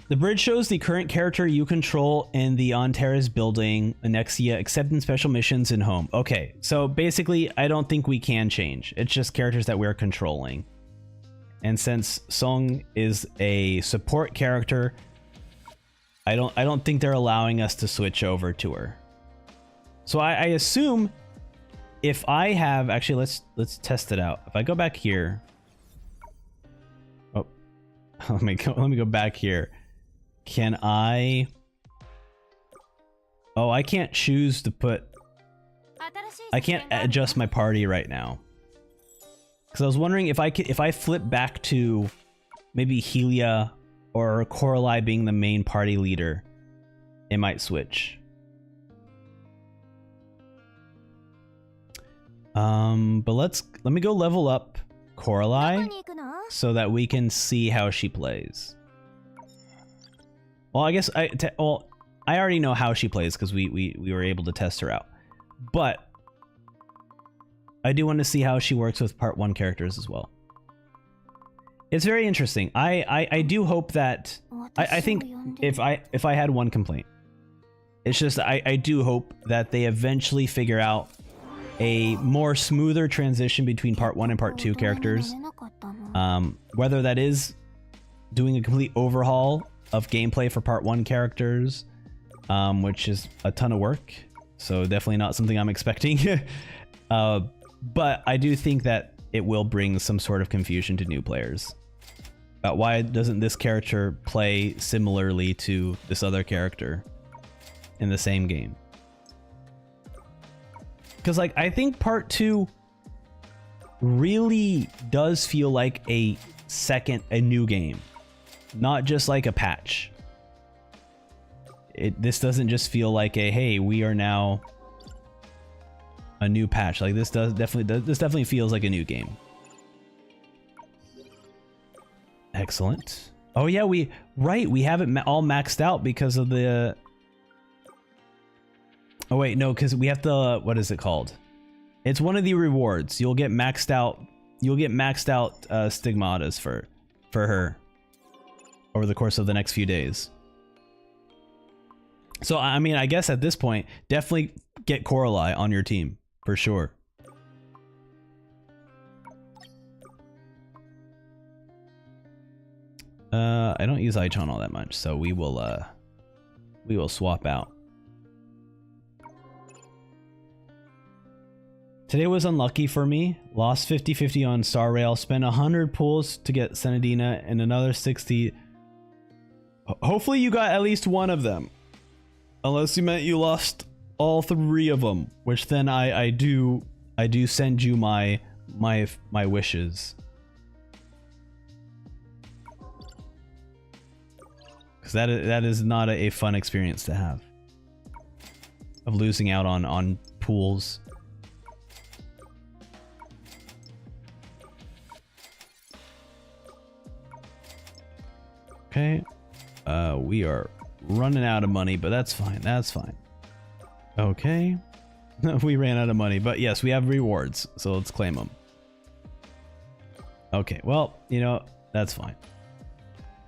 The bridge shows the current character you control in the Onterra's building, Anexia, except in special missions and home. Okay, so basically, I don't think we can change. It's just characters that we're controlling. And since Song is a support character, I don't think they're allowing us to switch over to her. So I assume if I have, actually let's test it out. If I go back here, oh, let me go back here. Can I? Oh, I can't choose to put. I can't adjust my party right now. Because I was wondering if I flip back to maybe Helia or Coralie being the main party leader, it might switch. But let me go level up Coralie so that we can see how she plays. Well, I guess I already know how she plays because we were able to test her out, but I do want to see how she works with part 1 characters as well. It's very interesting. I do hope that I think if I had one complaint, it's just I do hope that they eventually figure out a more smoother transition between part 1 and part 2 characters. Whether that is doing a complete overhaul of gameplay for part 1 characters, which is a ton of work, so definitely not something I'm expecting. But I do think that it will bring some sort of confusion to new players about why doesn't this character play similarly to this other character in the same game. Because like I think part 2 really does feel like a new game, not just like a patch. This doesn't just feel like a, hey, we are now a new patch. Like this definitely feels like a new game. Excellent. Oh yeah, we haven't all maxed out because of the. Oh wait, no, because we have to. What is it called? It's one of the rewards. You'll get maxed out. You'll get maxed out stigmatas for her over the course of the next few days. So I mean, I guess at this point, definitely get Coralie on your team for sure. I don't use Aichon all that much, so we will swap out. Today was unlucky for me. Lost 50-50 on Star Rail. Spent 100 pulls to get Senadina and another 60. Hopefully you got at least one of them. Unless you meant you lost all 3 of them, which then I do send you my wishes. Because that is not a fun experience to have. Of losing out on pools. Okay. We are running out of money, but that's fine. That's fine. Okay. We ran out of money, but yes, we have rewards, so let's claim them. Okay, well, you know, that's fine.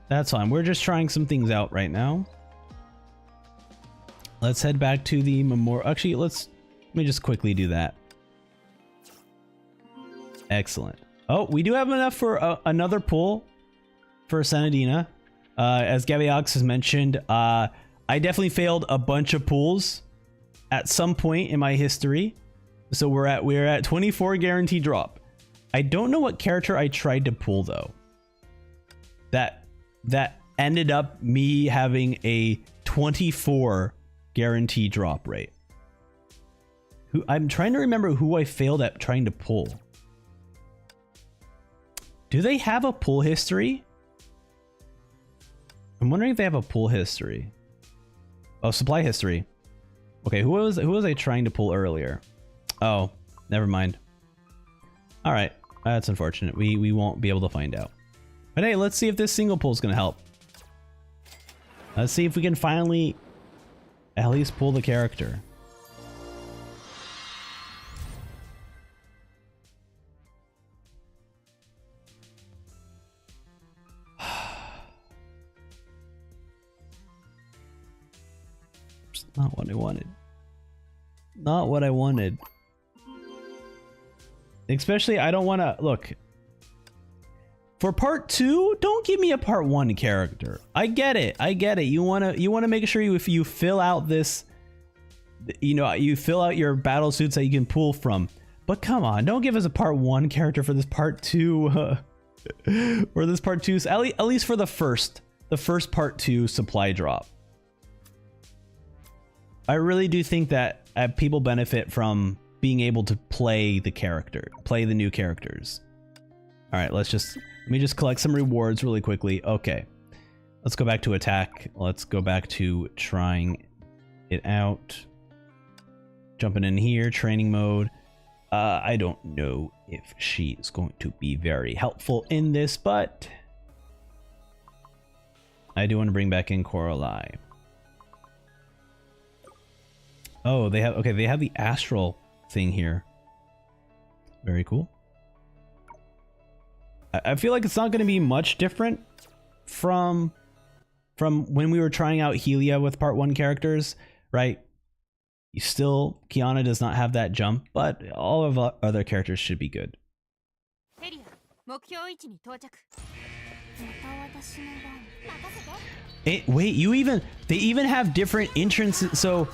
That's fine. We're just trying some things out right now. Let's head back to the memorial. Actually, let me just quickly do that. Excellent. Oh, we do have enough for another pull for Senadina. As Gabiox has mentioned, I definitely failed a bunch of pulls at some point in my history. So we're at 24 guarantee drop. I don't know what character I tried to pull though. That ended up me having a 24 guarantee drop rate. I'm trying to remember who I failed at trying to pull. Do they have a pull history? I'm wondering if they have a pull history. Oh, supply history. Okay, who was I trying to pull earlier? Oh, never mind. All right, that's unfortunate. We won't be able to find out. But hey, let's see if this single pull is gonna help. Let's see if we can finally at least pull the character. Not what I wanted. Not what I wanted. Especially, I don't want to look. For part 2, don't give me a part 1 character. I get it. I get it. You want to make sure if you fill out this, you know, you fill out your battle suits that you can pull from. But come on, don't give us a part 1 character for this part 2 or this part 2, at least for the first part 2 supply drop. I really do think that people benefit from being able to play the new characters. All right, let me just collect some rewards really quickly. Okay, let's go back to attack. Let's go back to trying it out. Jumping in here, training mode. I don't know if she is going to be very helpful in this, but I do want to bring back in Coralie. Oh, they have the astral thing here. Very cool. I feel like it's not going to be much different from when we were trying out Helia with part 1 characters, right? Kiana does not have that jump, but all of our other characters should be good. Wait, they even have different entrances. So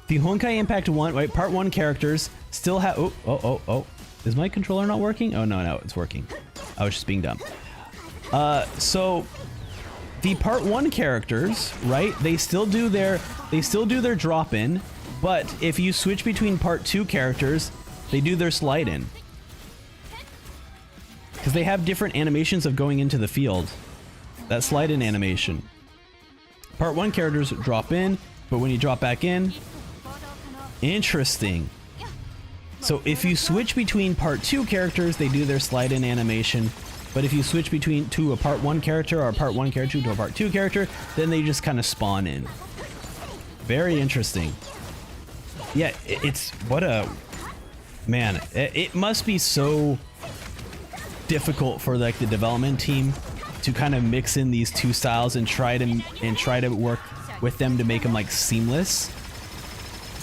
the Honkai Impact 1, right, part 1 characters still have. Oh. Is my controller not working? Oh no, it's working. I was just being dumb. So the part 1 characters, right? They still do their drop in, but if you switch between part 2 characters, they do their slide in. Because they have different animations of going into the field. That slide in animation. Part 1 characters drop in, but when you drop back in, interesting. So if you switch between part 2 characters, they do their slide in animation. But if you switch between to a part 1 character or a part 1 character to a part 2 character, then they just kind of spawn in. Very interesting. Yeah, it's what a man. It must be so difficult for like the development team to kind of mix in these two styles and try to work with them to make them like seamless,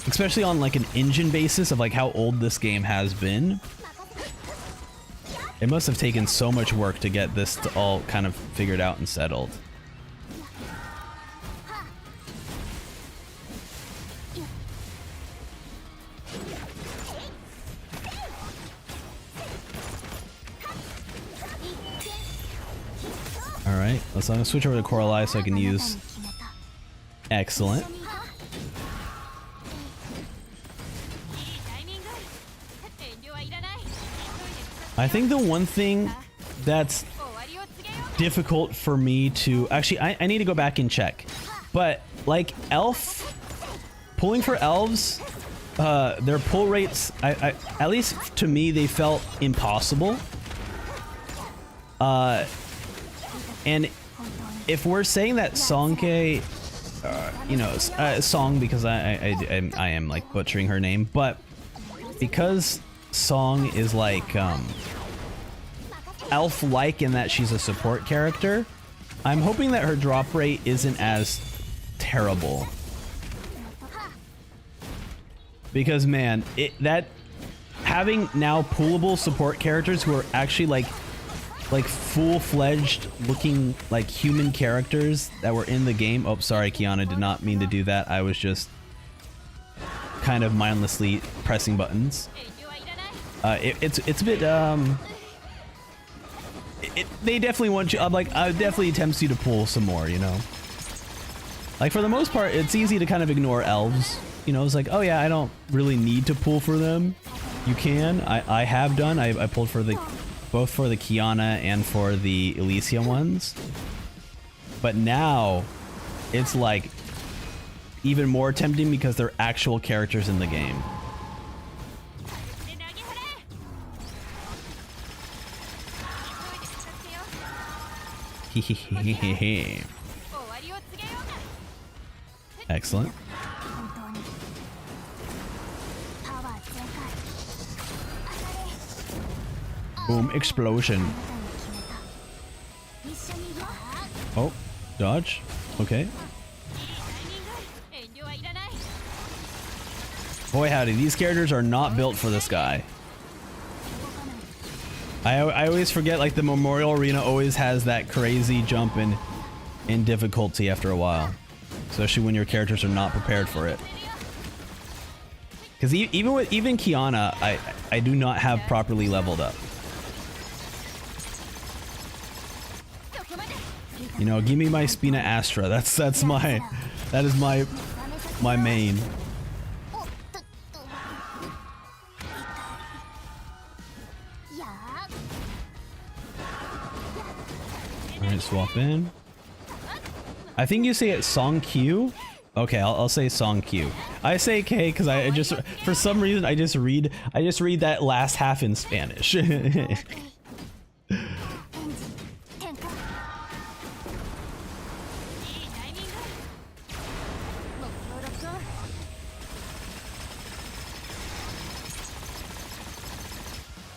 especially on like an engine basis of like how old this game has been. It must have taken so much work to get this to all kind of figured out and settled. All right, so I'm gonna switch over to Coralie so I can use. Excellent. I think the one thing that's difficult for me to actually, I need to go back and check, but like pulling for elves, their pull rates, I at least to me, they felt impossible. And if we're saying that Honkai, you know, Song, because I am like butchering her name, but because Song is like elf-like in that she's a support character, I'm hoping that her drop rate isn't as terrible. Because man, that having now pullable support characters who are actually like full-fledged looking like human characters that were in the game. Oh, sorry, Kiana, did not mean to do that. I was just kind of mindlessly pressing buttons. It's a bit they definitely want you. I'm like, it definitely tempts you to pull some more, you know. Like for the most part, it's easy to kind of ignore elves. You know, it's like, oh yeah, I don't really need to pull for them. You can. I have done. I pulled for both for the Kiana and for the Elysia ones. But now it's like even more tempting because they're actual characters in the game. Excellent. Boom, explosion. Oh, dodge. Okay. Boy howdy, these characters are not built for this guy. I always forget, like, the Memorial Arena always has that crazy jump in difficulty after a while. Especially when your characters are not prepared for it. Because even Kiana, I do not have properly leveled up. You know, give me my Spina Astra. That is my main. Alright, swap in. I think you say it Song Q. Okay, I'll say Song Q. I say K because I just, for some reason, I just read that last half in Spanish.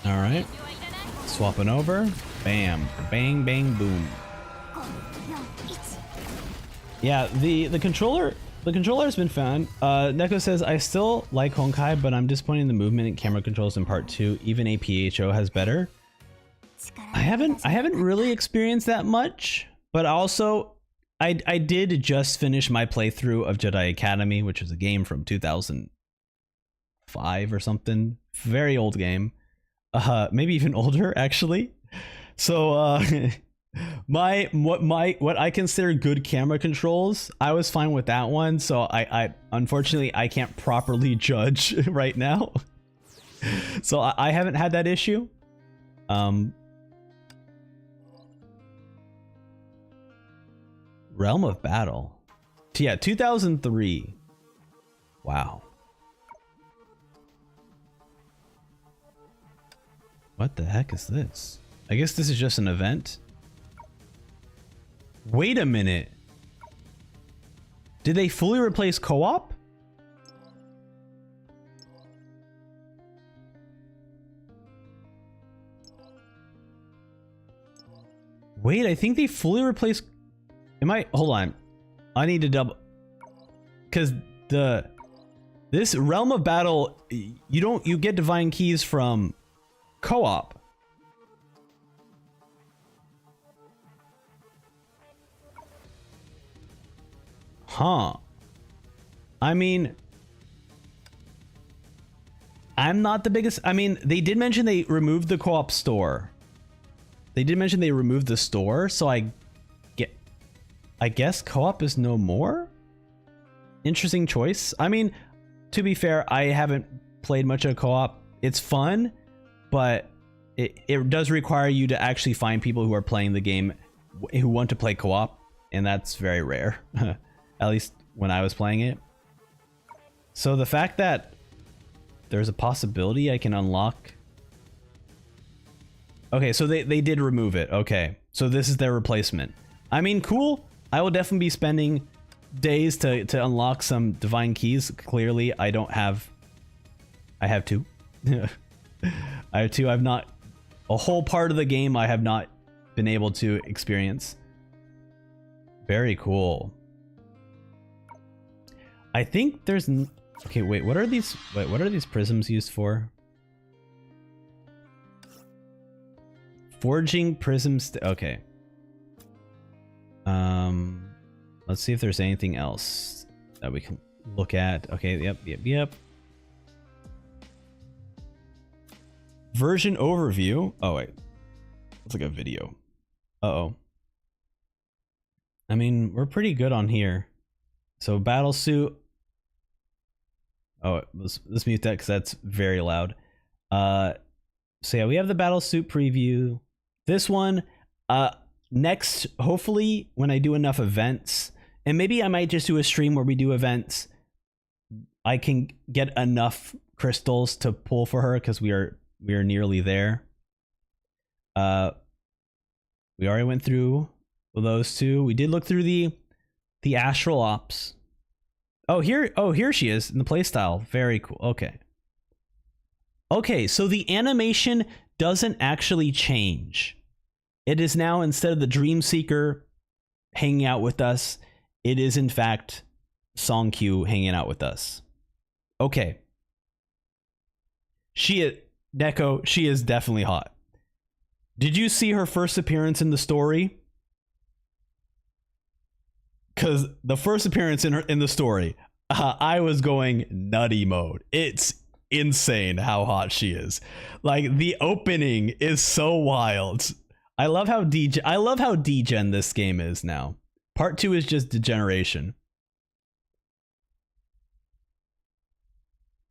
Alright. Swapping over. Bam. Bang, bang, boom. Yeah, the controller has been fun. Neko says, I still like Honkai, but I'm disappointed in the movement and camera controls in part 2. Even APHO has better. I haven't really experienced that much, but also I did just finish my playthrough of Jedi Academy, which is a game from 2005 or something. Very old game. Maybe even older actually. So what I consider good camera controls, I was fine with that one. So I unfortunately I can't properly judge right now. So I haven't had that issue. Realm of Battle. Yeah, 2003. Wow. What the heck is this? I guess this is just an event. Wait a minute. Did they fully replace co-op? Wait, I think they fully replaced... Hold on. I need to double... Because this Realm of Battle, you get divine keys from co-op. Huh. I mean, I'm not the biggest... I mean, they did mention they removed the co-op store. They did mention they removed the store, so I guess co-op is no more? Interesting choice. I mean, to be fair, I haven't played much of co-op. It's fun, but it does require you to actually find people who are playing the game who want to play co-op, and that's very rare. At least when I was playing it. So the fact that there's a possibility I can unlock... Okay, so they did remove it. Okay, so this is their replacement. I mean, cool. I will definitely be spending days to unlock some divine keys. Clearly, I don't have... I have two. I have two. I've not... A whole part of the game I have not been able to experience. Very cool. I think there's... Okay, wait, what are these... Wait, what are these prisms used for? Forging prisms... Okay. Let's see if there's anything else that we can look at. Okay, yep. Version overview. Oh, wait. It's like a video. Uh-oh. I mean, we're pretty good on here. So, battle suit. Oh, let's mute that because that's very loud. So yeah, we have the battle suit preview. This one, next, hopefully, when I do enough events, and maybe I might just do a stream where we do events, I can get enough crystals to pull for her because we are nearly there. We already went through those two. We did look through the astral ops. Oh, here she is in the playstyle. Very cool. Okay, so the animation doesn't actually change. It is now, instead of the Dream Seeker hanging out with us, it is in fact Song Q hanging out with us. Okay. Neko, she is definitely hot. Did you see her first appearance in the story? Because the first appearance in the story, I was going nutty mode. It's insane how hot she is. Like, the opening is so wild. I love how degen this game is now. Part 2 is just degeneration.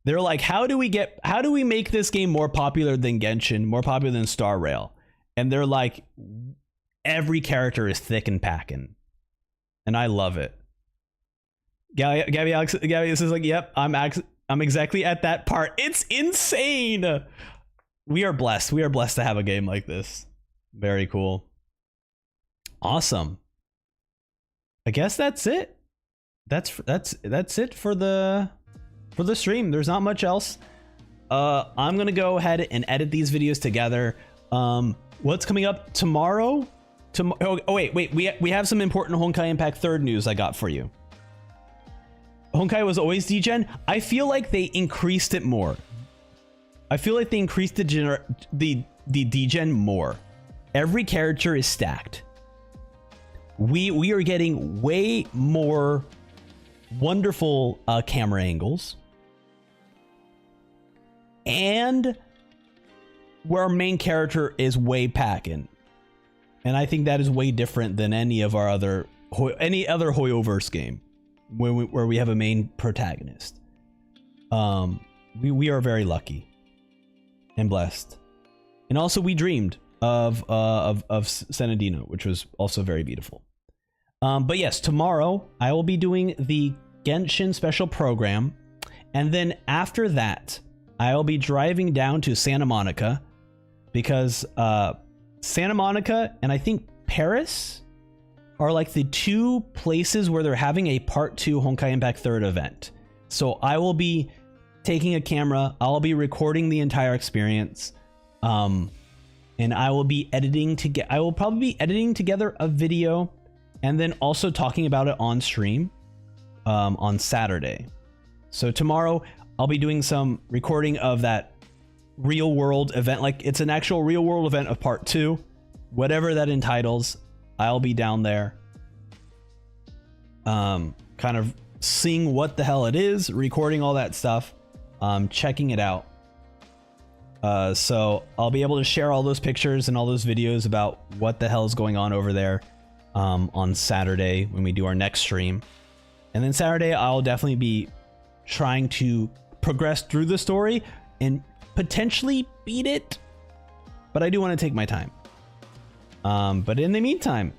They're like, how do we make this game more popular than Genshin, more popular than Star Rail? And they're like, every character is thick and packing. And I love it. Gabby is like, yep, I'm exactly at that part. It's insane. We are blessed. We are blessed to have a game like this. Very cool. Awesome. I guess that's it. That's it for the stream. There's not much else. I'm gonna go ahead and edit these videos together. What's coming up tomorrow? Oh wait, we have some important Honkai Impact 3rd news I got for you. Honkai was always degen. I feel like they increased it more. I feel like they increased the degen more. Every character is stacked. We are getting way more wonderful camera angles. And where our main character is way packing. And I think that is way different than any other Hoyoverse game where we have a main protagonist. We are very lucky and blessed. And also we dreamed of Senadino, which was also very beautiful. But yes, tomorrow I will be doing the Genshin special program, and then after that I will be driving down to Santa Monica because Santa Monica and I think Paris are like the two places where they're having a part 2 Honkai Impact 3rd event. So I will be taking a camera, I'll be recording the entire experience, and I will be editing I will probably be editing together a video and then also talking about it on stream on Saturday. So tomorrow I'll be doing some recording of that real world event, like it's an actual real world event of part 2, whatever that entitles. I'll be down there kind of seeing what the hell it is, recording all that stuff, checking it out. So I'll be able to share all those pictures and all those videos about what the hell is going on over there on Saturday when we do our next stream. And then Saturday I'll definitely be trying to progress through the story and potentially beat it, but I do want to take my time. But in the meantime,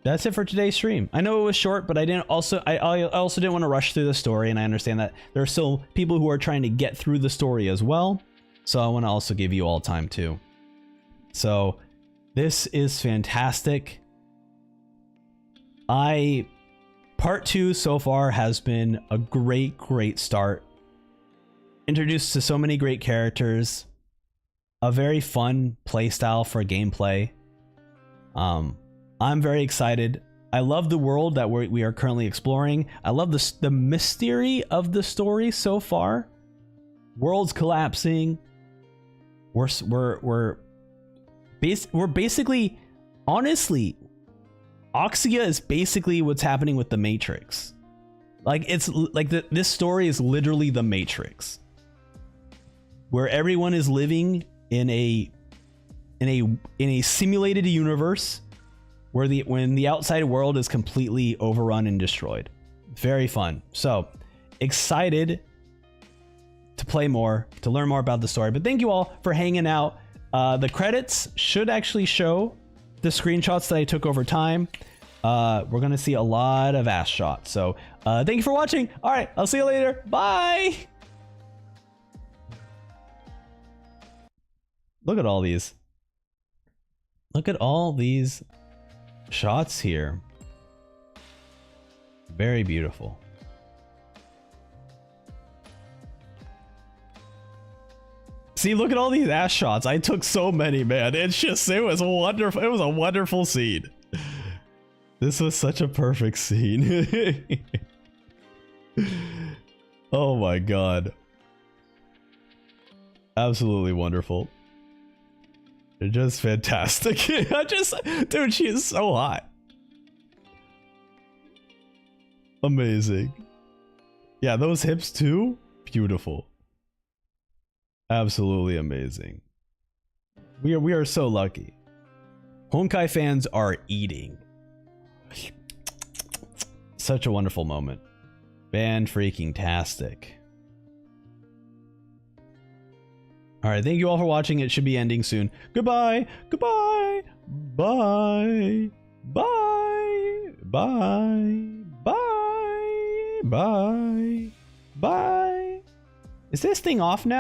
that's it for today's stream. I know it was short, but I also didn't want to rush through the story, and I understand that there are still people who are trying to get through the story as well. So I want to also give you all time too. So this is fantastic. Part 2 so far has been a great start. Introduced to so many great characters, a very fun playstyle for gameplay. I'm very excited. I love the world that we are currently exploring. I love the mystery of the story so far. World's collapsing. We're basically, honestly, Oxia is basically what's happening with the Matrix. Like it's like this story is literally the Matrix, where everyone is living in a simulated universe when the outside world is completely overrun and destroyed. Very fun. So excited to play more, to learn more about the story. But thank you all for hanging out. The credits should actually show the screenshots that I took over time. We're gonna see a lot of ass shots. So thank you for watching. All right, I'll see you later. Bye. Look at all these. Look at all these shots here. Very beautiful. See, look at all these ass shots. I took so many, man. It was wonderful. It was a wonderful scene. This was such a perfect scene. Oh my god. Absolutely wonderful. Just fantastic. Dude, she is so hot. Amazing. Yeah, those hips too. Beautiful. Absolutely amazing. We are so lucky. Honkai fans are eating. Such a wonderful moment. Fan freaking tastic. Alright, thank you all for watching. It should be ending soon. Goodbye. Goodbye. Bye. Bye. Bye. Bye. Bye. Bye. Is this thing off now?